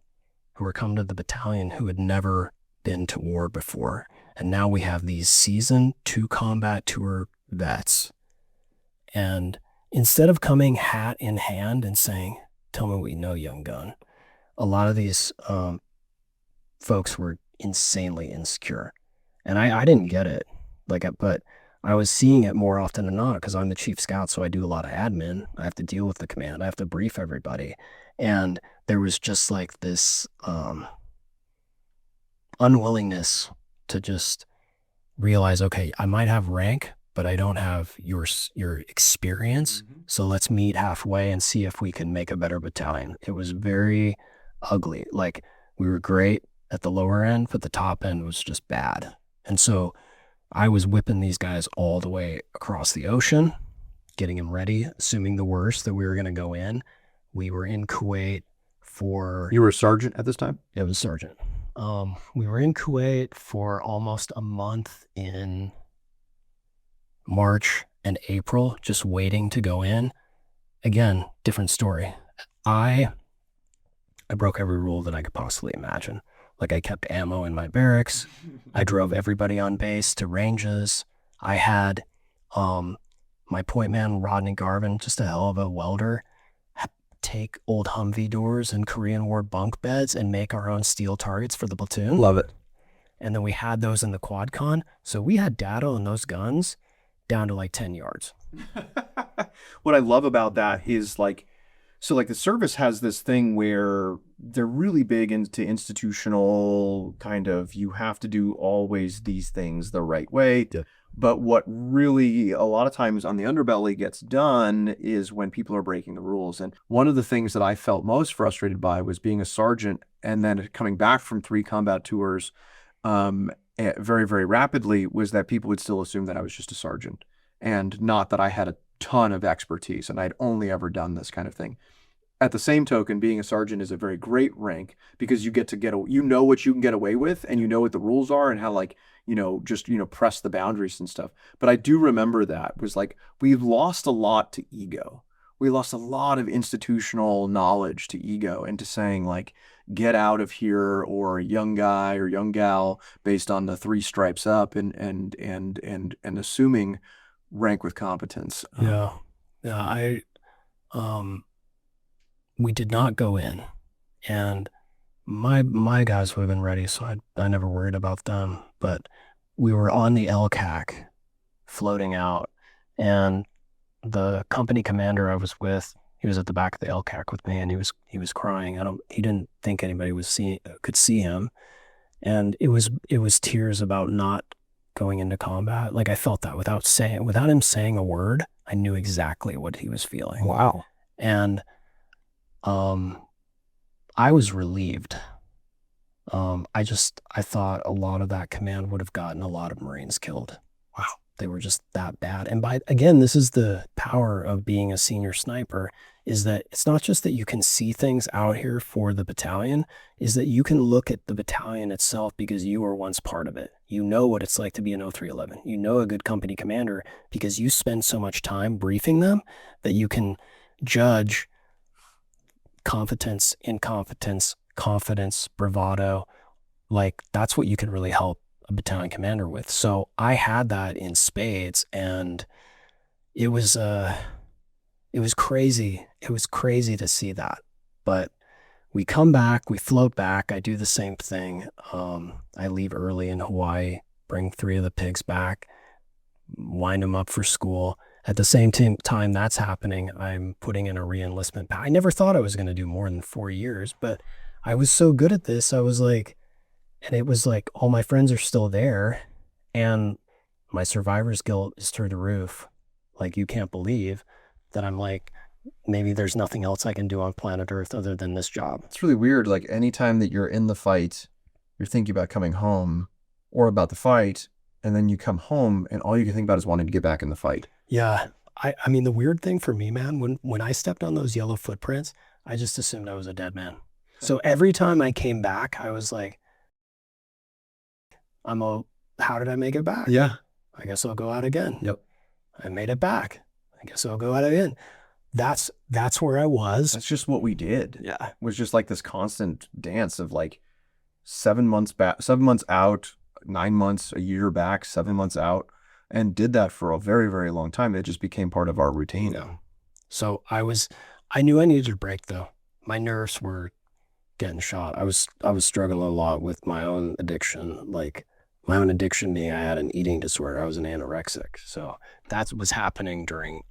who were coming to the battalion who had never been to war before. And now we have these seasoned 2 combat tour vets. And instead of coming hat in hand and saying, tell me what you know, young gun, a lot of these folks were insanely insecure. And I didn't get it, but I was seeing it more often than not because I'm the chief scout, so I do a lot of admin. I have to deal with the command. I have to brief everybody. And there was just like this unwillingness to just realize, okay, I might have rank, but I don't have your experience. So let's meet halfway and see if we can make a better battalion. It was very ugly. Like, we were great at the lower end, but the top end was just bad. And so I was whipping these guys all the way across the ocean, getting them ready, assuming the worst, that we were going to go in. We were in Kuwait for... You were a sergeant at this time? It was sergeant. We were in Kuwait for almost a month in March and April, just waiting to go in. Again, different story. I broke every rule that I could possibly imagine. Like, I kept ammo in my barracks. I drove everybody on base to ranges. I had my point man, Rodney Garvin, just a hell of a welder, take old Humvee doors and Korean War bunk beds and make our own steel targets for the platoon. Love it. And then we had those in the quad con. So we had data on those guns down to like 10 yards. What I love about that is like, so like the service has this thing where they're really big into institutional kind of, you have to do always these things the right way. Yeah. But what really a lot of times on the underbelly gets done is when people are breaking the rules. And One of the things that I felt most frustrated by was being a sergeant and then coming back from 3 combat tours very, very rapidly, was that people would still assume that I was just a sergeant and not that I had a ton of expertise and I'd only ever done this kind of thing. At the same token, being a sergeant is a very great rank because you you know what you can get away with and you know what the rules are and how like, just, press the boundaries and stuff. But I do remember that was like, we've lost a lot to ego. We lost a lot of institutional knowledge to ego and to saying like, get out of here, or young guy or young gal based on the 3 stripes up and assuming rank with competence. Yeah. We did not go in, and my guys would have been ready, so I never worried about them. But we were on the LCAC floating out, and the company commander I was with, he was at the back of the LCAC with me, and he was crying. He didn't think anybody could see him, and it was tears about not going into combat. Like I felt that without him saying a word, I knew exactly what he was feeling. wow. And I was relieved. I thought a lot of that command would have gotten a lot of Marines killed. Wow. They were just that bad. And again, this is the power of being a senior sniper, is that it's not just that you can see things out here for the battalion, is that you can look at the battalion itself because you were once part of it. You know what it's like to be an 0311. You know a good company commander because you spend so much time briefing them that you can judge competence, incompetence, confidence, bravado. Like that's what you can really help a battalion commander with. So I had that in spades, and it was crazy. It was crazy to see that. But we come back, we float back. I do the same thing. I leave early in Hawaii, bring 3 of the pigs back, wind them up for school. At the same time that's happening, I'm putting in a re-enlistment. I never thought I was going to do more than 4 years, but I was so good at this. I was like, and it was like all my friends are still there, and my survivor's guilt is through the roof. Like you can't believe that I'm like, maybe there's nothing else I can do on planet Earth other than this job. It's really weird. Like anytime that you're in the fight, you're thinking about coming home or about the fight, and then you come home and all you can think about is wanting to get back in the fight. Yeah. I mean, the weird thing for me, man, when I stepped on those yellow footprints, I just assumed I was a dead man. So every time I came back, I was like, how did I make it back? Yeah. I guess I'll go out again. Yep. I made it back. I guess I'll go out again. That's where I was. That's just what we did. Yeah. It was just like this constant dance of like 7 months back, 7 months out, 9 months, a year back, 7 months out, and did that for a very, very long time. It just became part of our routine. Yeah. So I knew I needed a break though. My nerves were getting shot. I was struggling a lot with my own addiction, like my own addiction being I had an eating disorder. I was an anorexic. So that was happening during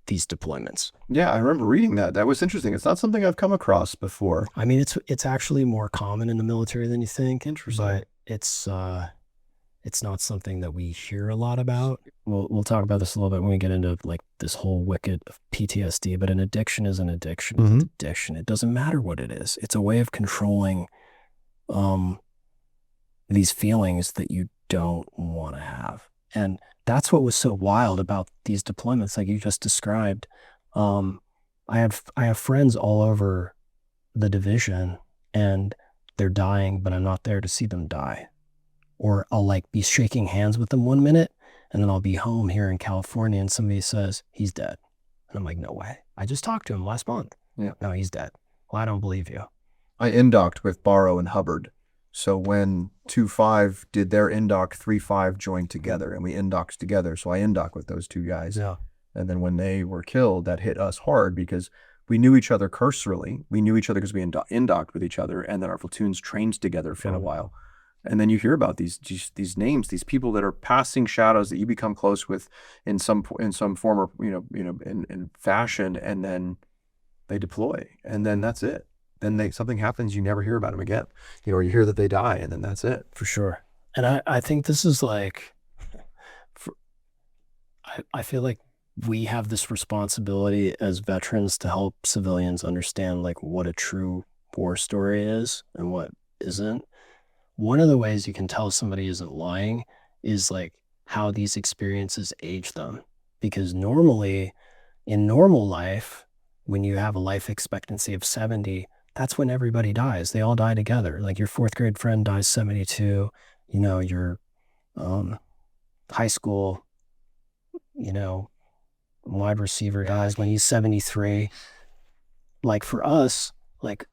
these deployments. Yeah, I remember reading that. That was interesting. It's not something I've come across before. I mean, it's actually more common in the military than you think. Interesting. But it's not something that we hear a lot about. We'll talk about this a little bit when we get into like this whole wicked of PTSD, but an addiction is an addiction. It's an addiction. It doesn't matter what it is. It's a way of controlling these feelings that you don't want to have. And that's what was so wild about these deployments like you just described. I have friends all over the division and they're dying, but I'm not there to see them die. Or I'll like be shaking hands with them 1 minute and then I'll be home here in California and somebody says, he's dead. And I'm like, no way. I just talked to him last month. Yeah. No, he's dead. Well, I don't believe you. I indocked with Barrow and Hubbard. So when 2-5 did their indock, 3-5 joined together and we indocked together. So I indocked with those 2 guys. Yeah. And then when they were killed, that hit us hard because We knew each other cursorily. We knew each other because we indocked with each other, and then our platoons trained together for a while. And then you hear about these names, these people that are passing shadows that you become close with in some form or in fashion, and then they deploy, and then that's it. Then something happens, you never hear about them again, or you hear that they die, and then that's it. For sure. And I think this is like, I feel like we have this responsibility as veterans to help civilians understand like what a true war story is and what isn't. One of the ways you can tell somebody isn't lying is like how these experiences age them. Because normally, in normal life, when you have a life expectancy of 70, that's when everybody dies. They all die together. Like your fourth grade friend dies 72, your high school, wide receiver dies when he's 73. Like for us, like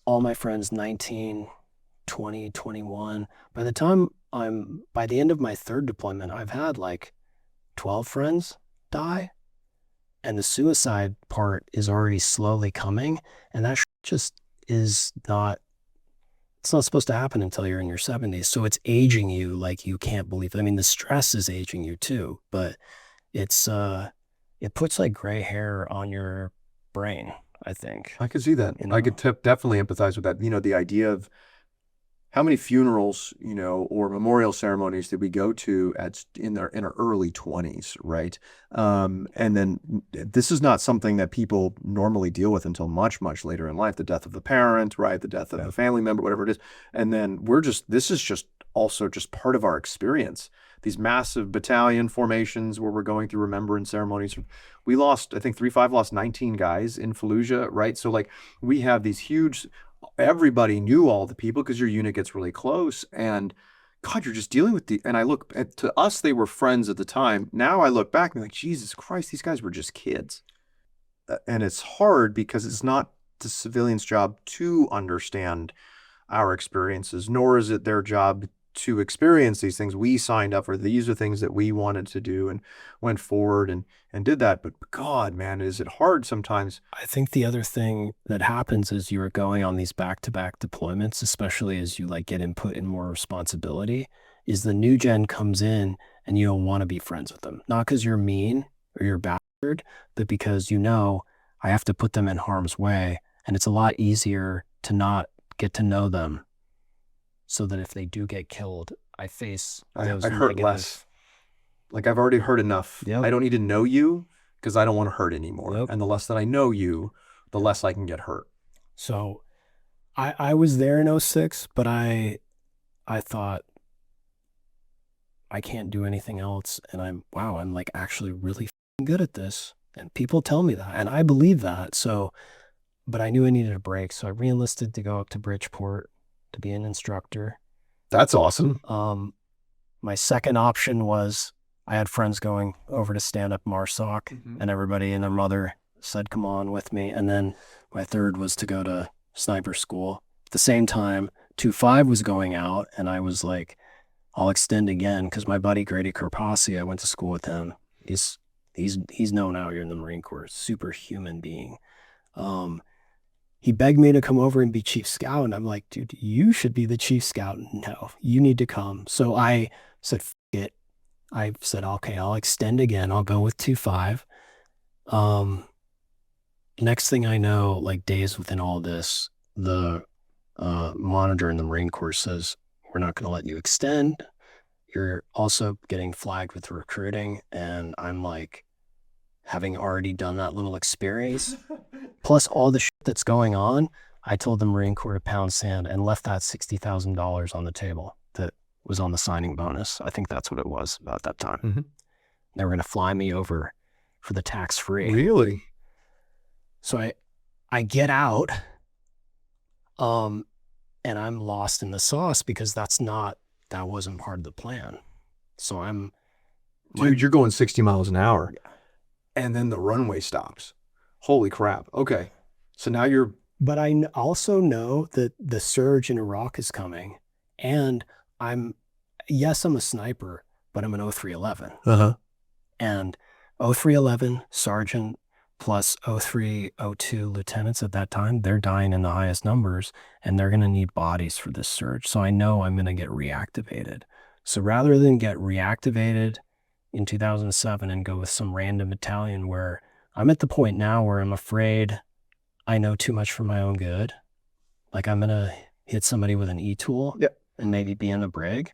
all my friends, 19, 20, 21. By the end of my third deployment, I've had like 12 friends die. And the suicide part is already slowly coming. And that just it's not supposed to happen until you're in your 70s. So it's aging you like you can't believe it. I mean, the stress is aging you too, but it puts like gray hair on your brain, I think. I could see that. I could definitely empathize with that. The idea of how many funerals, or memorial ceremonies did we go to in our early 20s, right? And then this is not something that people normally deal with until much, much later in life. The death of the parent, right? The death of a family member, whatever it is. And then this is just also just part of our experience. These massive battalion formations where we're going through remembrance ceremonies. We lost, I think 3-5 lost 19 guys in Fallujah, right? So like we have these huge, everybody knew all the people because your unit gets really close, and God, you're just dealing with and I look to us, they were friends at the time. Now I look back and I'm like, Jesus Christ, these guys were just kids. And it's hard because it's not the civilian's job to understand our experiences, nor is it their job to experience these things. We signed up for these are things that we wanted to do and went forward and did that. But God, man, is it hard sometimes? I think the other thing that happens is you're going on these back-to-back deployments, especially as you like get input and more responsibility, is the new gen comes in and you don't want to be friends with them. Not because you're mean or you're bastard, but because I have to put them in harm's way, and it's a lot easier to not get to know them, so that if they do get killed, I hurt less. Like I've already hurt enough. Yep. I don't need to know you because I don't want to hurt anymore. Yep. And the less that I know you, the less I can get hurt. So I was there in 06, but I thought I can't do anything else. And I'm like actually really good at this. And people tell me that, and I believe that. So, but I knew I needed a break. So I re-enlisted to go up to Bridgeport to be an instructor. That's awesome. My second option was I had friends going over to stand up MARSOC, and everybody and their mother said, come on with me. And then my third was to go to sniper school. At the same time, 2-5 was going out, and I was like, I'll extend again because my buddy Grady Karpasi, I went to school with him. He's known out here in the Marine Corps, superhuman being. He begged me to come over and be chief scout. And I'm like, dude, you should be the chief scout. No, you need to come. So I said, F it. I said, okay, I'll extend again. I'll go with 2-5. Next thing I know, like days within all this, the monitor in the Marine Corps says, we're not going to let you extend. You're also getting flagged with recruiting. And I'm like, having already done that little experience, plus all the shit that's going on, I told the Marine Corps to pound sand and left that $60,000 on the table that was on the signing bonus. I think that's what it was about that time. They were going to fly me over for the tax-free. Really? So I get out, and I'm lost in the sauce because that wasn't part of the plan. So Dude, you're going 60 miles an hour. Yeah. And then the runway stops. Holy crap. Okay. So now But I also know that the surge in Iraq is coming. And I'm a sniper, but I'm an 0311. And 0311, Sergeant plus 03, 02 lieutenants at that time. They're dying in the highest numbers, and they're going to need bodies for this surge. So I know I'm going to get reactivated. So rather than get reactivated in 2007 and go with some random battalion where I'm at the point now where I'm afraid I know too much for my own good. Like I'm going to hit somebody with an e-tool and maybe be in a brig.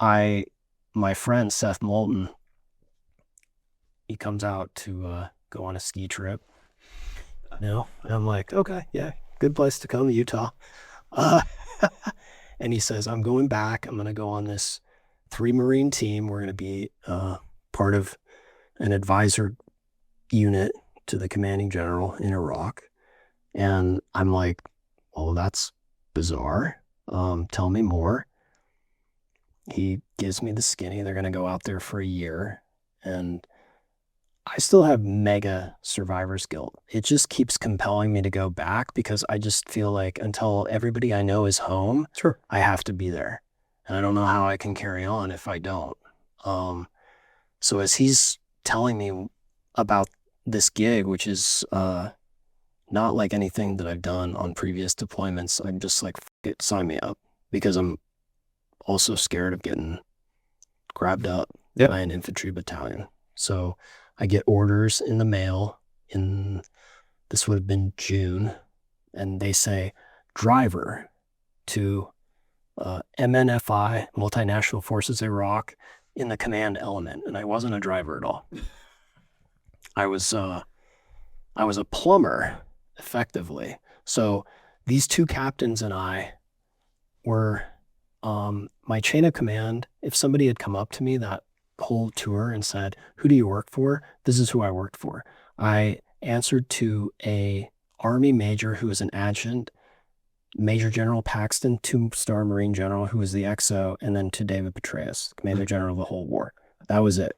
My friend Seth Moulton, he comes out to go on a ski trip. And I'm like, okay, yeah, good place to come, Utah. And he says, I'm going back. I'm going to go on this 3 Marine team. We're going to be part of an advisor unit to the commanding general in Iraq. And I'm like, oh, that's bizarre. Tell me more. He gives me the skinny. They're going to go out there for a year. And I still have mega survivor's guilt. It just keeps compelling me to go back because I just feel like until everybody I know is home, Sure. I have to be there. And I don't know how I can carry on if I don't. So as he's telling me about this gig, which is not like anything that I've done on previous deployments, I'm just like, sign me up, because I'm also scared of getting grabbed up by an infantry battalion. So I get orders in the mail this would have been June, and they say driver to MNFI, Multinational Forces Iraq, in the command element. And I wasn't a driver at all. I was a plumber, effectively. So these 2 captains and I were my chain of command. If somebody had come up to me that whole tour and said, who do you work for? This is who I worked for. I answered to a Army major who was an adjutant, Major General Paxton, 2-star Marine General who was the XO, and then to David Petraeus, Commander General of the whole war. That was it.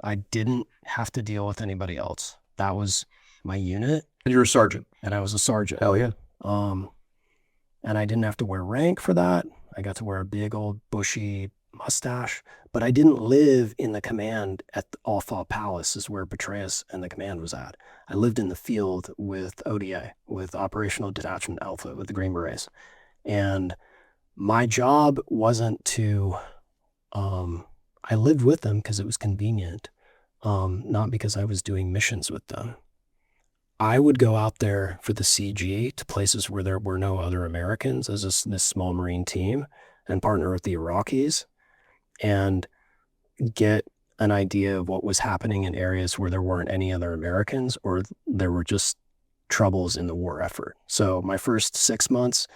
I didn't have to deal with anybody else. That was my unit. And you're a sergeant. And I was a sergeant. Hell yeah. And I didn't have to wear rank for that. I got to wear a big old bushy mustache, but I didn't live in the command at the Alpha Palace, is where Petraeus and the command was at. I lived in the field with ODA, with Operational Detachment Alpha, with the Green Berets. And my job wasn't to, I lived with them because it was convenient, not because I was doing missions with them. I would go out there for the CG to places where there were no other Americans as this small Marine team and partner with the Iraqis and get an idea of what was happening in areas where there weren't any other Americans or there were just troubles in the war effort. So my first 6 months,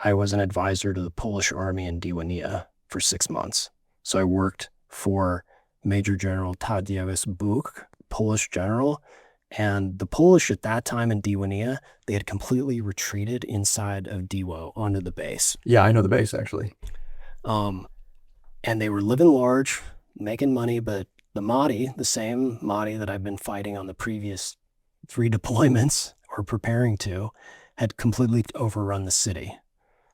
I was an advisor to the Polish army in Diwania for 6 months. So I worked for Major General Tadeusz Buk, Polish general, and the Polish at that time in Diwania, they had completely retreated inside of Diwo onto the base. Yeah, I know the base, actually. And they were living large, making money, but the Mahdi, the same Mahdi that I've been fighting on the previous 3 deployments or preparing to, had completely overrun the city.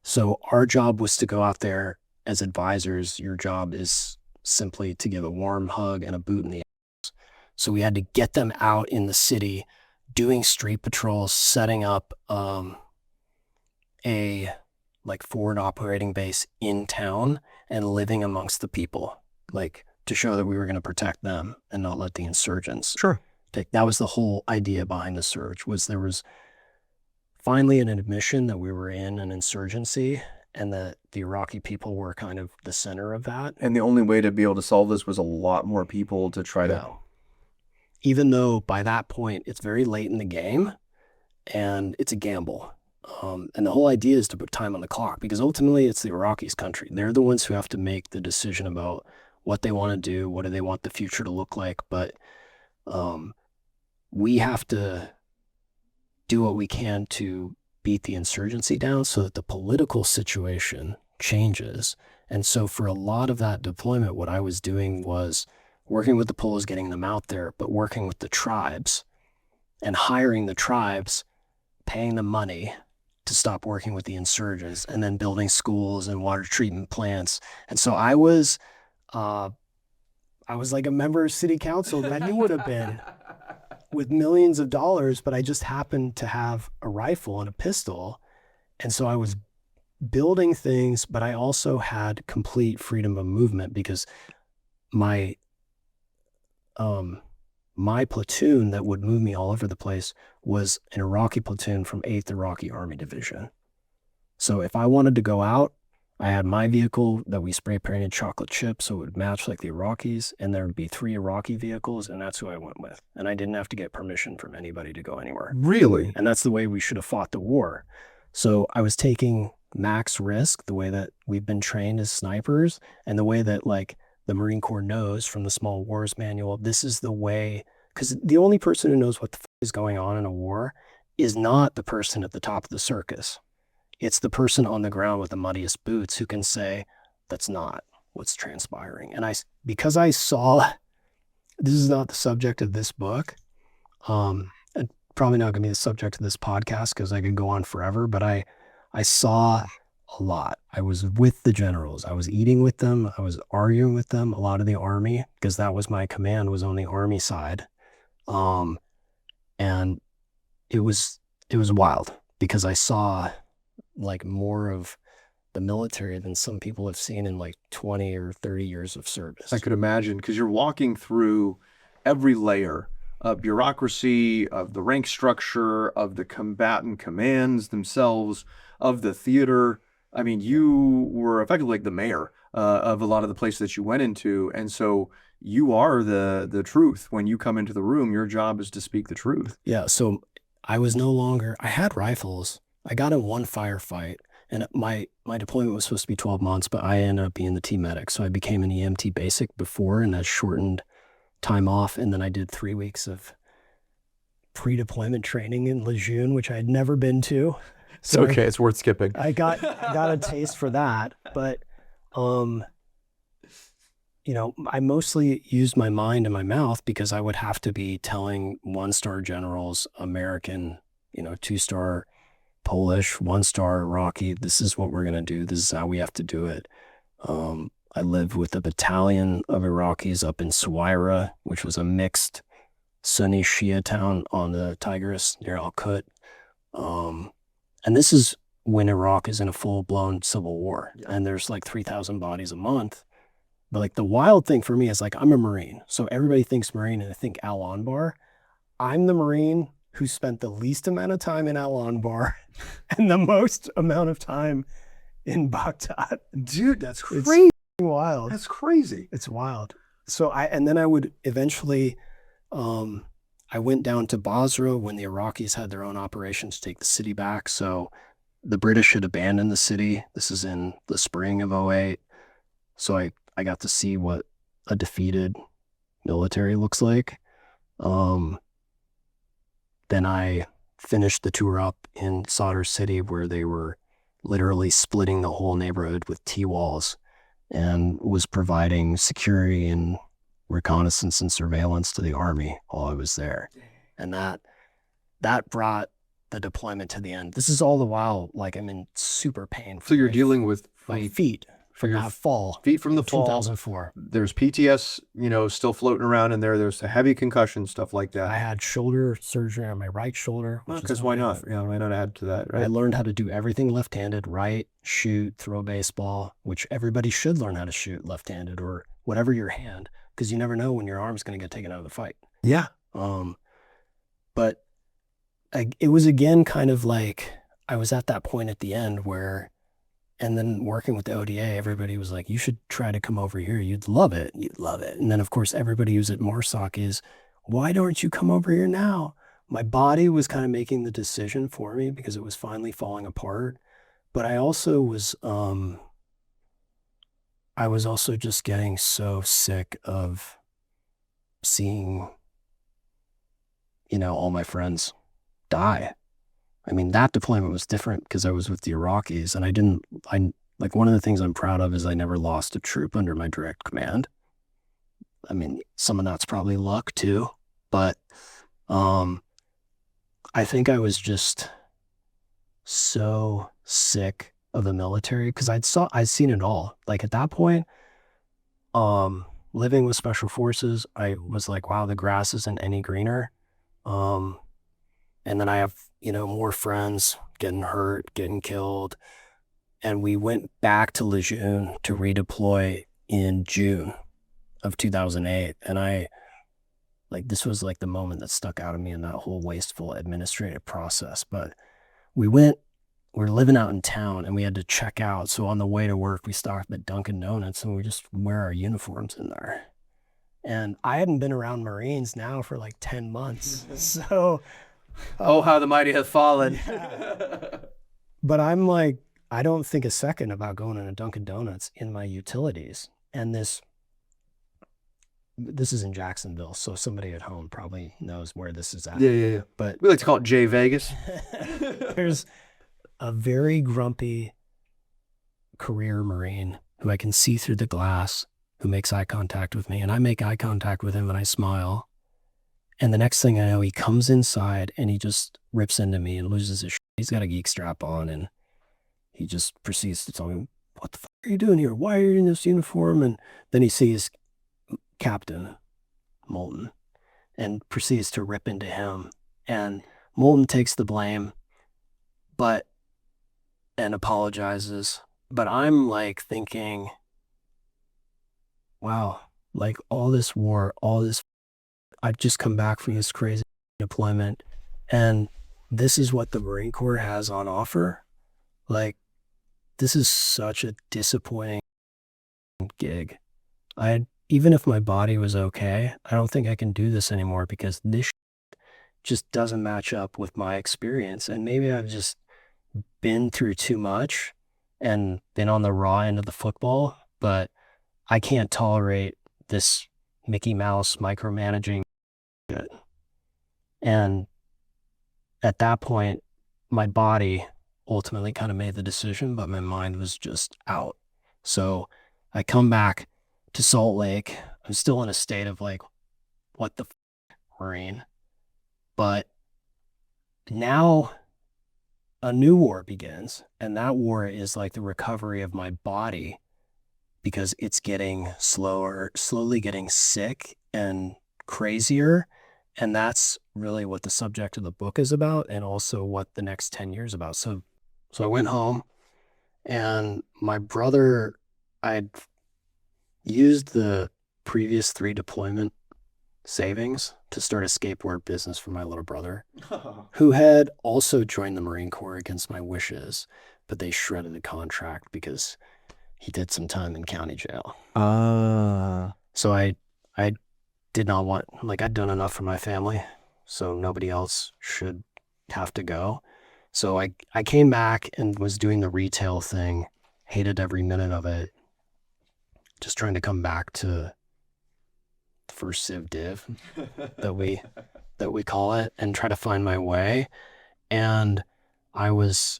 So our job was to go out there as advisors. Your job is simply to give a warm hug and a boot in the ass. So we had to get them out in the city, doing street patrols, setting up a forward operating base in town and living amongst the people, to show that we were going to protect them and not let the insurgents take. That was the whole idea behind the surge. Was there was finally an admission that we were in an insurgency and that the Iraqi people were kind of the center of that. And the only way to be able to solve this was a lot more people to try to... Even though by that point, it's very late in the game and it's a gamble. And the whole idea is to put time on the clock because ultimately it's the Iraqis' country. They're the ones who have to make the decision about what they want to do, what do they want the future to look like. But we have to do what we can to beat the insurgency down so that the political situation changes. And so for a lot of that deployment, what I was doing was working with the Poles, getting them out there, but working with the tribes and hiring the tribes, paying them money to stop working with the insurgents, and then building schools and water treatment plants. And so I was like a member of city council that you would have been. with millions of dollars, but I just happened to have a rifle and a pistol. And so I was building things, but I also had complete freedom of movement because my my platoon that would move me all over the place was an Iraqi platoon from 8th Iraqi Army Division. So if I wanted to go out, I had my vehicle that we spray painted chocolate chips so it would match like the Iraqis, and there would be 3 Iraqi vehicles, and that's who I went with. And I didn't have to get permission from anybody to go anywhere. Really? And that's the way we should have fought the war. So I was taking max risk, the way that we've been trained as snipers, and the way that like the Marine Corps knows from the Small Wars Manual, this is the way, because the only person who knows what the is going on in a war is not the person at the top of the circus. It's the person on the ground with the muddiest boots who can say, that's not what's transpiring. And because I saw, this is not the subject of this book, and probably not going to be the subject of this podcast because I could go on forever, but I saw a lot. I was with the generals. I was eating with them. I was arguing with them. A lot of the Army, because that was my command, was on the Army side. And it was wild because I saw like more of the military than some people have seen in like 20 or 30 years of service. I could imagine, because you're walking through every layer of bureaucracy, of the rank structure, of the combatant commands themselves, of the theater. I mean, you were effectively like the mayor of a lot of the places that you went into. And so you are the truth. When you come into the room, your job is to speak the truth. Yeah. So I had rifles. I got in one firefight, and my deployment was supposed to be 12 months, but I ended up being the team medic. So I became an EMT basic before, and that shortened time off. And then I did 3 weeks of pre-deployment training in Lejeune, which I had never been to. So okay. It's worth skipping. I got a taste for that, but, I mostly used my mind and my mouth because I would have to be telling 1-star generals, American, 2-star Polish, 1-star Iraqi, this is what we're going to do. This is how we have to do it. I lived with a battalion of Iraqis up in Suwaira, which was a mixed Sunni Shia town on the Tigris near Al-Qut. And this is when Iraq is in a full-blown civil war, and there's like 3,000 bodies a month. But like the wild thing for me is like, I'm a Marine. So everybody thinks Marine and I think Al-Anbar. I'm the Marine who spent the least amount of time in Al-Anbar and the most amount of time in Baghdad. Dude, that's crazy. It's wild. That's crazy. It's wild. So then I would eventually, I went down to Basra when the Iraqis had their own operations to take the city back. So the British had abandoned the city. This is in the spring of 2008. So I got to see what a defeated military looks like. Then I finished the tour up in Sadr City, where they were literally splitting the whole neighborhood with T-walls and was providing security and reconnaissance and surveillance to the Army while I was there. And that brought the deployment to the end. This is all the while, like, I'm in super pain. So you're dealing with my feet from your that fall. feet from the fall. 2004. There's PTS, still floating around in there. There's a heavy concussion, stuff like that. I had shoulder surgery on my right shoulder. Because why not? Yeah, why not add to that, right? I learned how to do everything left-handed, right, shoot, throw baseball, which everybody should learn how to shoot left-handed or whatever your hand, because you never know when your arm's going to get taken out of the fight. Yeah. But it was again kind of like I was at that point at the end where, and then working with the ODA, everybody was like, you should try to come over here. You'd love it. You'd love it. And then, of course, everybody who's at MORSOC is, why don't you come over here now? My body was kind of making the decision for me because it was finally falling apart. But I also was, just getting so sick of seeing, all my friends die. I mean, that deployment was different because I was with the Iraqis, and one of the things I'm proud of is I never lost a troop under my direct command. I mean, some of that's probably luck too, but I think I was just so sick of the military because I'd seen it all. Like at that point, living with special forces, I was like, wow, the grass isn't any greener. And then I have, more friends getting hurt, getting killed. And we went back to Lejeune to redeploy in June of 2008. And this was like the moment that stuck out of me in that whole wasteful administrative process. But we were living out in town and we had to check out. So on the way to work, we stopped at Dunkin' Donuts and we just wear our uniforms in there. And I hadn't been around Marines now for like 10 months. So, Oh, how the mighty have fallen. but I'm like, I don't think a second about going in a Dunkin' Donuts in my utilities. And this is in Jacksonville, so somebody at home probably knows where this is at. Yeah. But We like to call it J Vegas. there's a very grumpy career Marine who I can see through the glass, who makes eye contact with me, and I make eye contact with him and I smile. And the next thing I know, he comes inside and he just rips into me and loses his shit. He's got a geek strap on and he just proceeds to tell me, what the fuck are you doing here? Why are you in this uniform? And then he sees Captain Moulton and proceeds to rip into him. And Moulton takes the blame, and apologizes. But I'm like thinking, wow, like all this war, I've just come back from this crazy deployment, and this is what the Marine Corps has on offer. Like, this is such a disappointing gig. Even if my body was okay, I don't think I can do this anymore because this just doesn't match up with my experience. And maybe I've just been through too much and been on the raw end of the football, but I can't tolerate this Mickey Mouse micromanaging shit. And at that point, my body ultimately kind of made the decision, but my mind was just out. So I come back to Salt Lake. I'm still in a state of like, what the Marine? But now a new war begins, and that war is like the recovery of my body because it's getting slowly getting sick and crazier. And that's really what the subject of the book is about, and also what the next 10 years about. So I went home, and my brother, I'd used the previous 3 deployment savings to start a skateboard business for my little brother, who had also joined the Marine Corps against my wishes, but they shredded the contract because he did some time in county jail. So I did not want, I'd done enough for my family, so nobody else should have to go. So I came back and was doing the retail thing, hated every minute of it, just trying to come back to the first civ div that we call it, and try to find my way. And I was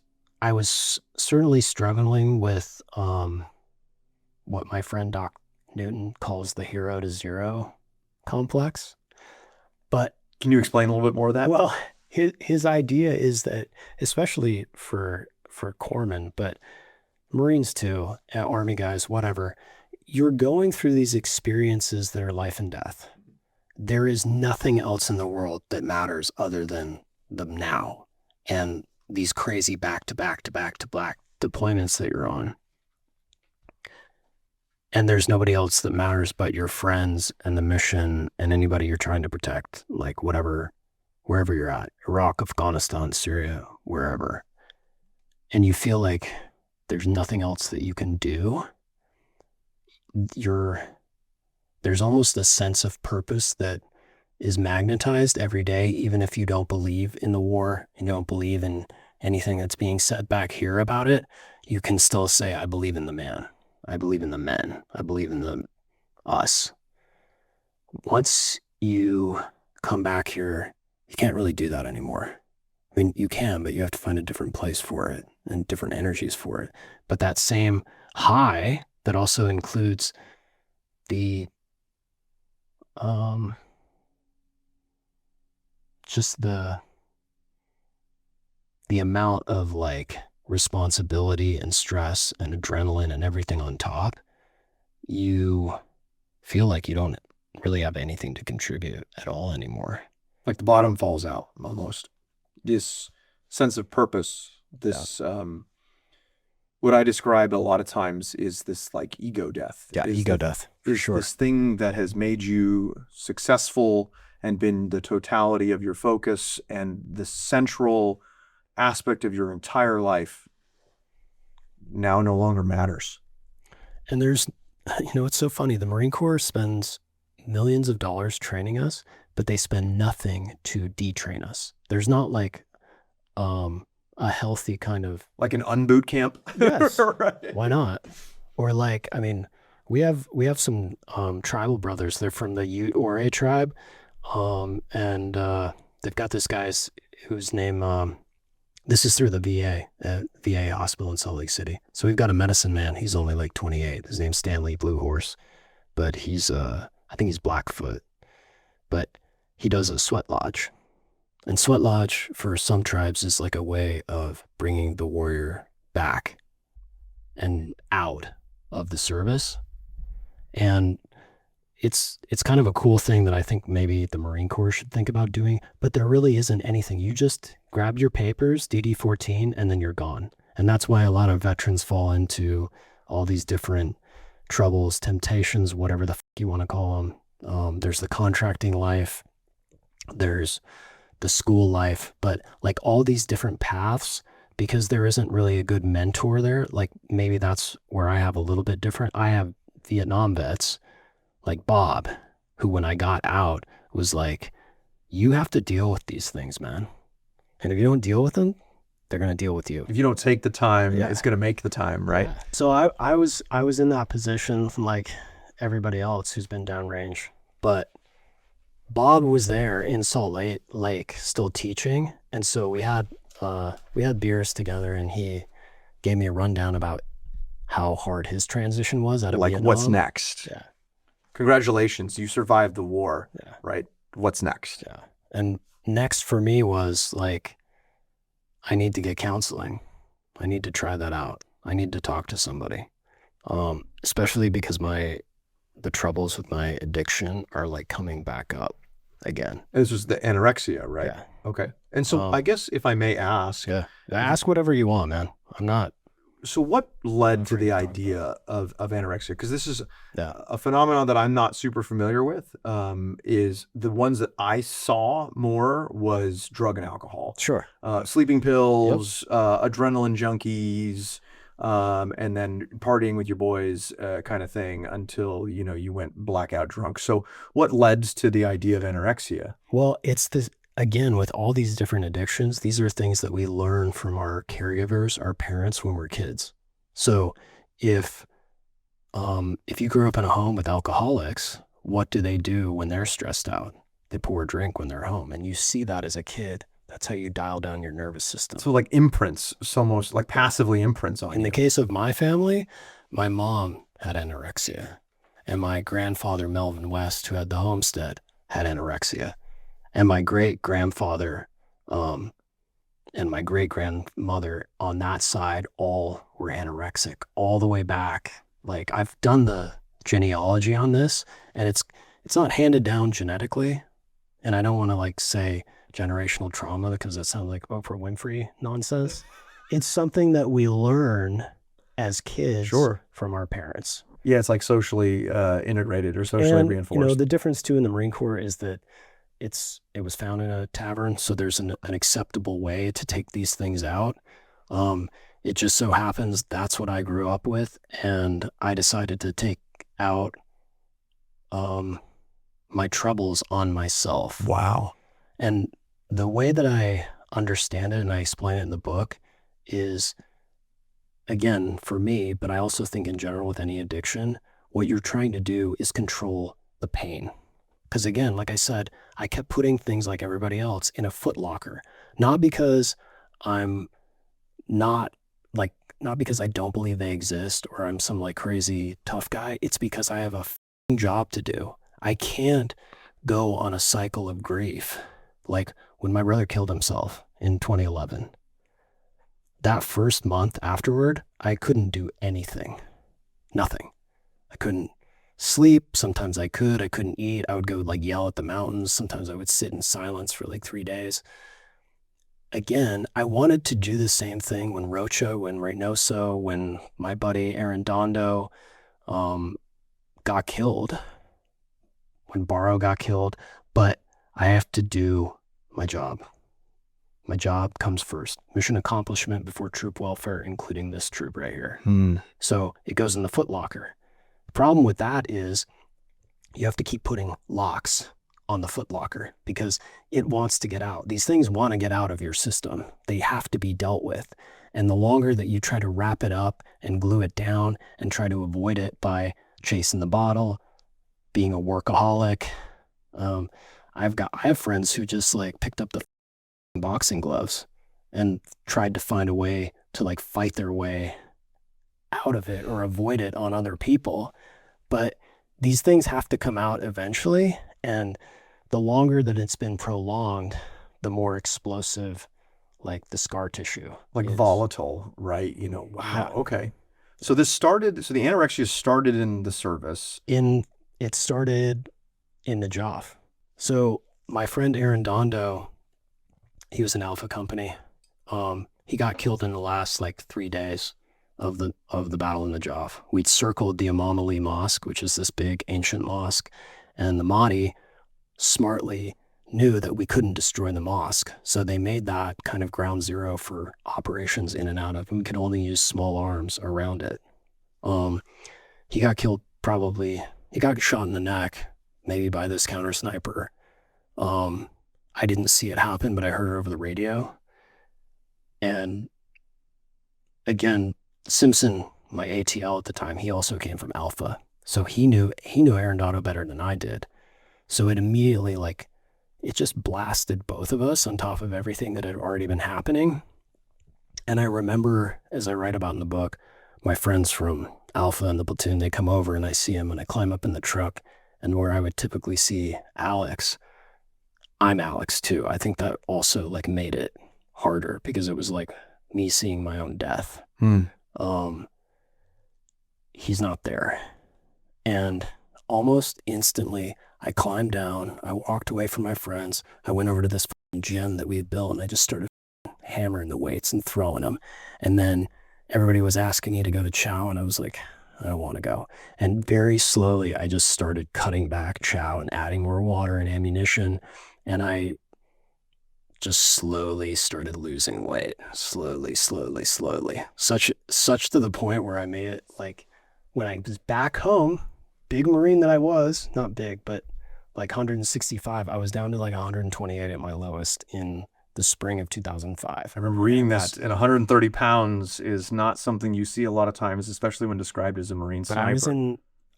certainly struggling with what my friend Doc Newton calls the hero to zero complex. But Can you explain a little bit more of that? well, his idea is that, especially for corpsmen, but Marines too, Army guys, whatever, you're going through these experiences that are life and death. There is nothing else in the world that matters other than the now and these crazy back-to-back deployments that you're on. And there's nobody else that matters but your friends and the mission and anybody you're trying to protect, like wherever you're at, Iraq, Afghanistan, Syria, wherever. And you feel like there's nothing else that you can do. There's almost a sense of purpose that is magnetized every day, even if you don't believe in the war and don't believe in anything that's being said back here about it. You can still say, I believe in the man. I believe in the men. I believe in us. Once you come back here, you can't really do that anymore. I mean, you can, but you have to find a different place for it and different energies for it. But that same high that also includes the just the amount of like responsibility and stress and adrenaline and everything on top, you feel like you don't really have anything to contribute at all anymore. Like the bottom falls out almost. This sense of purpose, this what I describe a lot of times is this like ego death. Yeah, Is ego the- death, for is sure. this thing that has made you successful and been the totality of your focus and the central aspect of your entire life now no longer matters. And there's, it's so funny. The Marine Corps spends millions of dollars training us, but they spend nothing to detrain us. There's not like a healthy kind of, Like an unboot camp. Yes. Right. why not? Or like, I mean, we have some tribal brothers. They're from the Ute tribe. And they've got this guy's whose name, this is through the VA hospital in Salt Lake City. So we've got a medicine man. He's only like 28. His name's Stanley Blue Horse, but he's, I think he's Blackfoot, but he does a sweat lodge. And sweat lodge for some tribes is like a way of bringing the warrior back and out of the service. And it's kind of a cool thing that I think maybe the Marine Corps should think about doing, but there really isn't anything. You just grab your papers, DD-14, and then you're gone. And that's why a lot of veterans fall into all these different troubles, temptations, whatever the you want to call them. There's the contracting life, there's the school life, but like all these different paths, because there isn't really a good mentor there. Like maybe that's where I have a little bit different. I have Vietnam vets like Bob, who when I got out was like, you have to deal with these things, man. And if you don't deal with them, they're going to deal with you. If you don't take the time, Yeah. it's going to make the time, right? So I was in that position like everybody else who's been downrange, but Bob was there in Salt Lake still teaching. And so we had beers together and he gave me a rundown about how hard his transition was out of Like Vietnam. what's next? Yeah. Congratulations, you survived the war, Yeah. right? What's next? Yeah. And next for me was like, I need to get counseling. I need to try that out. I need to talk to somebody. Especially because the troubles with my addiction are like coming back up again. This was the anorexia, right? Yeah. Okay. And so I guess if I may ask, Yeah. Ask whatever you want, man. I'm not. so what led to the idea of anorexia? Because this is Yeah. a phenomenon that I'm not super familiar with. Is the ones that I saw more was drug and alcohol, Sure. sleeping pills, adrenaline junkies, and then partying with your boys, kind of thing until, you went blackout drunk. So what led to the idea of anorexia? Well, it's this, again, with all these different addictions, these are things that we learn from our caregivers, our parents when we're kids. So if you grew up in a home with alcoholics, what do they do when they're stressed out? They pour a drink when they're home. And you see that as a kid. That's how you dial down your nervous system. So like imprints, it's almost like passively imprints on In you. the case of my family, my mom had anorexia, and my grandfather, Melvin West, who had the homestead, had anorexia, and my great-grandfather and my great-grandmother on that side all were anorexic all the way back. Like I've done the genealogy on this, and it's not handed down genetically, and I don't want to like say generational trauma because that sounds like Oprah Winfrey nonsense. It's something that we learn as kids from our parents. Yeah, it's like socially integrated or socially And, reinforced. the difference too in the Marine Corps is that it was found in a tavern, so there's an acceptable way to take these things out. It just so happens that's what I grew up with, and I decided to take out my troubles on myself. Wow. And the way that I understand it, and I explain it in the book, is, again, for me, but I also think in general with any addiction, what you're trying to do is control the pain. Because again, like I said, I kept putting things like everybody else in a footlocker, not because not because I don't believe they exist or I'm some like crazy tough guy. It's because I have a f***ing job to do. I can't go on a cycle of grief. Like when my brother killed himself in 2011, that first month afterward, I couldn't do anything. Nothing. I couldn't sleep. Sometimes I couldn't eat. I would go like yell at the mountains. Sometimes I would sit in silence for like 3 days. Again, I wanted to do the same thing when Reynoso, when my buddy Aaron Dondo got killed, when Barrow got killed, but I have to do my job. My job comes first. Mission accomplishment before troop welfare, including this troop right here. So it goes in the footlocker. The problem with that is you have to keep putting locks on the footlocker because it wants to get out. These things want to get out of your system. They have to be dealt with. And the longer that you try to wrap it up and glue it down and try to avoid it by chasing the bottle, being a workaholic. I have friends who just like picked up the boxing gloves and tried to find a way to like fight their way out of it or avoid it on other people. But these things have to come out eventually. And the longer that it's been prolonged, the more explosive, like the scar tissue. Like is. Volatile, right? You know, wow. Yeah. Okay. So the anorexia started in the service. It started in Najaf. So my friend Aaron Dondo, he was in Alpha Company. He got killed in the last like 3 days of the Battle of Najaf. We'd circled the Imam Ali Mosque, which is this big ancient mosque, and the Mahdi smartly knew that we couldn't destroy the mosque. So they made that kind of ground zero for operations in and out of, and we could only use small arms around it. He got killed he got shot in the neck, maybe by this counter sniper. I didn't see it happen, but I heard it over the radio. And again, Simpson, my ATL at the time, he also came from Alpha. So he knew Aaron Dondo better than I did. So it immediately it just blasted both of us on top of everything that had already been happening. And I remember, as I write about in the book, my friends from Alpha and the platoon, they come over and I see him and I climb up in the truck, and where I would typically see Alex, I'm Alex too. I think that also made it harder because it was like me seeing my own death. He's not there. And almost instantly I climbed down, I walked away from my friends, I went over to this gym that we had built and I just started hammering the weights and throwing them. And then everybody was asking me to go to chow and I was like, I don't want to go. And very slowly I just started cutting back chow and adding more water and ammunition. And I just slowly started losing weight, slowly. Such to the point where I made it when I was back home, big Marine that I was, not big, but 165, I was down to 128 at my lowest in the spring of 2005. I remember reading that, and 130 pounds is not something you see a lot of times, especially when described as a Marine sniper.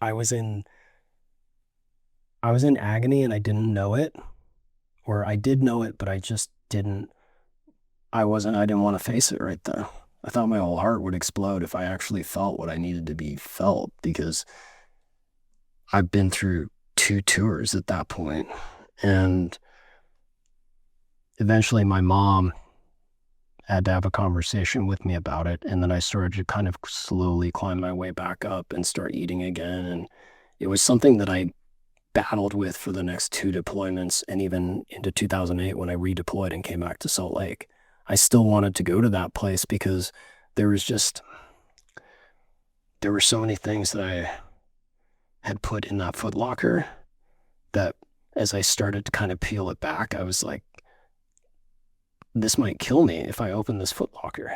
I was in agony and I didn't know it, or I did know it, but I just didn't want to face it right there. I thought my whole heart would explode if I actually felt what I needed to be felt, because I've been through 2 tours at that point. And eventually my mom had to have a conversation with me about it. And then I started to kind of slowly climb my way back up and start eating again. And it was something that I battled with for the next 2 deployments, and even into 2008 when I redeployed and came back to Salt Lake. I still wanted to go to that place because there were so many things that I had put in that footlocker that as I started to kind of peel it back, I was like, this might kill me if I open this footlocker.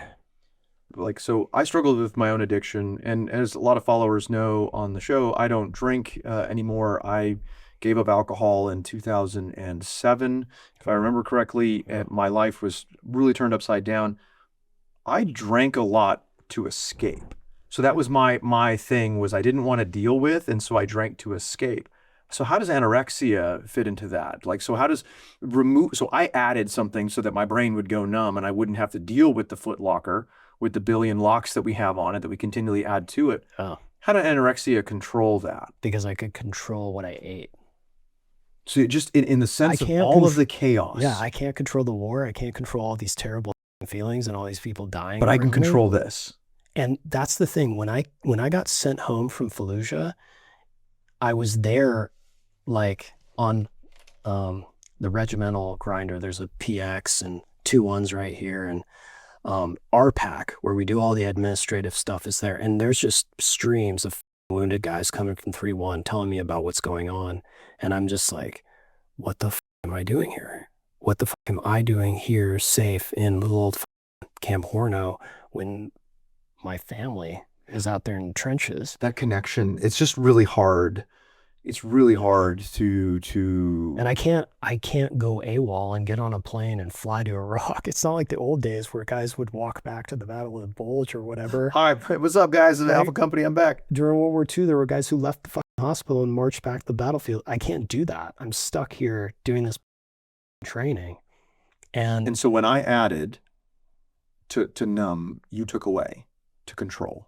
So I struggled with my own addiction, and as a lot of followers know on the show, I don't drink anymore. I gave up alcohol in 2007. If I remember correctly, my life was really turned upside down. I drank a lot to escape. So that was my thing, was I didn't want to deal with, and so I drank to escape. So how does anorexia fit into that? So I added something so that my brain would go numb and I wouldn't have to deal with the footlocker, with the billion locks that we have on it, that we continually add to it. Oh. How did anorexia control that? Because I could control what I ate. So just in the sense of all of the chaos. Yeah, I can't control the war. I can't control all these terrible feelings and all these people dying. But I can around me. control this. And that's the thing. When I got sent home from Fallujah, I was there like on the regimental grinder. There's a PX and 2 1s right here, and our pack where we do all the administrative stuff is there, and there's just streams of wounded guys coming from 3-1 telling me about what's going on, and I'm just like, what the am I doing here? What the am I doing here safe in little old Camp Horno when my family is out there in the trenches? That connection, it's just really hard. It's really hard to And I can't go AWOL and get on a plane and fly to Iraq. It's not like the old days where guys would walk back to the Battle of the Bulge or whatever. Hi, what's up, guys? The Alpha Company, I'm back. During World War II, there were guys who left the fucking hospital and marched back to the battlefield. I can't do that. I'm stuck here doing this training. And so when I added to numb, you took away to control.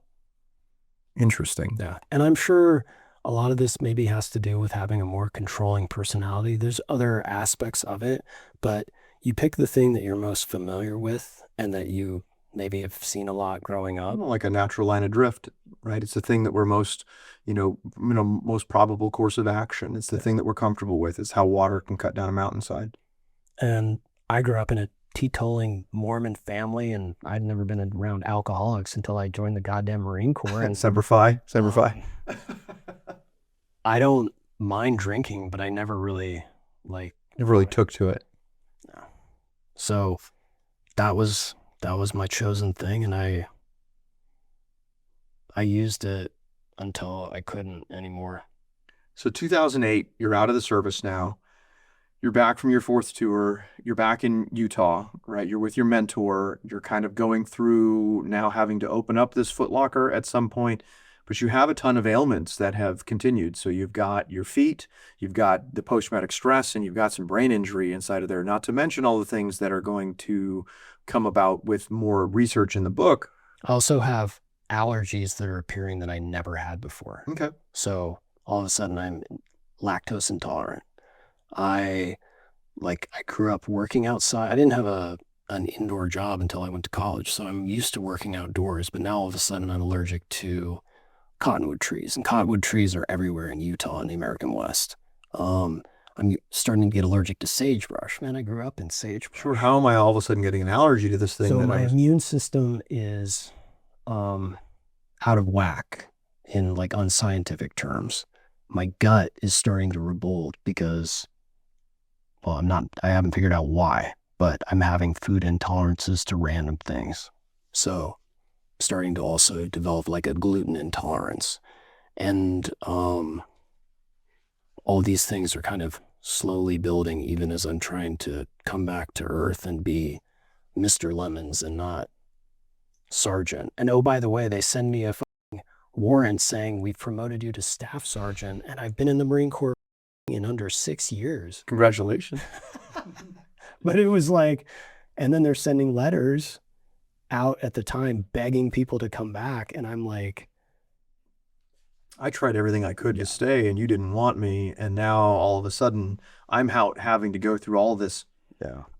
Interesting. Yeah. And I'm sure a lot of this maybe has to do with having a more controlling personality. There's other aspects of it, but you pick the thing that you're most familiar with and that you maybe have seen a lot growing up. Like a natural line of drift, right? It's the thing that we're most, most probable course of action. It's the thing that we're comfortable with. It's how water can cut down a mountainside. And I grew up in a teetotaling Mormon family, and I'd never been around alcoholics until I joined the goddamn Marine Corps. And Semper Fi. I don't mind drinking, but I never really took to it. No. So that was my chosen thing, and I used it until I couldn't anymore. So 2008, you're out of the service now. You're back from your 4th tour. You're back in Utah, right? You're with your mentor. You're kind of going through now having to open up this footlocker at some point, but you have a ton of ailments that have continued. So you've got your feet, you've got the post-traumatic stress, and you've got some brain injury inside of there, not to mention all the things that are going to come about with more research in the book. I also have allergies that are appearing that I never had before. Okay. So all of a sudden I'm lactose intolerant. I grew up working outside. I didn't have an indoor job until I went to college, so I'm used to working outdoors, but now all of a sudden I'm allergic to cottonwood trees, and cottonwood trees are everywhere in Utah and the American West. I'm starting to get allergic to sagebrush. Man, I grew up in sagebrush. Sure. How am I all of a sudden getting an allergy to this thing? So my immune system is out of whack in like unscientific terms. My gut is starting to revolt because, well, I haven't figured out why, but I'm having food intolerances to random things. So I'm starting to also develop like a gluten intolerance. And all these things are kind of slowly building even as I'm trying to come back to earth and be Mr. Lemons and not Sergeant. And oh, by the way, they send me a warrant saying we've promoted you to Staff Sergeant, and I've been in the Marine Corps in under 6 years. Congratulations. But it was like, and then they're sending letters out at the time begging people to come back, and I'm like, I tried everything I could to stay, and you didn't want me, and now all of a sudden I'm out having to go through all this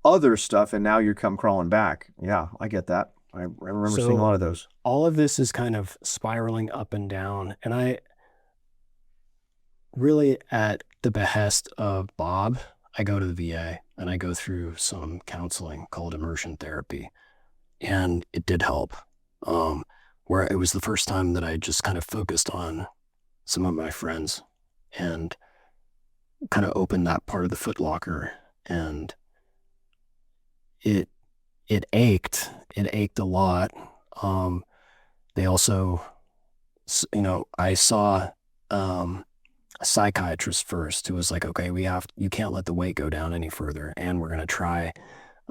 other stuff, and now you come crawling back. Yeah, I get that. I remember seeing a lot of those. All of this is kind of spiraling up and down, and I really, at the behest of Bob, I go to the VA and I go through some counseling called immersion therapy, and it did help. Where it was the first time that I just kind of focused on some of my friends and kind of opened that part of the footlocker, and it ached. It ached a lot. They also, I saw a psychiatrist first who was like, okay, you can't let the weight go down any further, and we're going to try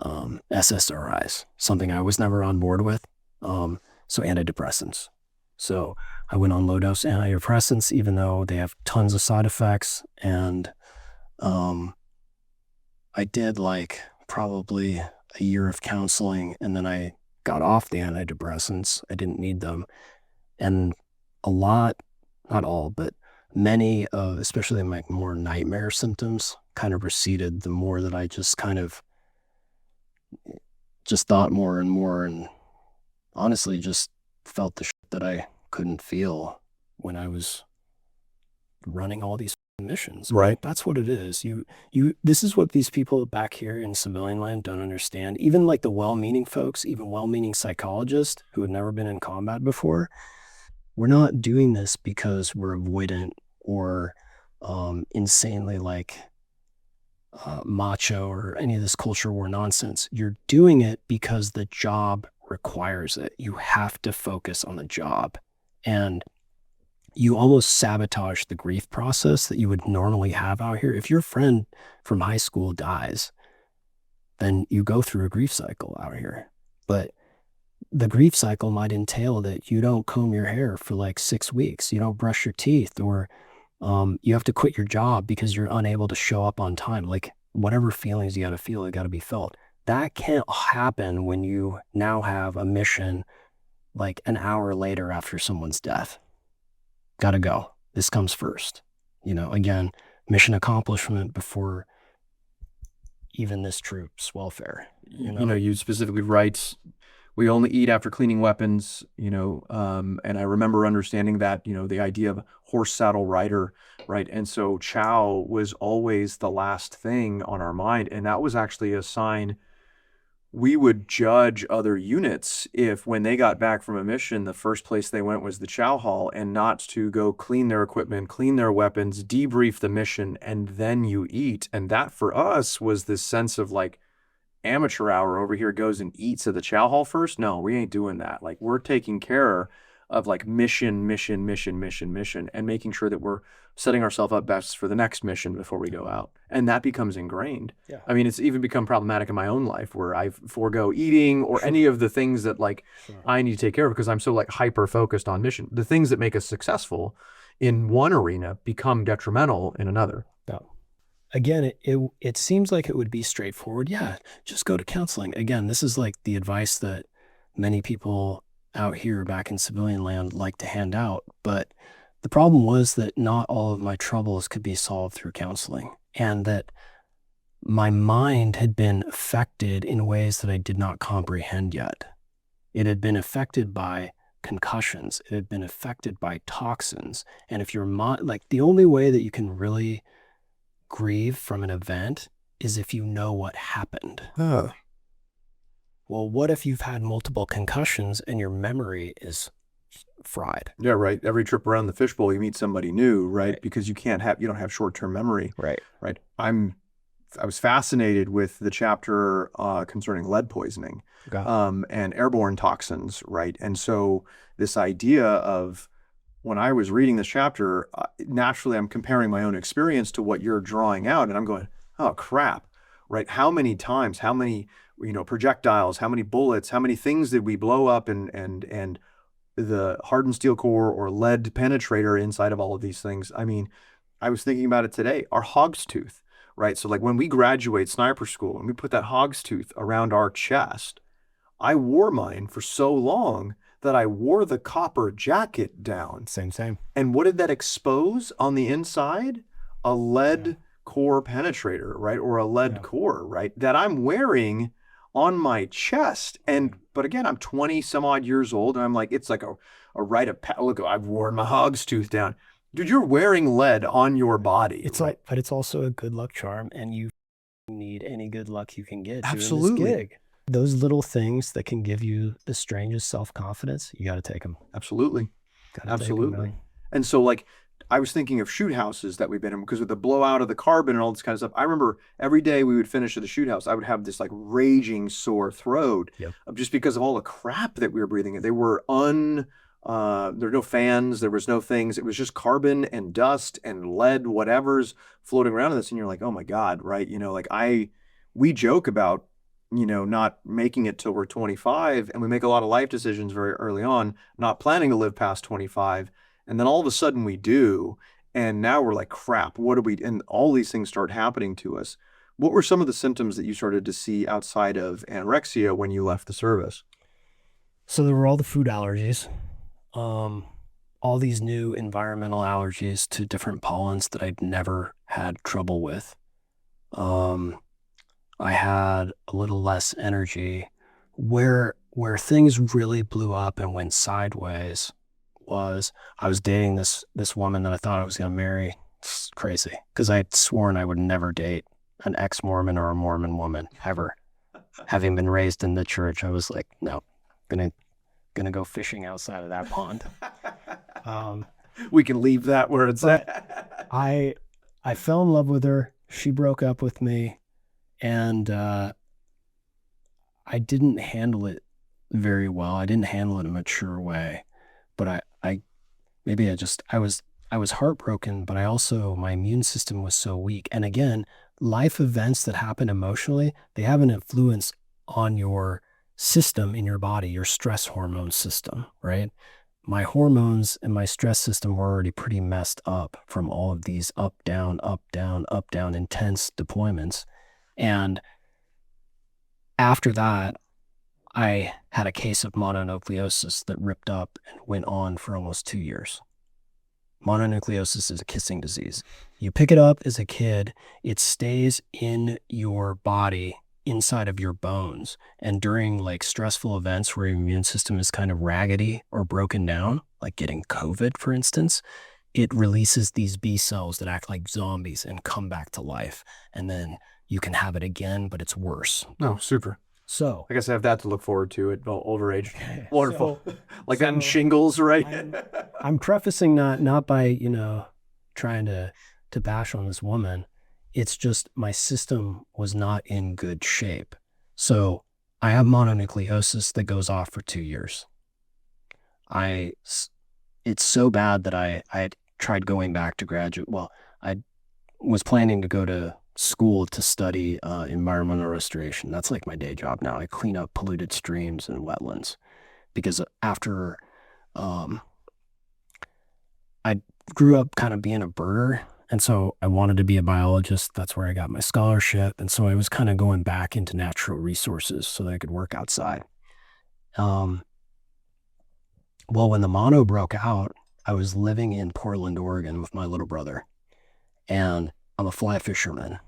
SSRIs, something I was never on board with. So antidepressants. So I went on low dose antidepressants, even though they have tons of side effects. And I did like probably a year of counseling, and then I got off the antidepressants. I didn't need them. And a lot, not all, but many of, especially my more nightmare symptoms, kind of receded the more that I just kind of just thought more and more, and honestly just felt the shit that I couldn't feel when I was running all these missions. Right. That's what it is. This is what these people back here in civilian land don't understand. Even like the well-meaning folks, even well-meaning psychologists who have never been in combat before, we're not doing this because we're avoidant or insanely like macho or any of this culture war nonsense. You're doing it because the job requires it. You have to focus on the job. And you almost sabotage the grief process that you would normally have out here. If your friend from high school dies, then you go through a grief cycle out here. But the grief cycle might entail that you don't comb your hair for like 6 weeks, you don't brush your teeth, or you have to quit your job because you're unable to show up on time. Like whatever feelings you got to feel, it got to be felt. That can't happen when you now have a mission like an hour later after someone's death. Got to go. This comes first. Again, mission accomplishment before even this troop's welfare. You specifically write, we only eat after cleaning weapons, and I remember understanding that, the idea of horse saddle rider, right? And so chow was always the last thing on our mind. And that was actually a sign we would judge other units if when they got back from a mission, the first place they went was the chow hall, and not to go clean their equipment, clean their weapons, debrief the mission, and then you eat. And that for us was this sense of like, amateur hour over here goes and eats at the chow hall first. No, we ain't doing that. Like we're taking care of like mission, and making sure that we're setting ourselves up best for the next mission before we go out. And that becomes ingrained. Yeah. I mean, it's even become problematic in my own life where I forego eating or any of the things that like I need to take care of because I'm so like hyper focused on mission. The things that make us successful in one arena become detrimental in another. Yeah. Again, it seems like it would be straightforward. Yeah, just go to counseling. Again, this is like the advice that many people out here back in civilian land like to hand out. But the problem was that not all of my troubles could be solved through counseling, and that my mind had been affected in ways that I did not comprehend yet. It had been affected by concussions. It had been affected by toxins. And if your mind, like the only way that you can really grieve from an event is if you know what happened. Well, what if you've had multiple concussions and your memory is fried? Yeah, right. Every trip around the fishbowl, you meet somebody new, right? Because you don't have short-term memory. Right. I was fascinated with the chapter concerning lead poisoning and airborne toxins, right? And so this idea of when I was reading this chapter, naturally I'm comparing my own experience to what you're drawing out, and I'm going, oh crap, right? How many times, how many projectiles, how many bullets, how many things did we blow up, and the hardened steel core or lead penetrator inside of all of these things? I mean, I was thinking about it today. Our hog's tooth, right? So like when we graduate sniper school and we put that hog's tooth around our chest, I wore mine for so long that I wore the copper jacket down. Same. And what did that expose on the inside? A lead core penetrator, right? Or a lead core, right? That I'm wearing on my chest. But again, I'm 20 some odd years old, and I'm like, it's like a rite of look, I've worn my hog's tooth down. Dude, you're wearing lead on your body. It's right? But it's also a good luck charm, and you need any good luck you can get Absolutely. doing this gig. Those little things that can give you the strangest self-confidence, you got to take them. Absolutely. Absolutely. And so like, I was thinking of shoot houses that we've been in, because with the blowout of the carbon and all this kind of stuff, I remember every day we would finish at the shoot house, I would have this like raging sore throat just because of all the crap that we were breathing in. They were there were no fans, there was no things. It was just carbon and dust and lead, whatever's floating around in this. And you're like, oh my God, right? We joke about, not making it till we're 25, and we make a lot of life decisions very early on, not planning to live past 25. And then all of a sudden we do. And now we're like, crap, what do we, and all these things start happening to us. What were some of the symptoms that you started to see outside of anorexia when you left the service? So there were all the food allergies, all these new environmental allergies to different pollens that I'd never had trouble with. I had a little less energy. Where things really blew up and went sideways was I was dating this woman that I thought I was going to marry. It's crazy because I had sworn I would never date an ex-Mormon or a Mormon woman ever. Having been raised in the church, I was like, no, gonna go fishing outside of that pond. We can leave that where it's at. I fell in love with her. She broke up with me, and I didn't handle it very well. I didn't handle it in a mature way, but I was heartbroken, but my immune system was so weak. And again, life events that happen emotionally, they have an influence on your system in your body, your stress hormone system, right? My hormones and my stress system were already pretty messed up from all of these up, down, intense deployments. And after that, I had a case of mononucleosis that ripped up and went on for almost 2 years. Mononucleosis is a kissing disease. You pick it up as a kid, it stays in your body, inside of your bones. And during like stressful events where your immune system is kind of raggedy or broken down, like getting COVID, for instance, it releases these B cells that act like zombies and come back to life. And then you can have it again, but it's worse. Oh, super. So I guess I have that to look forward to at older age. Wonderful. That in shingles, right? I'm prefacing not by, trying to bash on this woman. It's just my system was not in good shape. So I have mononucleosis that goes off for 2 years. It's so bad that I had tried going back to graduate. Well, I was planning to go to school to study environmental restoration. That's like my day job now. I clean up polluted streams and wetlands because after I grew up kind of being a birder, and so I wanted to be a biologist. That's where I got my scholarship, and so I was kind of going back into natural resources so that I could work outside. Well, when the mono broke out, I was living in Portland, Oregon with my little brother, and I'm a fly fisherman.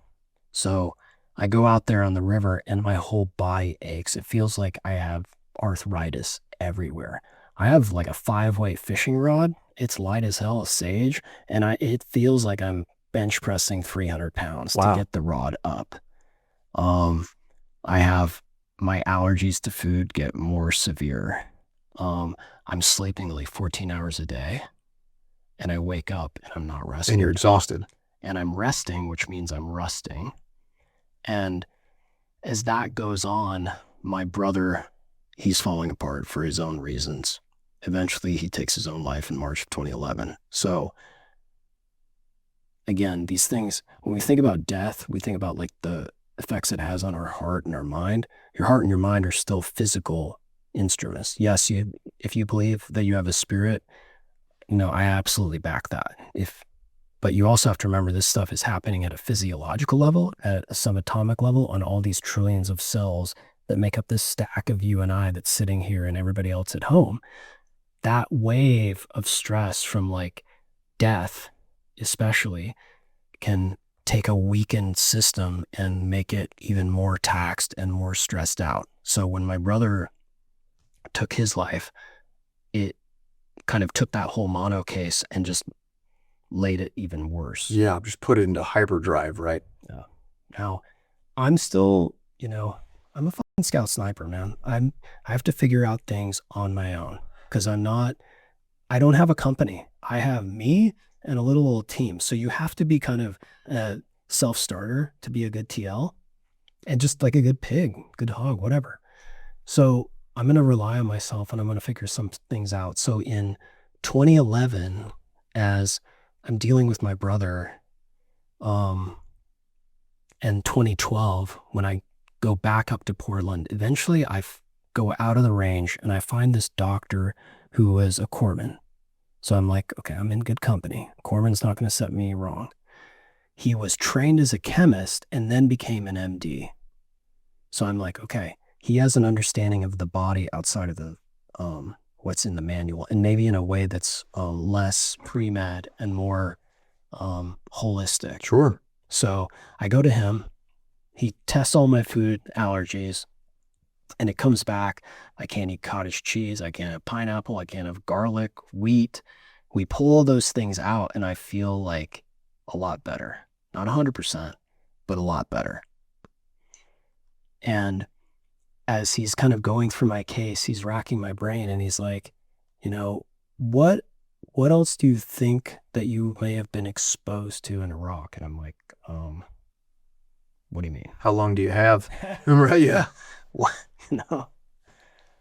So I go out there on the river and my whole body aches. It feels like I have arthritis everywhere. I have like a 5-weight fishing rod. It's light as hell, a Sage, and it feels like I'm bench pressing 300 pounds to get the rod up. I have my allergies to food get more severe. I'm sleeping like 14 hours a day, and I wake up and I'm not resting. And you're exhausted. And I'm resting, which means I'm rusting. And as that goes on, my brother, he's falling apart for his own reasons. Eventually, he takes his own life in March of 2011. So again, these things, when we think about death, we think about like the effects it has on our heart and our mind. Your heart and your mind are still physical instruments. Yes, if you believe that you have a spirit, I absolutely back that. But you also have to remember this stuff is happening at a physiological level, at a subatomic level, on all these trillions of cells that make up this stack of you and I that's sitting here and everybody else at home. That wave of stress from like death, especially, can take a weakened system and make it even more taxed and more stressed out. So when my brother took his life, it kind of took that whole mono case and just laid it even worse. Yeah, just put it into hyperdrive, right? Yeah. Now, I'm still, I'm a fucking scout sniper, man. I have to figure out things on my own because I don't have a company. I have me and a little old team. So you have to be kind of a self-starter to be a good TL and just like a good pig, good hog, whatever. So I'm going to rely on myself and I'm going to figure some things out. So in 2011, as I'm dealing with my brother, and 2012, when I go back up to Portland, eventually I go out of the range and I find this doctor who was a corpsman. So I'm like, okay, I'm in good company. Corpsman's not going to set me wrong. He was trained as a chemist and then became an MD. So I'm like, okay, he has an understanding of the body outside of the what's in the manual, and maybe in a way that's less pre-med and more holistic. Sure. So I go to him. He tests all my food allergies. And it comes back, I can't eat cottage cheese, I can't have pineapple, I can't have garlic, wheat. We pull all those things out and I feel like a lot better. Not 100%, but a lot better. And as he's kind of going through my case, he's racking my brain and he's like, what else do you think that you may have been exposed to in Iraq? And I'm like, what do you mean? How long do you have? Right? Yeah. What?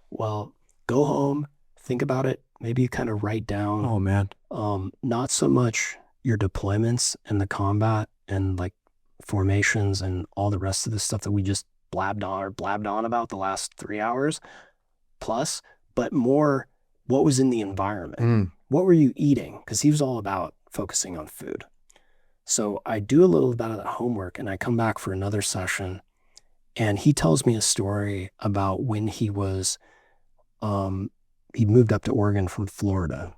Well, go home, think about it. Maybe you kind of write down. Oh man. Not so much your deployments and the combat and like formations and all the rest of the stuff that we just blabbed on about the last 3 hours plus, but more what was in the environment. What were you eating? Because he was all about focusing on food. So I do a little bit of that homework and I come back for another session and he tells me a story about when he was, he moved up to Oregon from Florida.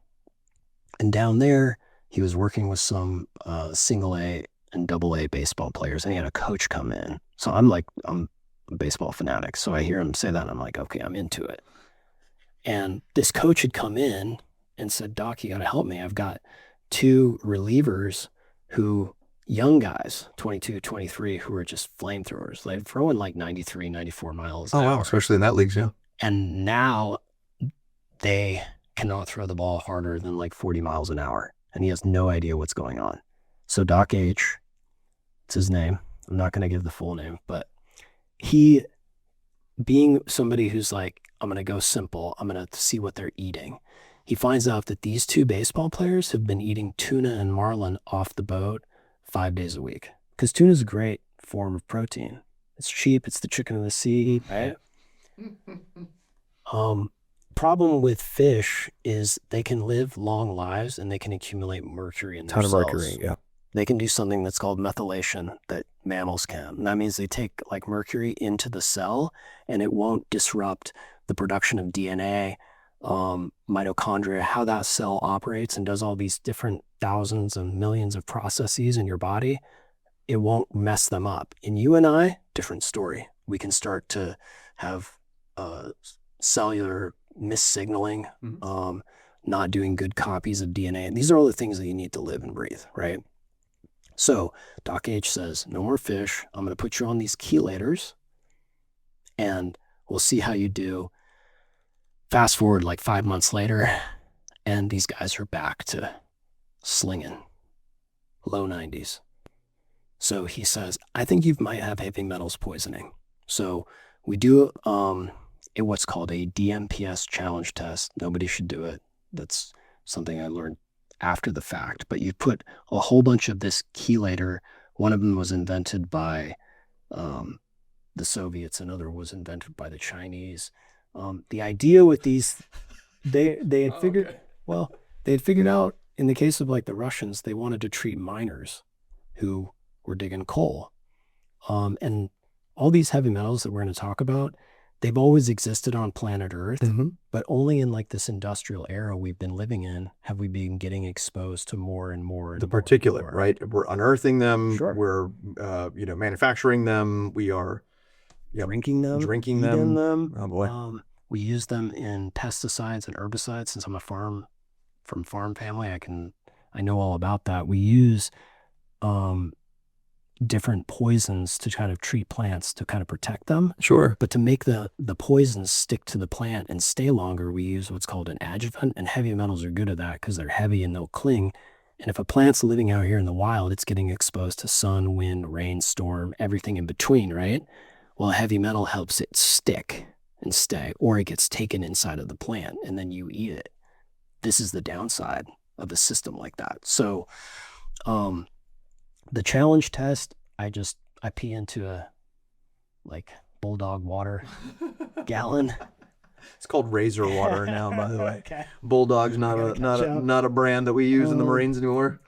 And down there, he was working with some single A and double A baseball players and he had a coach come in. So I'm a baseball fanatic. So I hear him say that and I'm like, okay, I'm into it. And this coach had come in and said, Doc, you got to help me. I've got 2 relievers who, young guys, 22, 23, who are just flamethrowers. They're throwing like 93, 94 miles an hour. Wow, especially in that league, yeah. And now they cannot throw the ball harder than like 40 miles an hour. And he has no idea what's going on. So Doc H, it's his name. I'm not going to give the full name, but he, being somebody who's like, I'm going to go simple, I'm going to see what they're eating. He finds out that these 2 baseball players have been eating tuna and marlin off the boat 5 days a week. Because tuna is a great form of protein. It's cheap. It's the chicken of the sea, right? Problem with fish is they can live long lives and they can accumulate mercury in their cells. Ton of mercury, yeah. They can do something that's called methylation that mammals can. And that means they take like mercury into the cell and it won't disrupt the production of DNA, mitochondria, how that cell operates and does all these different thousands and millions of processes in your body. It won't mess them up. In you and I, different story. We can start to have cellular missignaling, not doing good copies of DNA. And these are all the things that you need to live and breathe, right? So Doc H says, no more fish. I'm going to put you on these chelators and we'll see how you do. Fast forward like 5 months later, and these guys are back to slinging low 90s. So he says, I think you might have heavy metals poisoning. So we do what's called a DMPS challenge test. Nobody should do it. That's something I learned after the fact. But you put a whole bunch of this chelator. One of them was invented by the Soviets. Another was invented by the Chinese. The idea with these, they had figured, they had figured out in the case of like the Russians, they wanted to treat miners who were digging coal. And all these heavy metals that we're going to talk about, they've always existed on planet Earth, but only in like this industrial era we've been living in have we been getting exposed to more and more. The particulate, right? We're unearthing them. Sure. We're, manufacturing them. We are drinking them. Drinking eating them. Oh boy. We use them in pesticides and herbicides. Since I'm from farm family, I know all about that. We use different poisons to kind of treat plants to kind of protect them. Sure. But to make the poisons stick to the plant and stay longer, we use what's called an adjuvant, and heavy metals are good at that because they're heavy and they'll cling. And if a plant's living out here in the wild, it's getting exposed to sun, wind, rain, storm, everything in between, right? Well, a heavy metal helps it stick and stay, or it gets taken inside of the plant and then you eat it. This is the downside of a system like that. So the challenge test, I pee into a like bulldog water gallon. It's called Razor water now, by the way. Okay. Bulldog's not a brand that we use in the Marines anymore.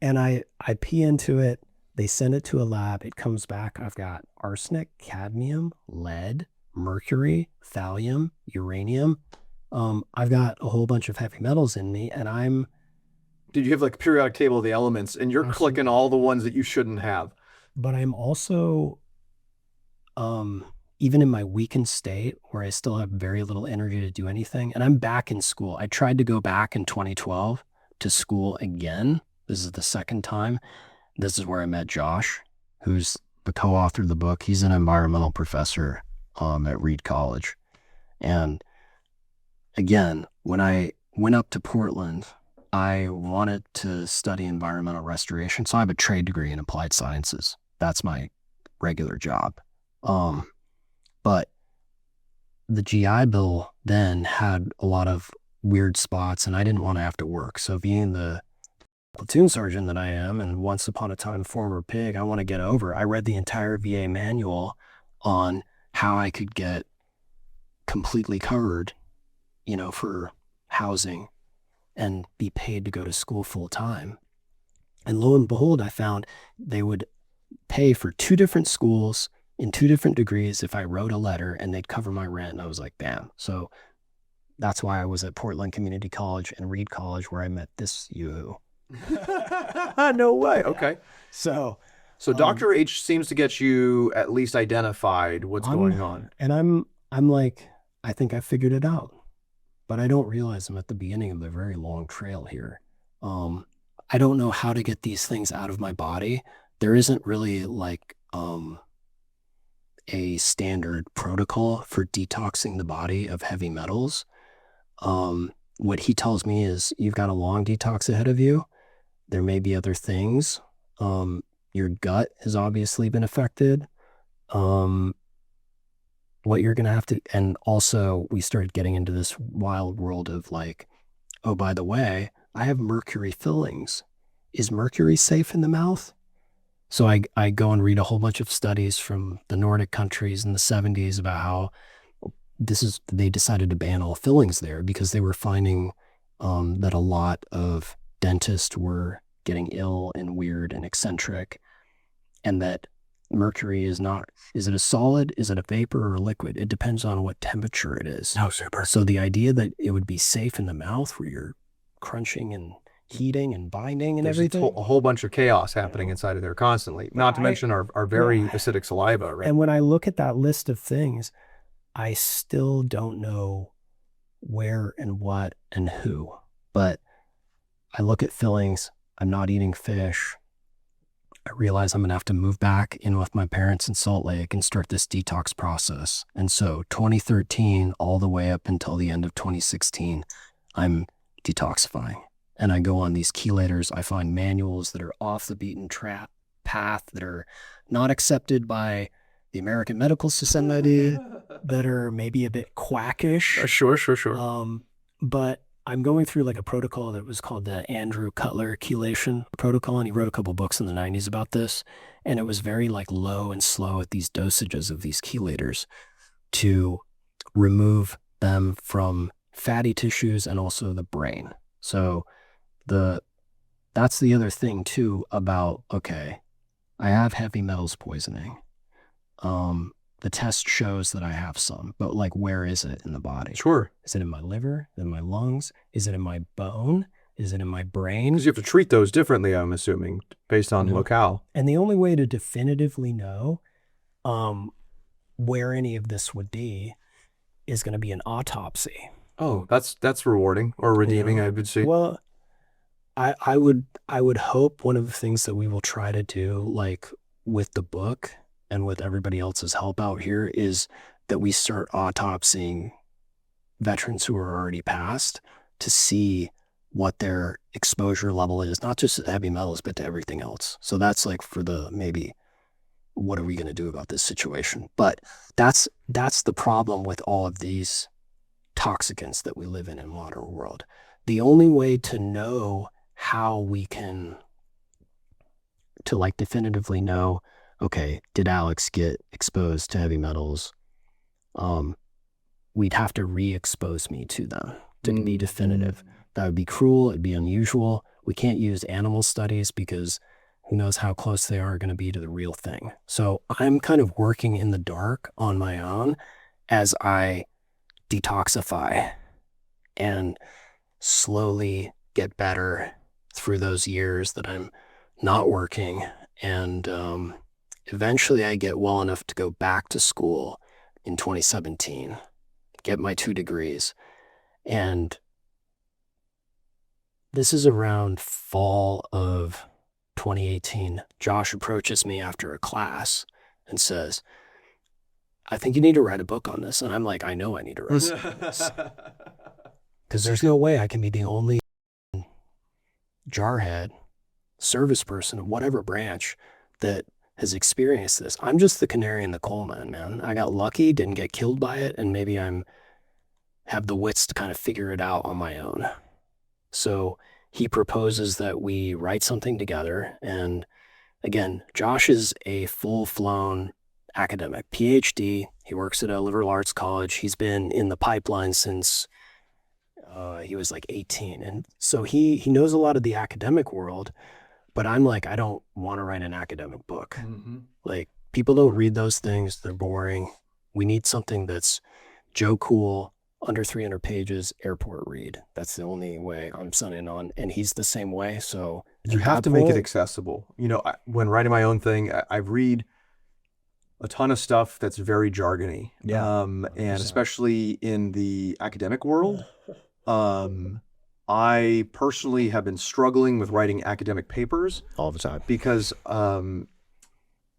And I pee into it. They send it to a lab. It comes back. I've got arsenic, cadmium, lead, mercury, thallium, uranium. I've got a whole bunch of heavy metals in me, and Did you have like a periodic table of the elements, and you're clicking all the ones that you shouldn't have? But I'm also even in my weakened state where I still have very little energy to do anything, and I'm back in school. I tried to go back in 2012 to school again. This is the second time. This is where I met Josh, who's the co-author of the book. He's an environmental professor at Reed College. And again, when I went up to Portland, I wanted to study environmental restoration. So I have a trade degree in applied sciences. That's my regular job. But the GI Bill then had a lot of weird spots, and I didn't want to have to work. So being the platoon sergeant that I am, and once upon a time former pig, I want to get over. I read the entire VA manual on how I could get completely covered, for housing and be paid to go to school full time. And lo and behold, I found they would pay for 2 different schools in 2 different degrees if I wrote a letter, and they'd cover my rent. And I was like, bam. So that's why I was at Portland Community College and Reed College, where I met this yoo-hoo. No way. Okay. So Dr. H seems to get you at least identified what's going on. And I'm like, I think I figured it out, but I don't realize I'm at the beginning of a very long trail here. I don't know how to get these things out of my body. There isn't really like a standard protocol for detoxing the body of heavy metals. What he tells me is you've got a long detox ahead of you. There may be other things. Your gut has obviously been affected. What you're going to have to, and also we started getting into this wild world of like, oh, by the way, I have mercury fillings. Is mercury safe in the mouth? So I go and read a whole bunch of studies from the Nordic countries in the 70s about how they decided to ban all fillings there because they were finding that a lot of dentists were getting ill and weird and eccentric, and that mercury is it a solid, is it a vapor or a liquid? It depends on what temperature it is. Oh, super. So the idea that it would be safe in the mouth where you're crunching and heating and binding and There's everything. a whole bunch of chaos happening inside of there constantly, not to mention our very acidic saliva, right? And when I look at that list of things, I still don't know where and what and who. But I look at fillings. I'm not eating fish. I realize I'm going to have to move back in with my parents in Salt Lake and start this detox process. And so 2013 all the way up until the end of 2016, I'm detoxifying. And I go on these chelators. I find manuals that are off the beaten path, that are not accepted by the American Medical Society, that are maybe a bit quackish. Sure. But I'm going through like a protocol that was called the Andrew Cutler chelation protocol, and he wrote a couple books in the 90s about this. And it was very like low and slow at these dosages of these chelators to remove them from fatty tissues and also the brain. So that's the other thing too about, okay, I have heavy metals poisoning. The test shows that I have some, but like, where is it in the body? Sure. Is it in my liver? Is it in my lungs? Is it in my bone? Is it in my brain? Because you have to treat those differently, I'm assuming, based on locale. And the only way to definitively know where any of this would be is going to be an autopsy. Oh, that's rewarding or redeeming, I would say. Well, I would hope one of the things that we will try to do, like with the book and with everybody else's help out here, is that we start autopsying veterans who are already passed to see what their exposure level is, not just to heavy metals, but to everything else. So that's like for the maybe, what are we going to do about this situation? But that's the problem with all of these toxicants that we live in modern world. The only way to know how we can, to like definitively know, okay, did Alex get exposed to heavy metals? We'd have to re-expose me to them to be definitive. That would be cruel. It'd be unusual. We can't use animal studies because who knows how close they are going to be to the real thing. So I'm kind of working in the dark on my own as I detoxify and slowly get better through those years that I'm not working. And eventually I get well enough to go back to school, in 2017, get my 2 degrees. And this is around fall of 2018. Josh approaches me after a class and says, I think you need to write a book on this. And I'm like, I know I need to write a book on this. Because there's no way I can be the only jarhead, service person of whatever branch that has experienced this. I'm just the canary in the coal mine, man. I got lucky, didn't get killed by it, and maybe have the wits to kind of figure it out on my own. So he proposes that we write something together. And again, Josh is a full-flown academic, PhD. He works at a liberal arts college. He's been in the pipeline since he was like 18. And so he knows a lot of the academic world, but I'm like, I don't want to write an academic book. Mm-hmm. Like, people don't read those things. They're boring. We need something that's Joe Cool, under 300 pages, airport read. That's the only way I'm signing on. And he's the same way. So you have to make it accessible. You know, when writing my own thing, I read a ton of stuff that's very jargony. Yeah. And especially in the academic world. I personally have been struggling with writing academic papers all the time because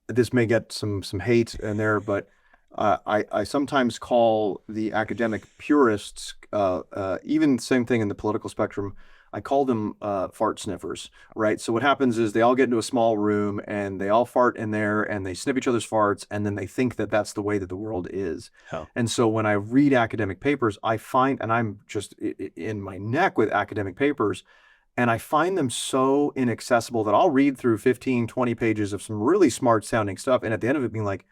this may get some hate in there, but I sometimes call the academic purists, even same thing in the political spectrum, I call them fart sniffers, right? So what happens is they all get into a small room and they all fart in there and they sniff each other's farts, and then they think that that's the way that the world is. Oh. And so when I read academic papers, I find, and I'm just in my neck with academic papers, and I find them so inaccessible that I'll read through 15, 20 pages of some really smart sounding stuff, and at the end of it being like,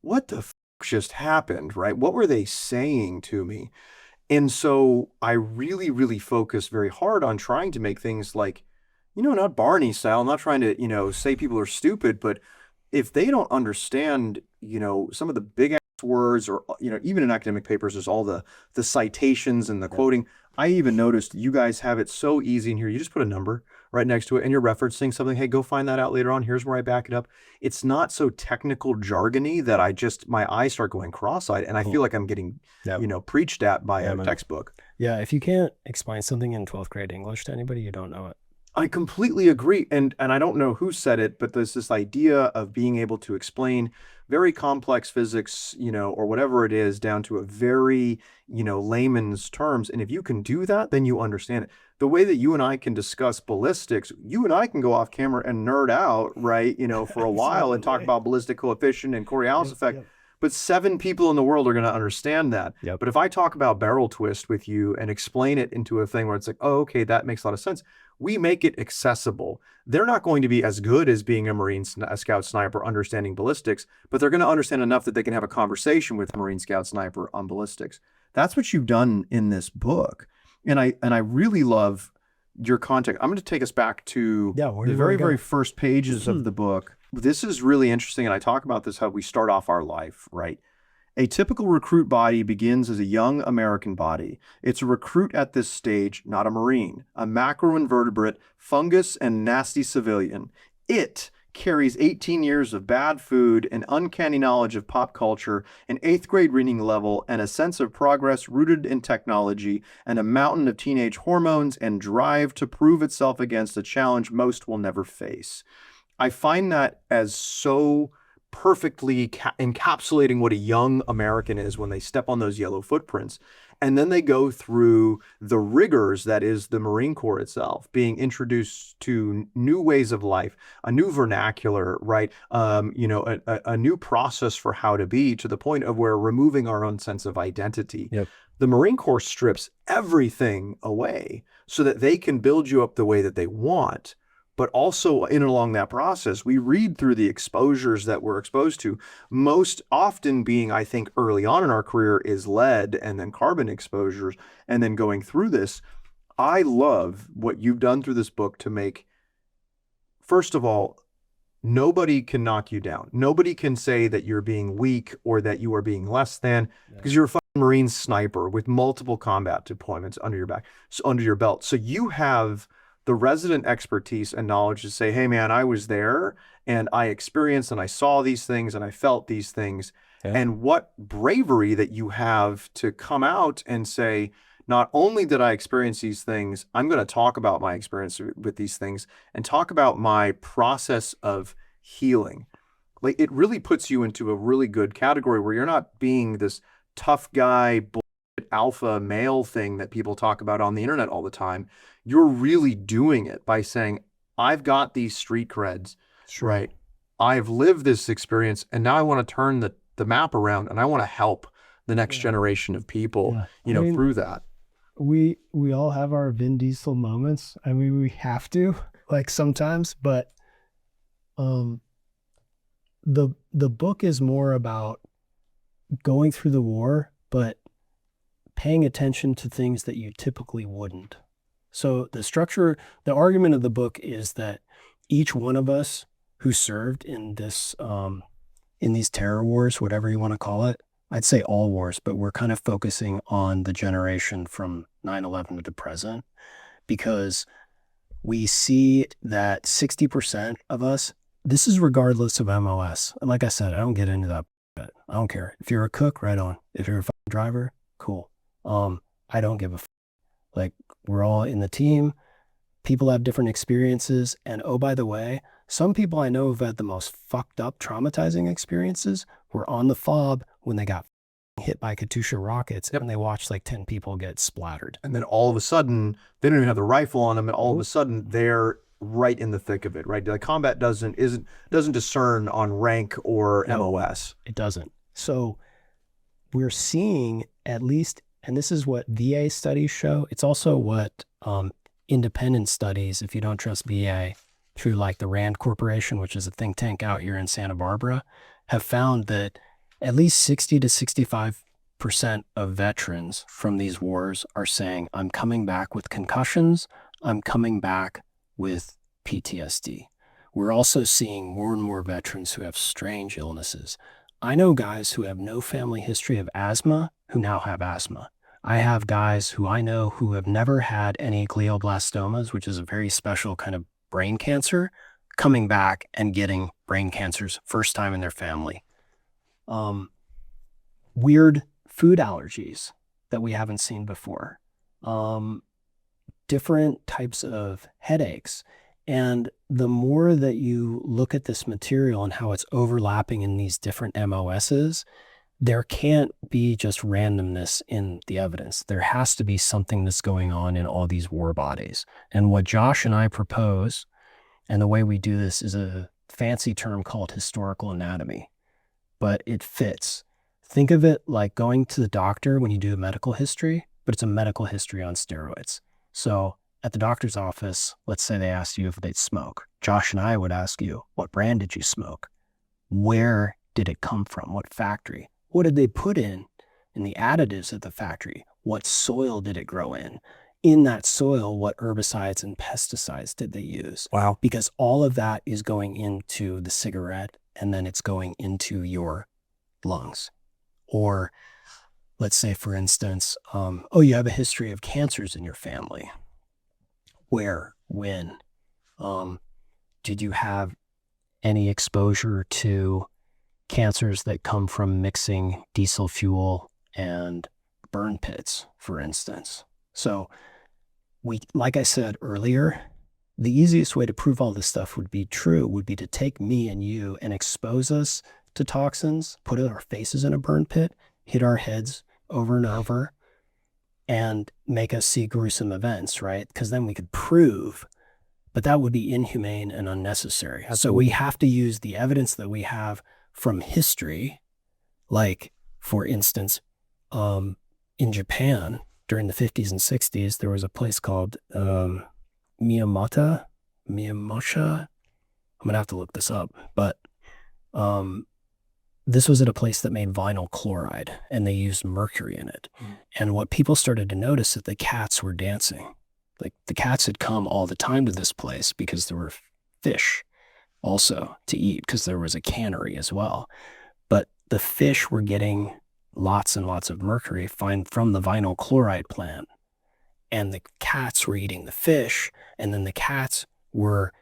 what the f just happened, right? What were they saying to me? And so I really, really focus very hard on trying to make things like, you know, not Barney style, not trying to, you know, say people are stupid, but if they don't understand, you know, some of the big ass words, or, you know, even in academic papers, there's all the citations and the quoting. I even noticed you guys have it so easy in here. You just put a number right next to it and you're referencing something. Hey, go find that out later on. Here's where I back it up. It's not so technical jargony that my eyes start going cross-eyed and I feel like I'm getting, you know, preached at by a textbook. Yeah. If you can't explain something in 12th grade English to anybody, you don't know it. I completely agree. And I don't know who said it, but there's this idea of being able to explain very complex physics, you know, or whatever it is, down to a very, you know, layman's terms. And if you can do that, then you understand it. The way that you and I can discuss ballistics, you and I can go off camera and nerd out, right, you know, for a while and talk about ballistic coefficient and Coriolis effect. Yep. But 7 people in the world are going to understand that. Yep. But if I talk about barrel twist with you and explain it into a thing where it's like, oh, okay, that makes a lot of sense. We make it accessible. They're not going to be as good as being a scout sniper understanding ballistics, but they're going to understand enough that they can have a conversation with a Marine scout sniper on ballistics. That's what you've done in this book. And I really love your context. I'm going to take us back to the very first pages of the book. This is really interesting. And I talk about this, how we start off our life, right? A typical recruit body begins as a young American body. It's a recruit at this stage, not a Marine, a macroinvertebrate, fungus, and nasty civilian. It carries 18 years of bad food, an uncanny knowledge of pop culture, an 8th grade reading level, and a sense of progress rooted in technology, and a mountain of teenage hormones and drive to prove itself against a challenge most will never face. I find that as so perfectly encapsulating what a young American is when they step on those yellow footprints. And then they go through the rigors that is the Marine Corps itself, being introduced to new ways of life, a new vernacular, right? You know, a new process for how to be, to the point of where removing our own sense of identity. Yep. The Marine Corps strips everything away so that they can build you up the way that they want. But also in and along that process, we read through the exposures that we're exposed to, most often being, I think, early on in our career is lead and then carbon exposures. And then going through this, I love what you've done through this book to make, first of all, nobody can knock you down. Nobody can say that you're being weak or that you are being less than, because you're a fucking Marine sniper with multiple combat deployments under your back, so under your belt. So you have the resident expertise and knowledge to say, hey man, I was there and I experienced and I saw these things and I felt these things. Yeah. And what bravery that you have to come out and say, not only did I experience these things, I'm going to talk about my experience with these things and talk about my process of healing. Like, it really puts you into a really good category where you're not being this tough guy, bullshit, alpha male thing that people talk about on the internet all the time. You're really doing it by saying, I've got these street creds, right? I've lived this experience and now I want to turn the map around and I want to help the next generation of people, through that. We all have our Vin Diesel moments. I mean, we have to, like, sometimes, but the book is more about going through the war, but paying attention to things that you typically wouldn't. So the argument of the book is that each one of us who served in this, in these terror wars, whatever you want to call it, I'd say all wars, but we're kind of focusing on the generation from 9/11 to the present, because we see that 60% of us, this is regardless of MOS. And like I said, I don't get into that. But I don't care. If you're a cook, right on. If you're a driver, cool. I don't give a like, we're all in the team. People have different experiences. And oh, by the way, some people I know who've had the most fucked up, traumatizing experiences were on the FOB when they got hit by Katyusha rockets, and they watched like 10 people get splattered. And then all of a sudden, they don't even have the rifle on them, and all of a sudden they're right in the thick of it, right? The combat doesn't discern on rank or MOS. It doesn't. So we're seeing, at least, and this is what VA studies show. It's also what independent studies, if you don't trust VA, through like the RAND Corporation, which is a think tank out here in Santa Barbara, have found that at least 60 to 65% of veterans from these wars are saying, I'm coming back with concussions, I'm coming back with PTSD. We're also seeing more and more veterans who have strange illnesses. I know guys who have no family history of asthma who now have asthma. I have guys who I know who have never had any glioblastomas, which is a very special kind of brain cancer, coming back and getting brain cancers first time in their family. Weird food allergies that we haven't seen before. Different types of headaches. And the more that you look at this material and how it's overlapping in these different MOSs, there can't be just randomness in the evidence. There has to be something that's going on in all these war bodies. And what Josh and I propose, and the way we do this, is a fancy term called historical anatomy, but it fits. Think of it like going to the doctor when you do a medical history, but it's a medical history on steroids. So at the doctor's office, let's say they asked you if they'd smoke. Josh and I would ask you, what brand did you smoke? Where did it come from? What factory? What did they put in the additives at the factory? What soil did it grow in? In that soil, what herbicides and pesticides did they use? Wow. Because all of that is going into the cigarette, and then it's going into your lungs. Or let's say, for instance, you have a history of cancers in your family. Where, when, did you have any exposure to cancers that come from mixing diesel fuel and burn pits, for instance? So like I said earlier, the easiest way to prove all this stuff would be to take me and you and expose us to toxins, put our faces in a burn pit, hit our heads over and over, and make us see gruesome events, right? Because then we could prove, but that would be inhumane and unnecessary. So we have to use the evidence that we have from history. Like, for instance, in Japan during the 50s and 60s, there was a place called Miyamosha. I'm gonna have to look this up, but this was at a place that made vinyl chloride, and they used mercury in it. And what people started to notice is that the cats were dancing. Like, the cats had come all the time to this place because there were fish also to eat, because there was a cannery as well. But the fish were getting lots and lots of mercury from the vinyl chloride plant. and the cats were eating the fish, and then the cats were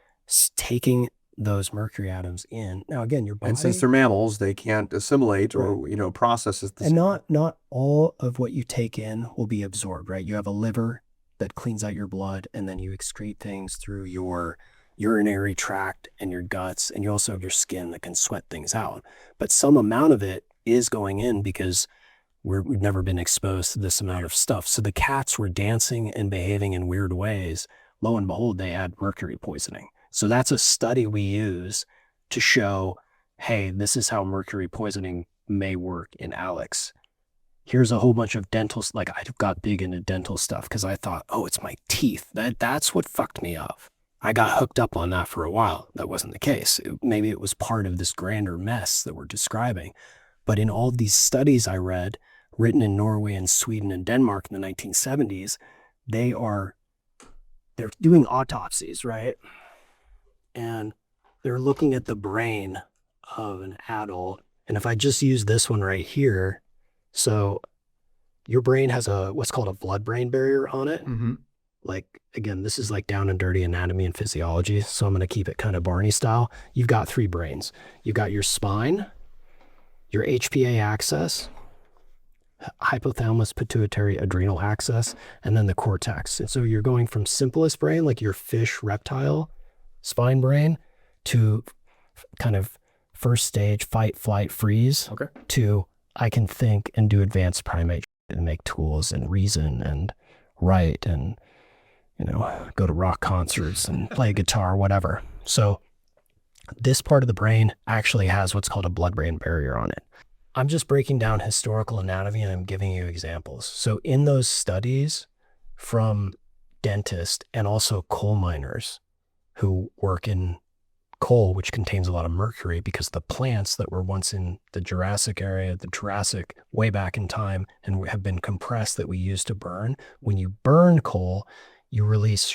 taking those mercury atoms in. Now, again, your body, And since they're mammals, they can't assimilate or, process it. and not all of what you take in will be absorbed, right? You have a liver that cleans out your blood, and then you excrete things through your urinary tract and your guts, and you also have your skin that can sweat things out. But some amount of it is going in because we've never been exposed to this amount of stuff. So the cats were dancing and behaving in weird ways. Lo and behold, they had mercury poisoning. So that's a study we use to show, hey, this is how mercury poisoning may work in Alex. Here's a whole bunch of dental, like I got big into dental stuff because I thought, oh, it's my teeth. That's what fucked me up. I got hooked up on that for a while. That wasn't the case. Maybe it was part of this grander mess that we're describing. But in all of these studies I read, written in Norway and Sweden and Denmark in the 1970s, they're doing autopsies, right? And they're looking at the brain of an adult. And if I just use this one right here, so your brain has what's called a blood-brain barrier on it. Mm-hmm. Like, again, this is like down and dirty anatomy and physiology, so I'm going to keep it kind of Barney style. You've got 3 brains. You've got your spine, your HPA axis, hypothalamus pituitary adrenal axis, and then the cortex. And so you're going from simplest brain, like your fish reptile spine brain, to kind of first stage fight, flight, freeze, to I can think and do advanced primate and make tools and reason and write and go to rock concerts and play guitar, whatever. So this part of the brain actually has what's called a blood-brain barrier on it. I'm just breaking down historical anatomy and I'm giving you examples. So in those studies from dentists and also coal miners who work in coal, which contains a lot of mercury because the plants that were once in the Jurassic area, the Jurassic way back in time, and have been compressed that we use to burn. When you burn coal, you release,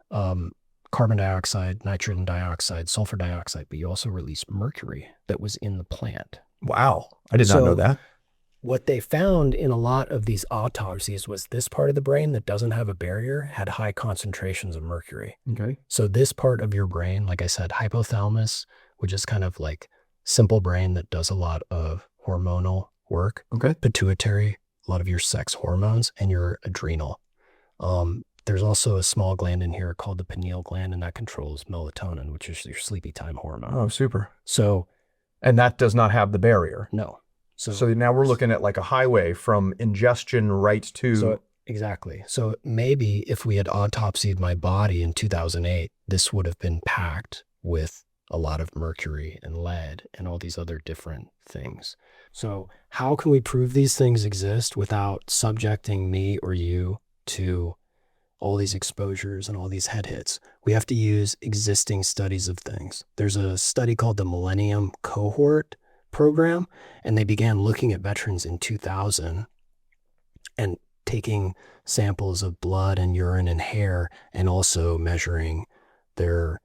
carbon dioxide, nitrogen dioxide, sulfur dioxide, but you also release mercury that was in the plant. Wow. I did not know that. What they found in a lot of these autopsies was this part of the brain that doesn't have a barrier had high concentrations of mercury. Okay. So this part of your brain, like I said, hypothalamus, which is kind of like simple brain that does a lot of hormonal work. Okay. Pituitary, a lot of your sex hormones, and your adrenal. There's also a small gland in here called the pineal gland, and that controls melatonin, which is your sleepy time hormone. Oh, super. So, and that does not have the barrier. No. So now we're looking at like a highway from ingestion right to... So, exactly. So maybe if we had autopsied my body in 2008, this would have been packed with a lot of mercury and lead and all these other different things. So how can we prove these things exist without subjecting me or you to all these exposures and all these head hits? We have to use existing studies of things. There's a study called the Millennium Cohort Program, and they began looking at veterans in 2000 and taking samples of blood and urine and hair and also measuring their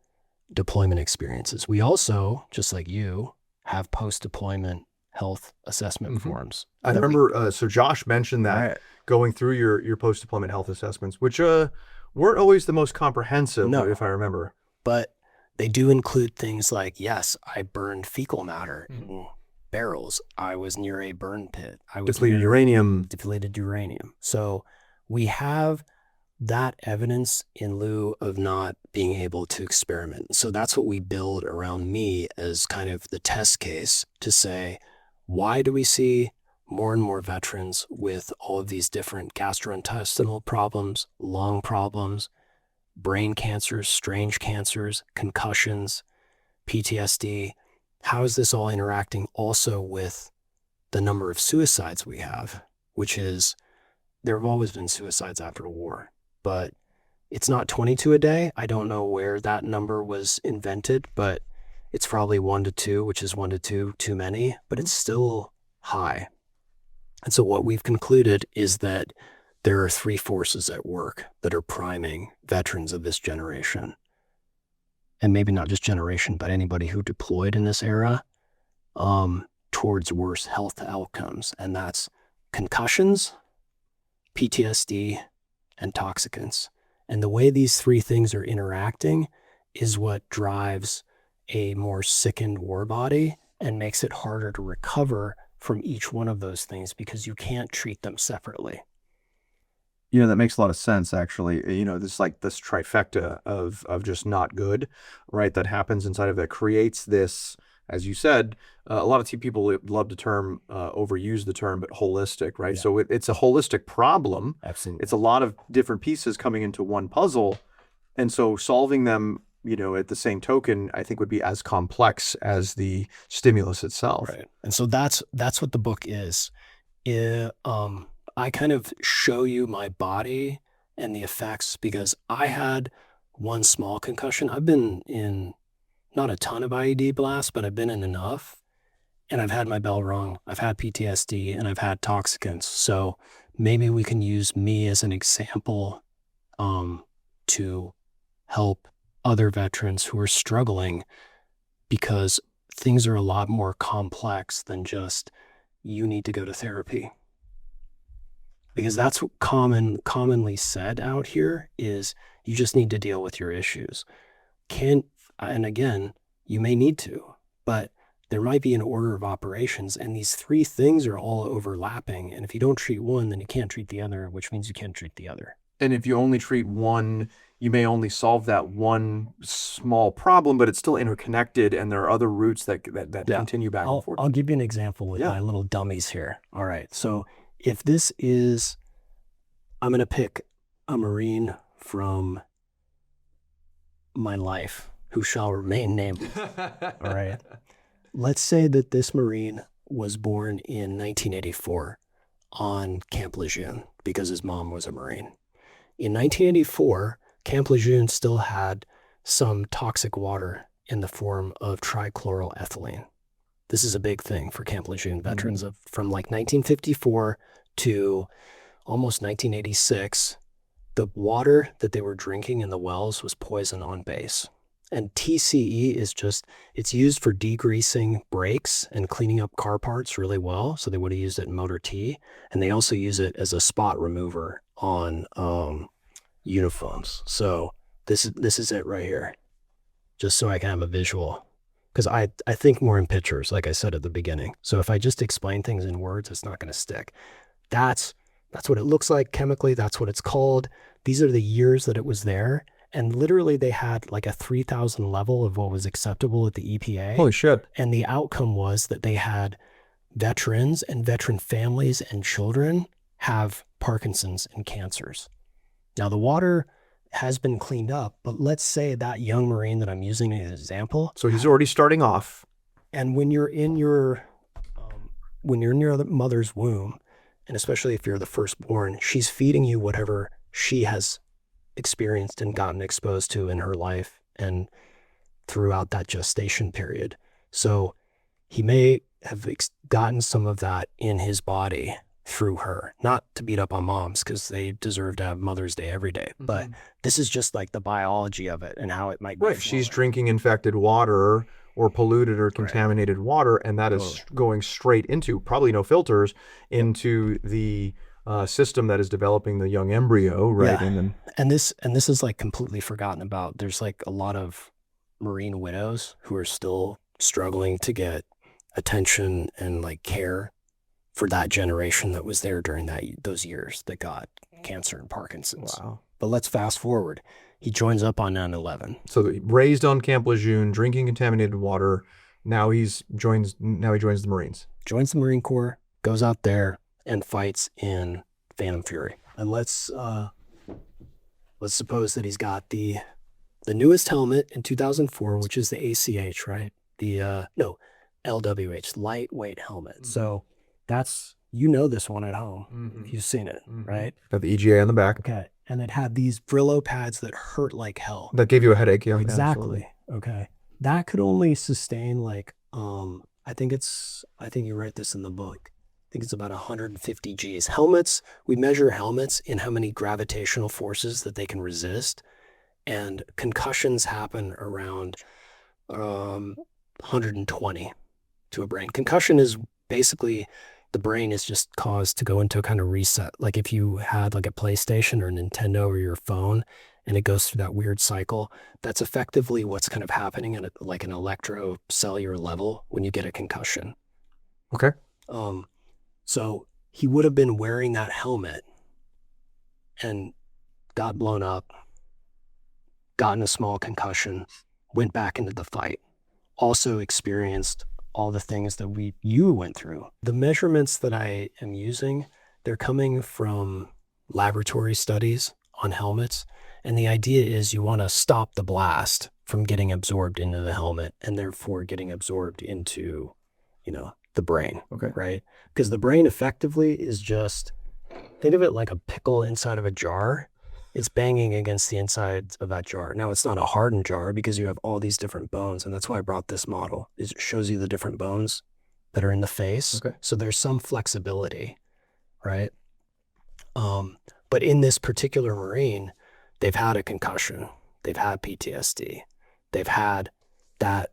deployment experiences. We also, just like you, have post-deployment health assessment forms. I remember, so Josh mentioned that going through your post-deployment health assessments, which weren't always the most comprehensive, if I remember. But they do include things like, yes, I burned fecal matter in barrels. I was near a burn pit. I was Depleted uranium. Depleted uranium. So we have that evidence in lieu of not being able to experiment. So that's what we build around me as kind of the test case to say, why do we see more and more veterans with all of these different gastrointestinal problems, lung problems, brain cancers, strange cancers, concussions, PTSD? How is this all interacting also with the number of suicides we have, which is, there have always been suicides after the war, but it's not 22 a day. I don't know where that number was invented, but it's probably 1 to 2, which is 1 to 2 too many, but it's still high. And so what we've concluded is that there are 3 forces at work that are priming veterans of this generation. And maybe not just generation, but anybody who deployed in this era, towards worse health outcomes. And that's concussions, PTSD, and toxicants. And the way these three things are interacting is what drives a more sickened war body and makes it harder to recover from each one of those things because you can't treat them separately. You know, that makes a lot of sense, actually. You know, this trifecta of just not good, right? That happens inside of that creates this, as you said, a lot of people love the term, overuse the term, but holistic, right? Yeah. So it's a holistic problem. Absolutely. It's a lot of different pieces coming into one puzzle. And so solving them, you know, at the same token, I think would be as complex as the stimulus itself. Right. And so that's what the book is. I kind of show you my body and the effects because I had one small concussion. I've been in not a ton of IED blasts, but I've been in enough. And I've had my bell rung. I've had PTSD and I've had toxicants. So maybe we can use me as an example to help other veterans who are struggling because things are a lot more complex than just you need to go to therapy. Because that's what commonly said out here is you just need to deal with your issues. And again, you may need to, but there might be an order of operations and these three things are all overlapping. And if you don't treat one, then you can't treat the other, which means you can't treat the other. And if you only treat one, you may only solve that one small problem, but it's still interconnected and there are other roots that continue back and forth. I'll give you an example with my little dummies here. All right. So if this is, I'm going to pick a Marine from my life who shall remain nameless. All right. Let's say that this Marine was born in 1984 on Camp Lejeune because his mom was a Marine. In 1984, Camp Lejeune still had some toxic water in the form of trichloroethylene. This is a big thing for Camp Lejeune veterans from like 1954 to almost 1986. The water that they were drinking in the wells was poison on base. And TCE is it's used for degreasing brakes and cleaning up car parts really well. So they would have used it in motor T. And they also use it as a spot remover on uniforms. So this is it right here, just so I can have a visual. Because I think more in pictures, like I said at the beginning. So if I just explain things in words, it's not going to stick. That's what it looks like chemically. That's what it's called. These are the years that it was there. And literally they had like a 3,000 level of what was acceptable at the EPA. Holy shit. And the outcome was that they had veterans and veteran families and children have Parkinson's and cancers. Now the water has been cleaned up, but let's say that young Marine that I'm using as an example. So he's already starting off. And when you're in your mother's womb, and especially if you're the firstborn, she's feeding you whatever she has experienced and gotten exposed to in her life and throughout that gestation period. So he may have gotten some of that in his body through her, not to beat up on moms because they deserve to have Mother's Day every day. But this is just like the biology of it and how it might be. Right. She's drinking infected water or polluted or contaminated water, and that is going straight into, probably no filters, into the system that is developing the young embryo, right? Yeah. And this is like completely forgotten about. There's like a lot of Marine widows who are still struggling to get attention and like care for that generation that was there during those years that got cancer and Parkinson's. Wow. But let's fast forward. He joins up on 9/11. So raised on Camp Lejeune, drinking contaminated water. Now he joins the Marines. Joins the Marine Corps, goes out there and fights in Phantom Fury. And let's suppose that he's got the newest helmet in 2004, which is the ACH, right? The LWH, lightweight helmet. So that's, this one at home. You've seen it, right? Got the EGA on the back. Okay. And it had these Brillo pads that hurt like hell. That gave you a headache. Yeah, exactly. Okay. That could only sustain like, I think you write this in the book. I think it's about 150 Gs. Helmets, we measure helmets in how many gravitational forces that they can resist. And concussions happen around 120 to a brain. Concussion is basically the brain is just caused to go into a kind of reset. Like if you had like a PlayStation or a Nintendo or your phone and it goes through that weird cycle, that's effectively what's kind of happening at like an electrocellular level when you get a concussion. Okay. So he would have been wearing that helmet and got blown up, gotten a small concussion, went back into the fight, also experienced all the things that you went through. The measurements that I am using, they're coming from laboratory studies on helmets. And the idea is you want to stop the blast from getting absorbed into the helmet and therefore getting absorbed into, the brain. Okay. Right? Because the brain effectively is just, think of it like a pickle inside of a jar. It's banging against the inside of that jar. Now, it's not a hardened jar because you have all these different bones. And that's why I brought this model. It shows you the different bones that are in the face. Okay. So there's some flexibility, right? But in this particular Marine, they've had a concussion. They've had PTSD. They've had that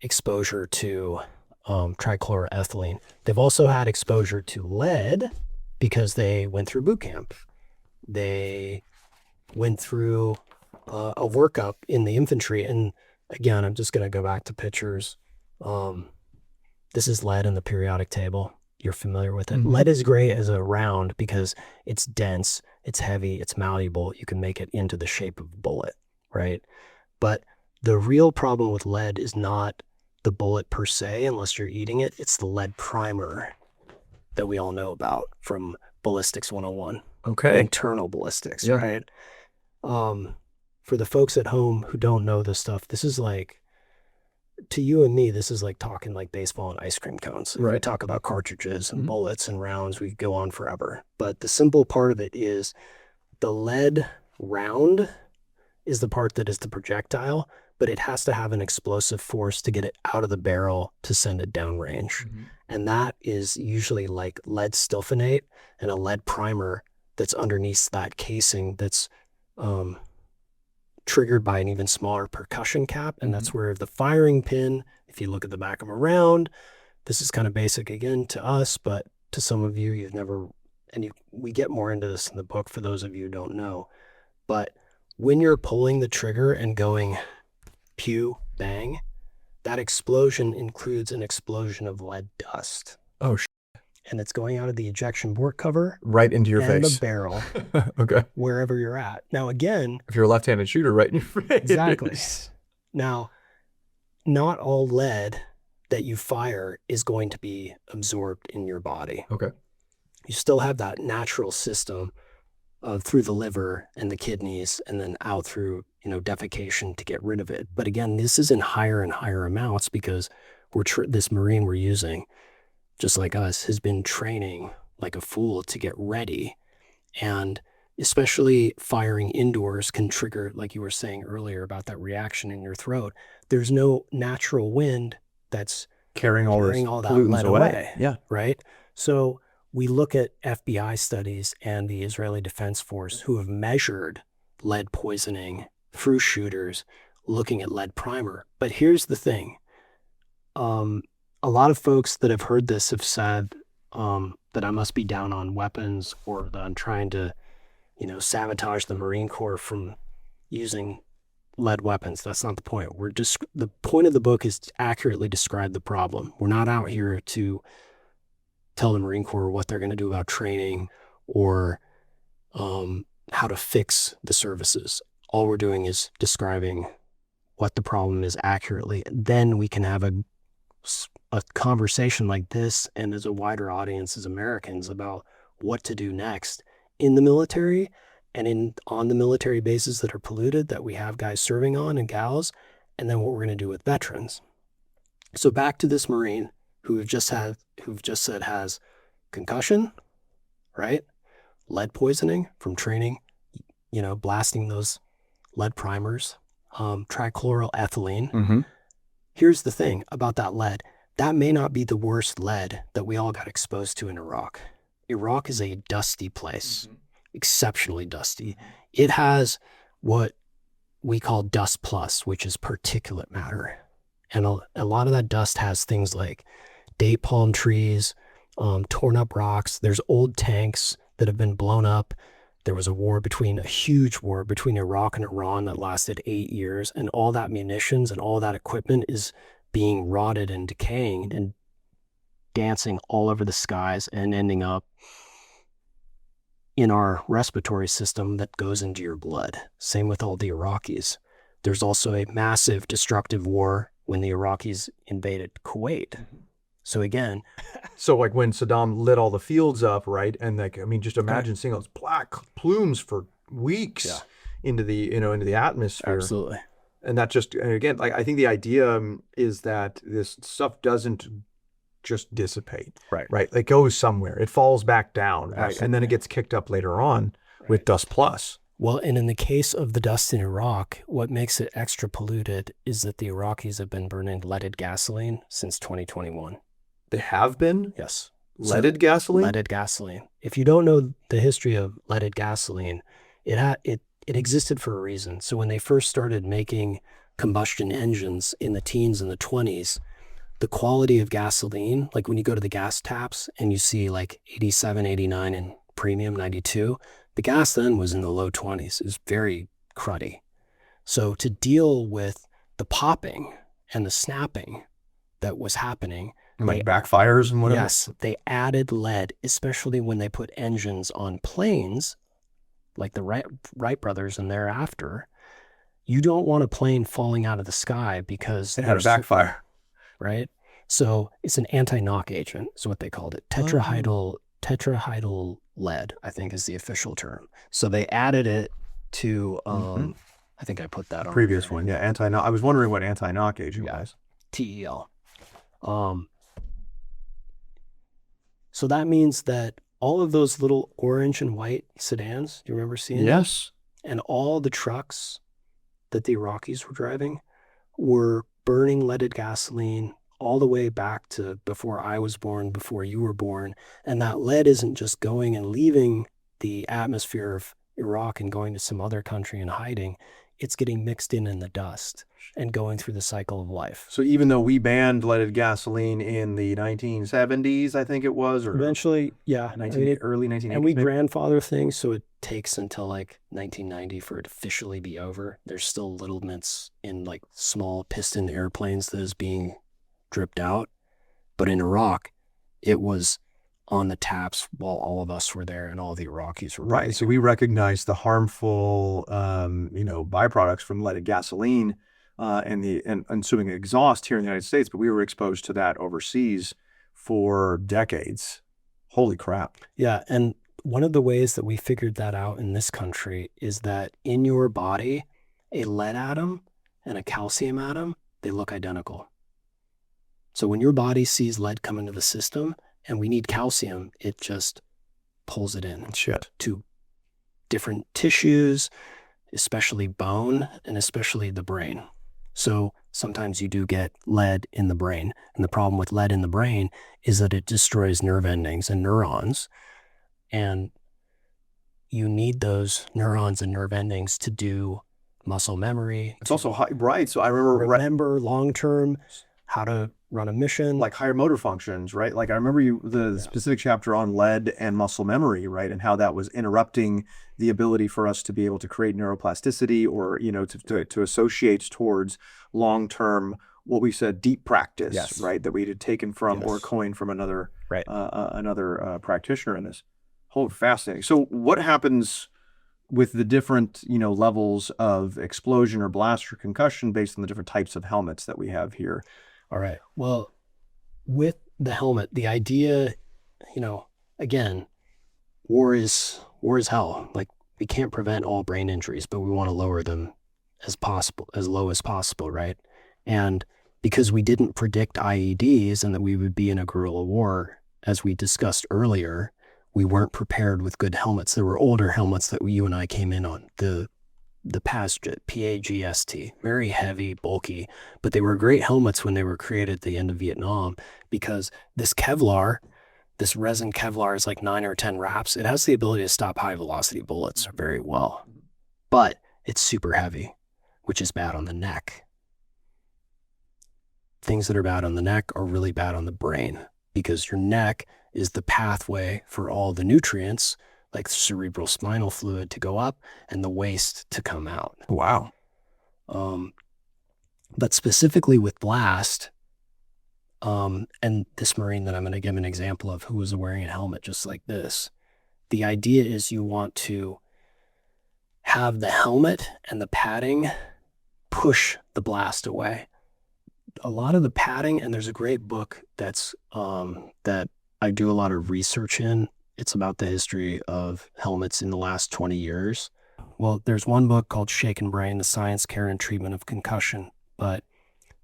exposure to trichloroethylene. They've also had exposure to lead because they went through boot camp. They went through a workup in the infantry. And again, I'm just going to go back to pictures. This is lead in the periodic table. You're familiar with it. Mm-hmm. Lead is great as a round because it's dense, it's heavy, it's malleable. You can make it into the shape of a bullet, right? But the real problem with lead is not the bullet per se, unless you're eating it. It's the lead primer that we all know about from Ballistics 101. Okay. Internal ballistics, Yeah. right? For the folks at home who don't know this stuff, this is like, to you and me, this is like talking like baseball and ice cream cones. If we Right. talk about cartridges and Mhm. bullets and rounds, we could go on forever. But the simple part of it is the lead round is the part that is the projectile, but it has to have an explosive force to get it out of the barrel to send it downrange. Mhm. And that is usually like lead stillfanate and a lead primer that's underneath that casing that's triggered by an even smaller percussion cap. And that's where the firing pin, if you look at the back of a round, this is kind of basic again to us, but to some of you, you've never, we get more into this in the book for those of you who don't know. But when you're pulling the trigger and going pew, bang, that explosion includes an explosion of lead dust. Oh, And it's going out of the ejection port cover right into your and face. the barrel, Okay. wherever you're at. Now, again, If you're a left-handed shooter, right in your face. exactly. Now, not all lead that you fire is going to be absorbed in your body. Okay. You still have that natural system through the liver and the kidneys and then out through, defecation to get rid of it. But again, this is in higher and higher amounts because this Marine we're using, just like us, has been training like a fool to get ready. And especially firing indoors can trigger, like you were saying earlier about that reaction in your throat. There's no natural wind that's Carrying all that pollutants lead away. Yeah. Right? So we look at FBI studies and the Israeli Defense Force who have measured lead poisoning through shooters, looking at lead primer. But here's the thing. A lot of folks that have heard this have said that I must be down on weapons or that I'm trying to, sabotage the Marine Corps from using lead weapons. That's not the point. The point of the book is to accurately describe the problem. We're not out here to tell the Marine Corps what they're going to do about training or how to fix the services. All we're doing is describing what the problem is accurately. Then we can have a conversation like this and as a wider audience as Americans about what to do next in the military and on the military bases that are polluted that we have guys serving on and gals, and then what we're going to do with veterans. So back to this Marine who've just said has concussion, right? Lead poisoning from training, blasting those lead primers, trichloroethylene. Mm-hmm. Here's the thing about that lead. That may not be the worst lead that we all got exposed to in Iraq. Iraq is a dusty place, exceptionally dusty. It has what we call dust plus, which is particulate matter. And a lot of that dust has things like date palm trees, torn up rocks. There's old tanks that have been blown up. There was a huge war between Iraq and Iran that lasted 8 years, and all that munitions and all that equipment is being rotted and decaying and dancing all over the skies and ending up in our respiratory system that goes into your blood. Same with all the Iraqis. There's also a massive destructive war when the Iraqis invaded Kuwait. So again, So like when Saddam lit all the fields up, right? And like, I mean, just imagine seeing those black plumes for weeks into the, into the atmosphere. absolutely. And that just, and again, like I think the idea is that this stuff doesn't just dissipate, Right. right? It goes somewhere. It falls back down, right? And then it gets kicked up later on with dust plus. Well, and in the case of the dust in Iraq, what makes it extra polluted is that the Iraqis have been burning leaded gasoline since 2021. They have been Yes. leaded gasoline. Leaded gasoline. If you don't know the history of leaded gasoline, it existed for a reason. So when they first started making combustion engines in the teens and the 20s, the quality of gasoline, like when you go to the gas taps and you see like 87, 89 and premium 92, the gas then was in the low 20s. It was very cruddy. So to deal with the popping and the snapping that was happening, And like backfires and whatever. yes, they added lead, especially when they put engines on planes, like the Wright brothers and thereafter. You don't want a plane falling out of the sky because It had a backfire. right? So it's an anti-knock agent, is what they called it. Tetrahydral lead, I think is the official term. So they added it to, I think I put that on Previous there. one, yeah, anti-knock. I was wondering what anti-knock agent was. TEL. So that means that all of those little orange and white sedans, do you remember seeing them? Yes. And all the trucks that the Iraqis were driving were burning leaded gasoline all the way back to before I was born, before you were born. And that lead isn't just going and leaving the atmosphere of Iraq and going to some other country and hiding. It's getting mixed in the dust and going through the cycle of life. So even though we banned leaded gasoline in the 1970s, I think it was, or Eventually, yeah. early 1980s, And we maybe? grandfather things, so it takes until like 1990 for it to officially be over. There's still little bits in like small piston airplanes that is being dripped out. But in Iraq, it was on the taps while all of us were there and all the Iraqis were Right. So we recognized the harmful, byproducts from leaded gasoline and the ensuing exhaust here in the United States, but we were exposed to that overseas for decades. Holy crap. Yeah, and one of the ways that we figured that out in this country is that in your body, a lead atom and a calcium atom, they look identical. So when your body sees lead come into the system and we need calcium, it just pulls it in to different tissues, especially bone and especially the brain. So sometimes you do get lead in the brain. And the problem with lead in the brain is that it destroys nerve endings and neurons. And you need those neurons and nerve endings to do muscle memory. It's also high, right. So I remember long-term how to run a mission. like higher motor functions, right? Like I remember the specific chapter on lead and muscle memory, right? And how that was interrupting the ability for us to be able to create neuroplasticity or, to associate towards long-term, what we said, deep practice, Yes. right? That we had taken from or Yes. coined from another, Right. another practitioner in this. Oh, fascinating. So what happens with the different, levels of explosion or blast or concussion based on the different types of helmets that we have here? All right. Well, with the helmet, the idea, again, war is hell. Like we can't prevent all brain injuries, but we want to lower them as low as possible, right? And because we didn't predict IEDs and that we would be in a guerrilla war, as we discussed earlier, we weren't prepared with good helmets. There were older helmets that you and I came in on. The PAGST, P-A-G-S-T, very heavy, bulky, but they were great helmets when they were created at the end of Vietnam because this Kevlar, this resin Kevlar is like 9 or 10 wraps. It has the ability to stop high velocity bullets very well, but it's super heavy, which is bad on the neck. Things that are bad on the neck are really bad on the brain because your neck is the pathway for all the nutrients, like cerebral spinal fluid, to go up and the waste to come out. Wow. But specifically with blast, and this Marine that I'm going to give an example of, who was wearing a helmet just like this, the idea is you want to have the helmet and the padding push the blast away. A lot of the padding, and there's a great book that's that I do a lot of research in. It's about the history of helmets in the last 20 years. Well, there's one book called Shaken Brain, The Science, Care, and Treatment of Concussion. But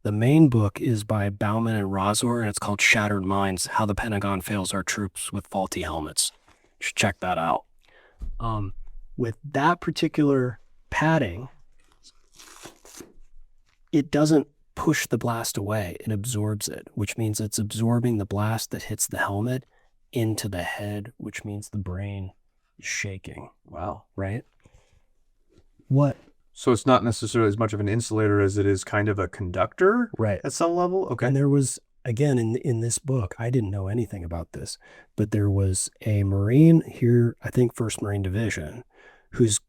the main book is by Bauman and Razor, and it's called Shattered Minds, How the Pentagon Fails Our Troops with Faulty Helmets. You should check that out. With that particular padding, it doesn't push the blast away. It absorbs it, which means it's absorbing the blast that hits the helmet into the head, which means the brain is shaking. Wow. Right? What? So it's not necessarily as much of an insulator as it is kind of a conductor, Right. at some level? Okay. And there was, again, in this book, I didn't know anything about this, but there was a Marine here, I think 1st Marine Division, whose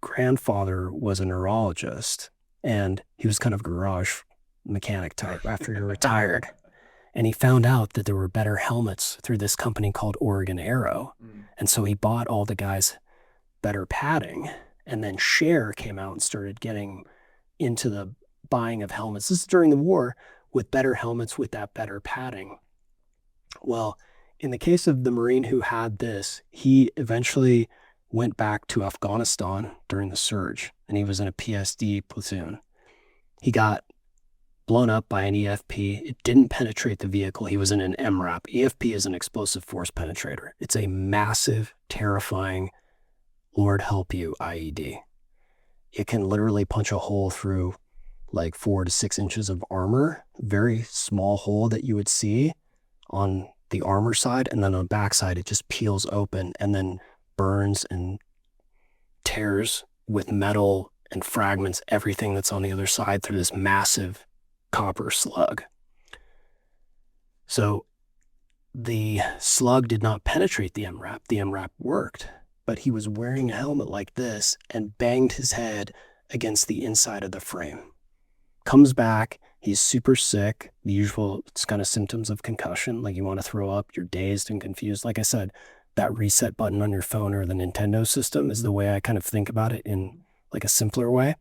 grandfather was a neurologist, and he was kind of garage mechanic type after he retired. And he found out that there were better helmets through this company called Oregon Aero. And so he bought all the guys better padding. And then Share came out and started getting into the buying of helmets. This is during the war, with better helmets with that better padding. Well, in the case of the Marine who had this, he eventually went back to Afghanistan during the surge, and he was in a PSD platoon. He got blown up by an EFP. It didn't penetrate the vehicle. He was in an MRAP. EFP is an explosive force penetrator. It's a massive, terrifying, Lord help you, IED. It can literally punch a hole through like 4 to 6 inches of armor, very small hole that you would see on the armor side, and then on the back side, it just peels open and then burns and tears with metal and fragments everything that's on the other side through this massive copper slug. So the slug did not penetrate the MRAP. The MRAP worked, but he was wearing a helmet like this and banged his head against the inside of the frame. Comes back, he's super sick, the usual kind of symptoms of concussion, like you want to throw up, you're dazed and confused. Like I said, that reset button on your phone or the Nintendo system is the way I kind of think about it in like a simpler way.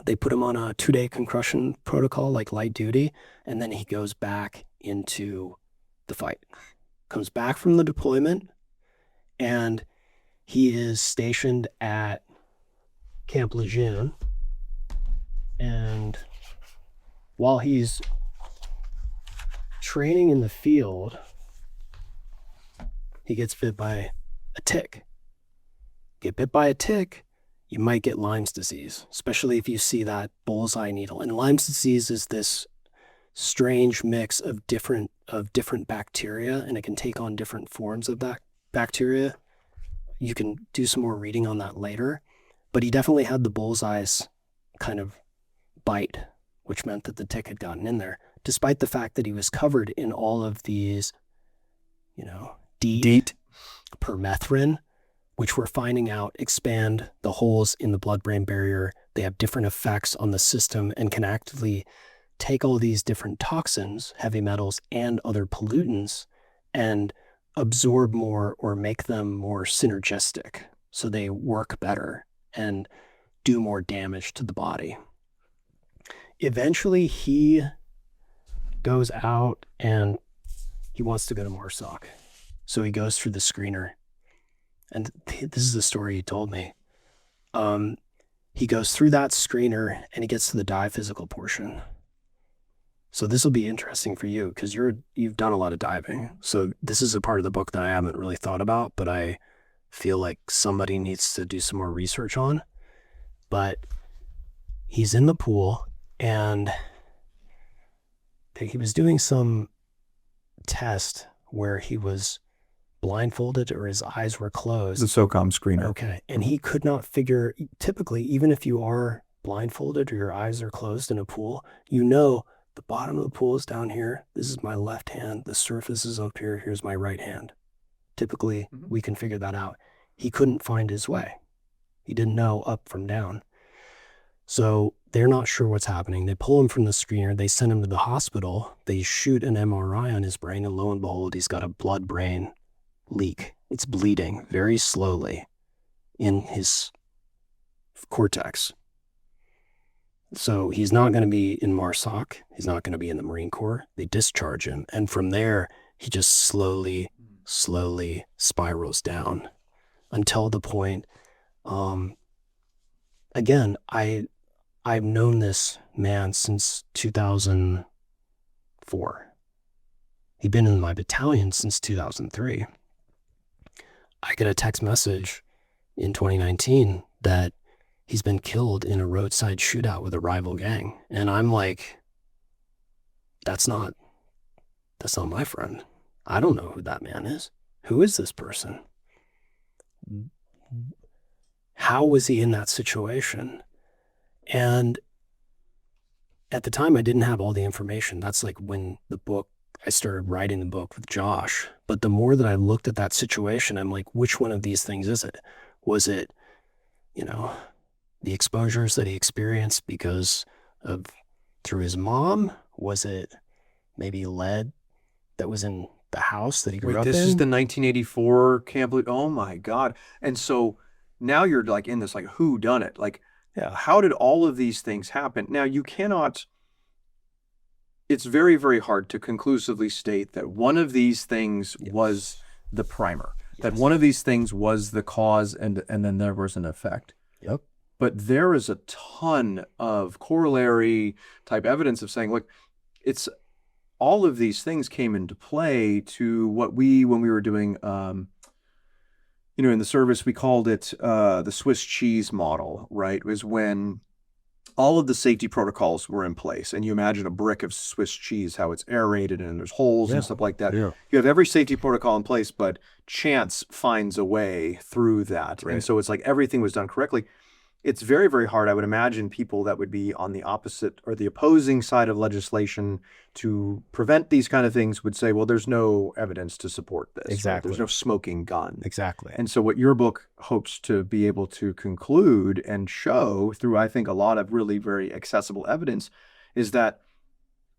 They put him on a 2-day concussion protocol, like light duty, and then he goes back into the fight. Comes back from the deployment, and he is stationed at Camp Lejeune. And while he's training in the field, he gets bit by a tick. Get bit by a tick, you might get Lyme's disease, especially if you see that bullseye needle. And Lyme's disease is this strange mix of different bacteria, and it can take on different forms of that bacteria. You can do some more reading on that later, but he definitely had the bullseye's kind of bite, which meant that the tick had gotten in there, despite the fact that he was covered in all of these, DEET, permethrin, which we're finding out expand the holes in the blood-brain barrier. They have different effects on the system and can actively take all these different toxins, heavy metals, and other pollutants and absorb more or make them more synergistic so they work better and do more damage to the body. Eventually, he goes out and he wants to go to MARSOC. So he goes through the screener. And this is the story he told me. He goes through that screener and he gets to the dive physical portion. So this will be interesting for you because you've done a lot of diving. So this is a part of the book that I haven't really thought about, but I feel like somebody needs to do some more research on. But he's in the pool and he was doing some test where he was blindfolded or his eyes were closed. The SOCOM screener. Okay. And he could not figure, typically, even if you are blindfolded or your eyes are closed in a pool, the bottom of the pool is down here. This is my left hand. The surface is up here. Here's my right hand. Typically, we can figure that out. He couldn't find his way. He didn't know up from down. So they're not sure what's happening. They pull him from the screener. They send him to the hospital. They shoot an MRI on his brain, and lo and behold, he's got a blood-brain leak. It's bleeding very slowly in his cortex. So he's not going to be in MARSOC. He's not going to be in the Marine Corps. They discharge him. And from there, he just slowly spirals down until the point, again, I've known this man since 2004. He'd been in my battalion since 2003. I get a text message in 2019 that he's been killed in a roadside shootout with a rival gang. And I'm like, that's not my friend. I don't know who that man is. Who is this person? How was he in that situation? And at the time, I didn't have all the information. That's like when I started writing the book with Josh. But the more that I looked at that situation, I'm like, which one of these things is it? Was it, the exposures that he experienced through his mom? Was it maybe lead that was in the house that he grew up in? This is the 1984 Camp Lejeune. Oh my God. And so now you're like in this like who done it? Like, how did all of these things happen? Now you cannot, it's very, very hard to conclusively state that one of these things was the primer, that one of these things was the cause and then there was an effect. Yep. But there is a ton of corollary type evidence of saying, look, it's all of these things came into play to what when we were doing, in the service, we called it the Swiss cheese model, right? It was when all of the safety protocols were in place. And you imagine a brick of Swiss cheese, how it's aerated and there's holes and stuff like that. Yeah. You have every safety protocol in place, but chance finds a way through that. Right. And so it's like everything was done correctly. It's very, very hard. I would imagine people that would be on the opposite or the opposing side of legislation to prevent these kind of things would say, well, there's no evidence to support this. Exactly. Right? There's no smoking gun. Exactly. And so what your book hopes to be able to conclude and show through, I think, a lot of really very accessible evidence is that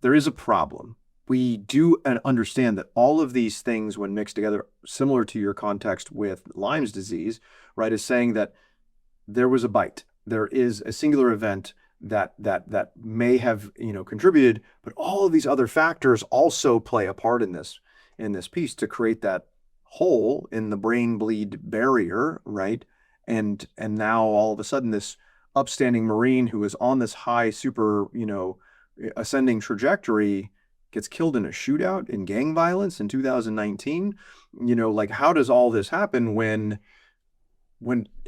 there is a problem. We do understand that all of these things, when mixed together, similar to your context with Lyme's disease, right, is saying that there was a bite. There is a singular event that may have contributed, but all of these other factors also play a part in this piece to create that hole in the brain bleed barrier, right? And now all of a sudden this upstanding Marine who is on this high super ascending trajectory gets killed in a shootout in gang violence in 2019. Like how does all this happen when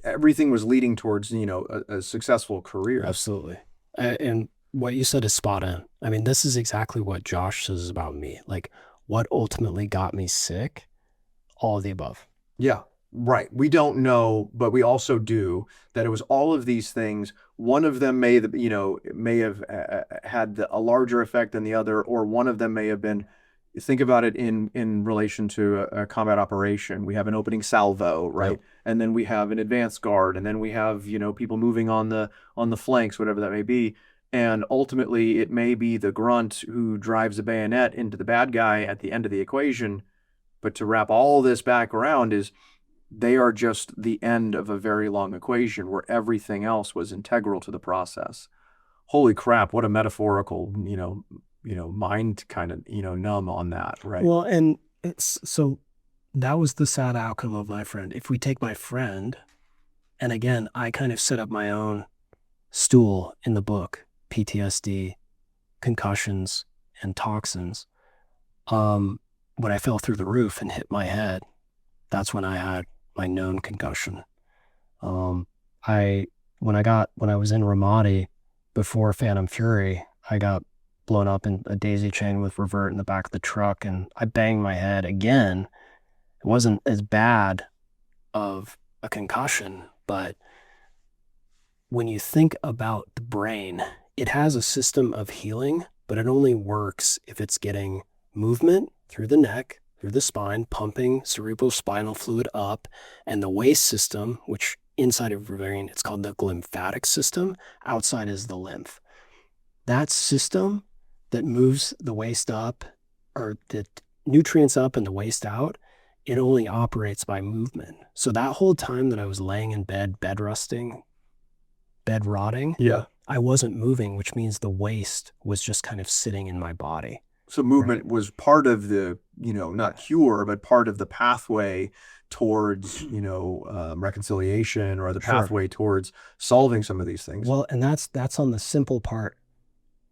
everything was leading towards, a successful career? Absolutely. And what you said is spot on. I mean, this is exactly what Josh says about me. Like what ultimately got me sick, all of the above. Yeah, right. We don't know, but we also do that it was all of these things. One of them may have had a larger effect than the other, or one of them may have been, think about it in relation to a combat operation. We have an opening salvo, right? Yep. And then we have an advanced guard, and then we have, people moving on the flanks, whatever that may be. And ultimately it may be the grunt who drives a bayonet into the bad guy at the end of the equation. But to wrap all this back around is they are just the end of a very long equation where everything else was integral to the process. Holy crap, what a metaphorical, mind kind of, numb on that, right? Well, and so that was the sad outcome of my friend. If we take my friend, and again, I kind of set up my own stool in the book, PTSD, concussions, and toxins. When I fell through the roof and hit my head, that's when I had my known concussion. When I was in Warbody before Phantom Fury, I got blown up in a daisy chain with revert in the back of the truck, and I banged my head again. It wasn't as bad of a concussion, but when you think about the brain, it has a system of healing but it only works if it's getting movement through the neck, through the spine, pumping cerebrospinal fluid up, and the waist system, which inside of your brain, it's called the lymphatic system. Outside is the lymph. That system that moves the waist up, or the nutrients up and the waste out, it only operates by movement. So that whole time that I was laying in bed, bed rotting, Yeah. I wasn't moving, which means the waste was just kind of sitting in my body. So movement was part of the, not cure, but part of the pathway towards, reconciliation, or the pathway towards solving some of these things. Well, and that's on the simple part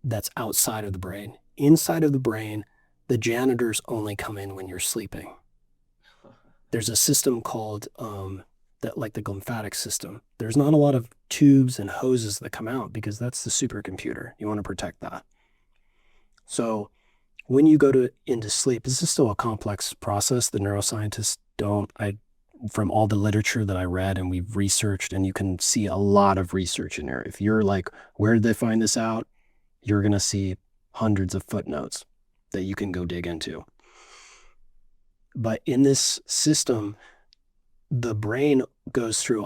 that's outside of the brain. Inside of the brain, the janitors only come in when you're sleeping. There's a system called like the lymphatic system. There's not a lot of tubes and hoses that come out because that's the supercomputer. You want to protect that. So when you go into sleep, this is still a complex process. The neuroscientists don't. From all the literature that I read and we've researched, and you can see a lot of research in there. If you're like, where did they find this out? You're going to see hundreds of footnotes that you can go dig into. But in this system, the brain goes through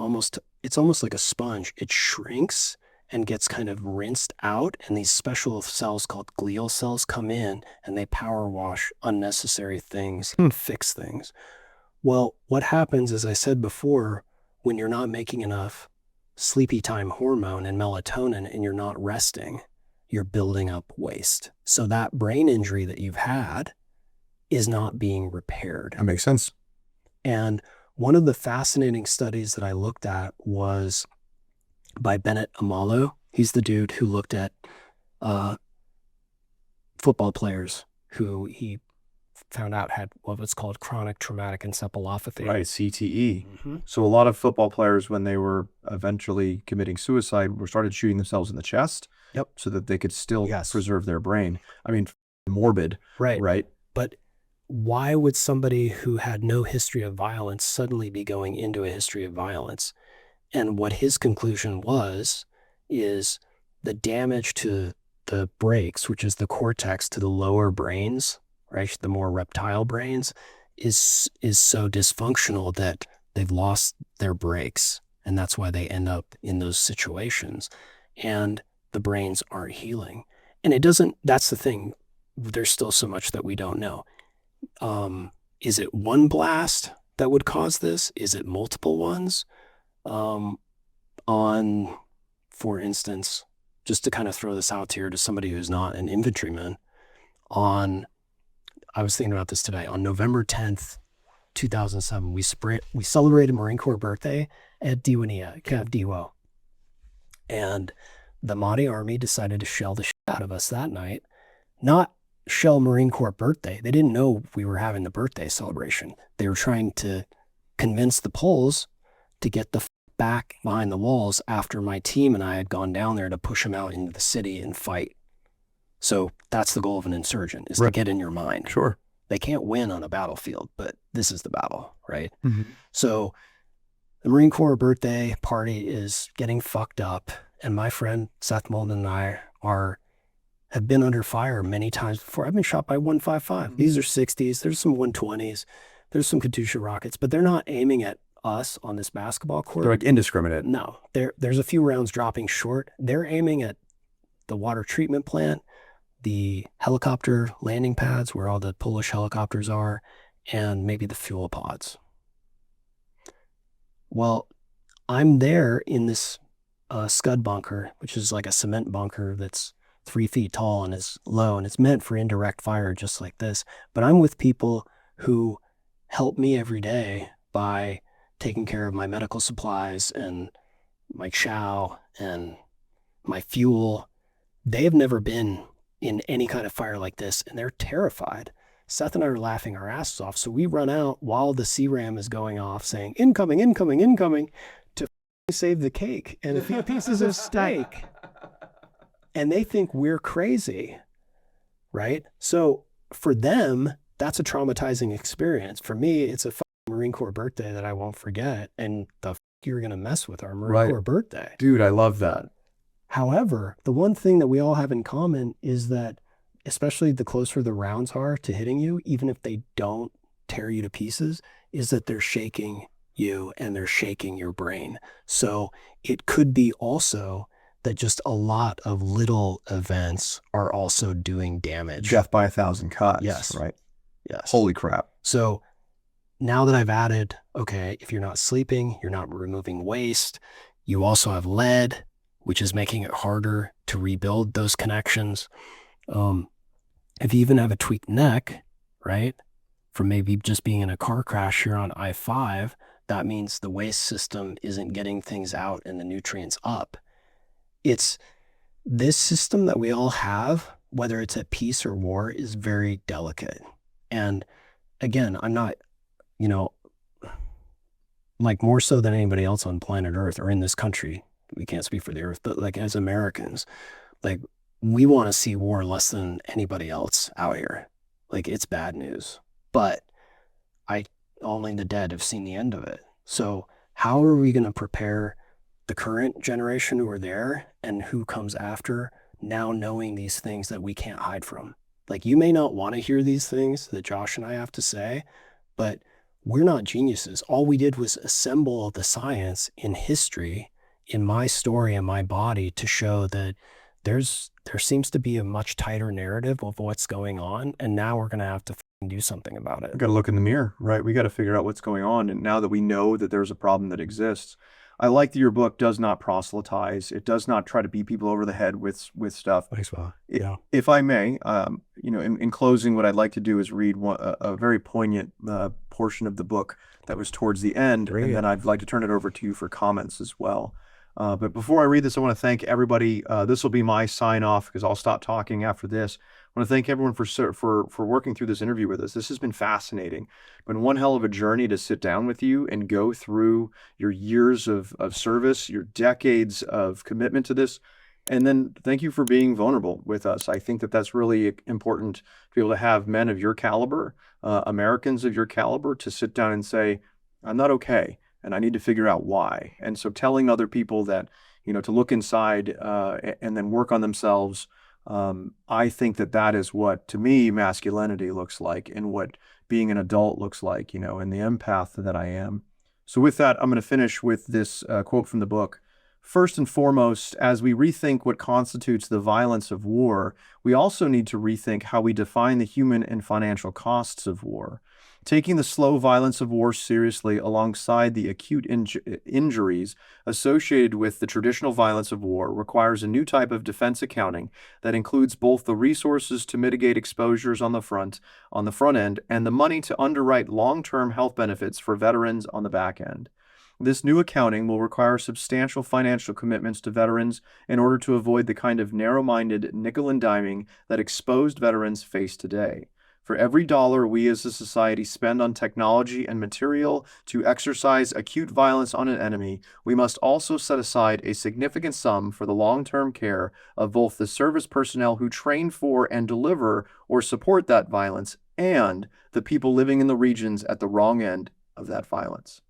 it's almost like a sponge. It shrinks and gets kind of rinsed out, and these special cells called glial cells come in and they power wash unnecessary things and fix things. Well, what happens, as I said before, when you're not making enough sleepy time hormone and melatonin and you're not resting, you're building up waste. So that brain injury that you've had is not being repaired. That makes sense. And one of the fascinating studies that I looked at was by Bennett Amalo. He's the dude who looked at football players who he found out had what was called chronic traumatic encephalopathy. Right, CTE. Mm-hmm. So a lot of football players, when they were eventually committing suicide, started shooting themselves in the chest. Yep. So that they could still preserve their brain. I mean, morbid. Right. But why would somebody who had no history of violence suddenly be going into a history of violence? And what his conclusion is the damage to the brakes, which is the cortex, to the lower brains, right, the more reptile brains, is so dysfunctional that they've lost their brakes. And that's why they end up in those situations. And the brains aren't healing. And that's the thing. There's still so much that we don't know. Is it one blast that would cause this? Is it multiple ones? For instance, just to kind of throw this out here to somebody who's not an infantryman, I was thinking about this today. On November 10th, 2007, we celebrated Marine Corps birthday at Diwania, Camp Lejeune. And the Mahdi Army decided to shell the shit out of us that night. Not shell Marine Corps birthday. They didn't know we were having the birthday celebration. They were trying to convince the Poles to get the back behind the walls after my team and I had gone down there to push them out into the city and fight. So that's the goal of an insurgent, is to get in your mind. Sure. They can't win on a battlefield, but this is the battle, right? Mm-hmm. So the Marine Corps birthday party is getting fucked up, and my friend Seth Molden and I have been under fire many times before. I've been shot by 155. These are 60s. There's some 120s. There's some Katyusha rockets, but they're not aiming at us on this basketball court. They're like indiscriminate. No, there's a few rounds dropping short. They're aiming at the water treatment plant, the helicopter landing pads where all the Polish helicopters are, and maybe the fuel pods. Well, I'm there in this scud bunker, which is like a cement bunker that's 3 feet tall and is low, and it's meant for indirect fire just like this. But I'm with people who help me every day by taking care of my medical supplies and my chow and my fuel. They have never been in any kind of fire like this, and they're terrified. Seth and I are laughing our asses off, so we run out while the CRAM is going off saying, incoming, incoming, incoming, to save the cake and a few pieces of steak. And they think we're crazy, right? So for them, that's a traumatizing experience. For me, it's a Marine Corps birthday that I won't forget. And you're going to mess with our Marine Corps birthday. Dude, I love that. However, the one thing that we all have in common is that especially the closer the rounds are to hitting you, even if they don't tear you to pieces, is that they're shaking you and they're shaking your brain. So it could be also that just a lot of little events are also doing damage. Death by 1,000 cuts. Yes. Right. Yes. Holy crap. So now that I've added, okay, if you're not sleeping, you're not removing waste, you also have lead, which is making it harder to rebuild those connections. If you even have a tweaked neck, right, from maybe just being in a car crash here on I-5, that means the waste system isn't getting things out and the nutrients up. It's this system that we all have, whether it's at peace or war, is very delicate. And again, I'm not, like more so than anybody else on planet Earth or in this country, we can't speak for the Earth, but like as Americans, like we want to see war less than anybody else out here. Like it's bad news, but only the dead have seen the end of it. So how are we going to prepare the current generation who are there and who comes after now knowing these things that we can't hide from? Like you may not want to hear these things that Josh and I have to say, but we're not geniuses. All we did was assemble the science in history, in my story and my body to show that there seems to be a much tighter narrative of what's going on. And now we're going to have to do something about it. We got to look in the mirror, right? We got to figure out what's going on. And now that we know that there's a problem that exists, I like that your book does not proselytize. It does not try to beat people over the head with stuff. Thanks, Bob. Yeah. If I may, in closing, what I'd like to do is read a very poignant portion of the book that was towards the end, and then I'd like to turn it over to you for comments as well. But before I read this, I want to thank everybody. This will be my sign off because I'll stop talking after this. I want to thank everyone for working through this interview with us. This has been fascinating. Been one hell of a journey to sit down with you and go through your years of service, your decades of commitment to this. And then thank you for being vulnerable with us. I think that that's really important to be able to have men of your caliber, Americans of your caliber, to sit down and say, I'm not okay, and I need to figure out why. And so telling other people that, to look inside and then work on themselves, I think that is what, to me, masculinity looks like and what being an adult looks like, and the empath that I am. So with that, I'm going to finish with this quote from the book. First and foremost, as we rethink what constitutes the violence of war, we also need to rethink how we define the human and financial costs of war. Taking the slow violence of war seriously alongside the acute injuries associated with the traditional violence of war requires a new type of defense accounting that includes both the resources to mitigate exposures on the front end and the money to underwrite long-term health benefits for veterans on the back end. This new accounting will require substantial financial commitments to veterans in order to avoid the kind of narrow-minded nickel and diming that exposed veterans face today. For every dollar we as a society spend on technology and material to exercise acute violence on an enemy, we must also set aside a significant sum for the long-term care of both the service personnel who train for and deliver or support that violence and the people living in the regions at the wrong end of that violence.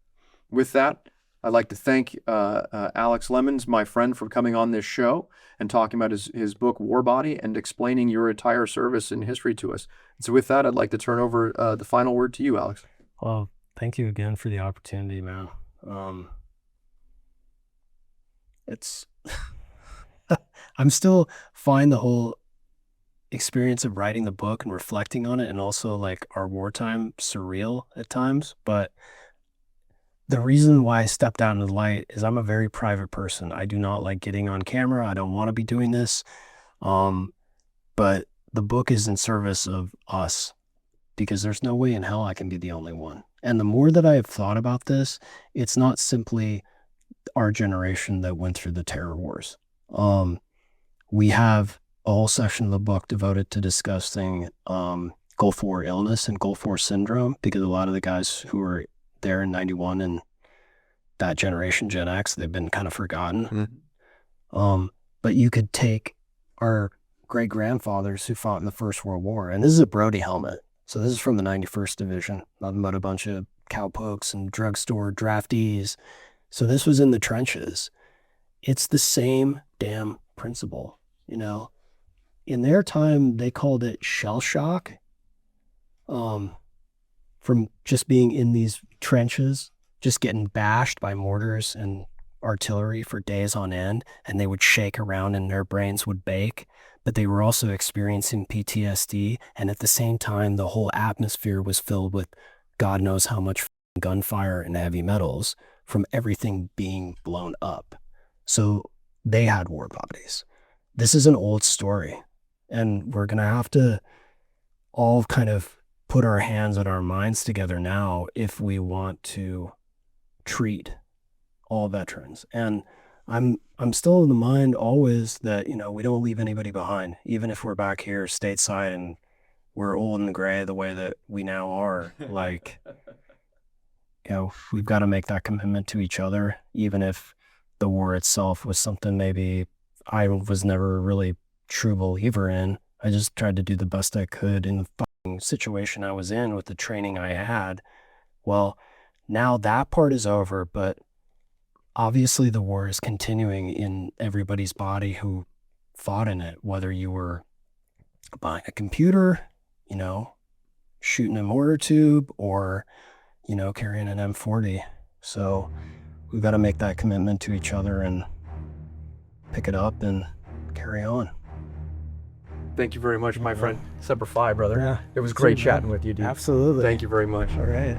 With that, I'd like to thank Alex Lemons, my friend, for coming on this show and talking about his book, Warbody, and explaining your entire service and history to us. And so with that, I'd like to turn over the final word to you, Alex. Well, thank you again for the opportunity, man. It's I'm still finding the whole experience of writing the book and reflecting on it, and also like our wartime surreal at times, but the reason why I stepped out into the light is I'm a very private person. I do not like getting on camera. I don't want to be doing this. But the book is in service of us because there's no way in hell I can be the only one. And the more that I have thought about this, it's not simply our generation that went through the terror wars. We have a whole section of the book devoted to discussing Gulf War illness and Gulf War syndrome, because a lot of the guys who were there in 91 and that generation, Gen X, they've been kind of forgotten. Mm-hmm. But you could take our great grandfathers who fought in the First World War, and this is a Brody helmet. So this is from the 91st Division, nothing but a bunch of cowpokes and drugstore draftees. So this was in the trenches. It's the same damn principle, in their time, they called it shell shock, from just being in these trenches, just getting bashed by mortars and artillery for days on end, and they would shake around and their brains would bake. But they were also experiencing PTSD, and at the same time, the whole atmosphere was filled with God knows how much gunfire and heavy metals from everything being blown up. So they had war bodies. This is an old story, and we're going to have to all kind of put our hands and our minds together now if we want to treat all veterans. And I'm still in the mind always that, you know, we don't leave anybody behind, even if we're back here stateside and we're old and gray the way that we now are. Like, you know, we've got to make that commitment to each other, even if the war itself was something maybe I was never a really true believer in. I just tried to do the best I could in the fucking situation I was in with the training I had. Well, now that part is over, but obviously the war is continuing in everybody's body who fought in it, whether you were buying a computer, you know, shooting a mortar tube, or, you know, carrying an M40. So we've got to make that commitment to each other and pick it up and carry on. Thank you very much, my friend. Semper Fi, brother. Yeah. It was great chatting with you, dude. Absolutely. Thank you very much. All right.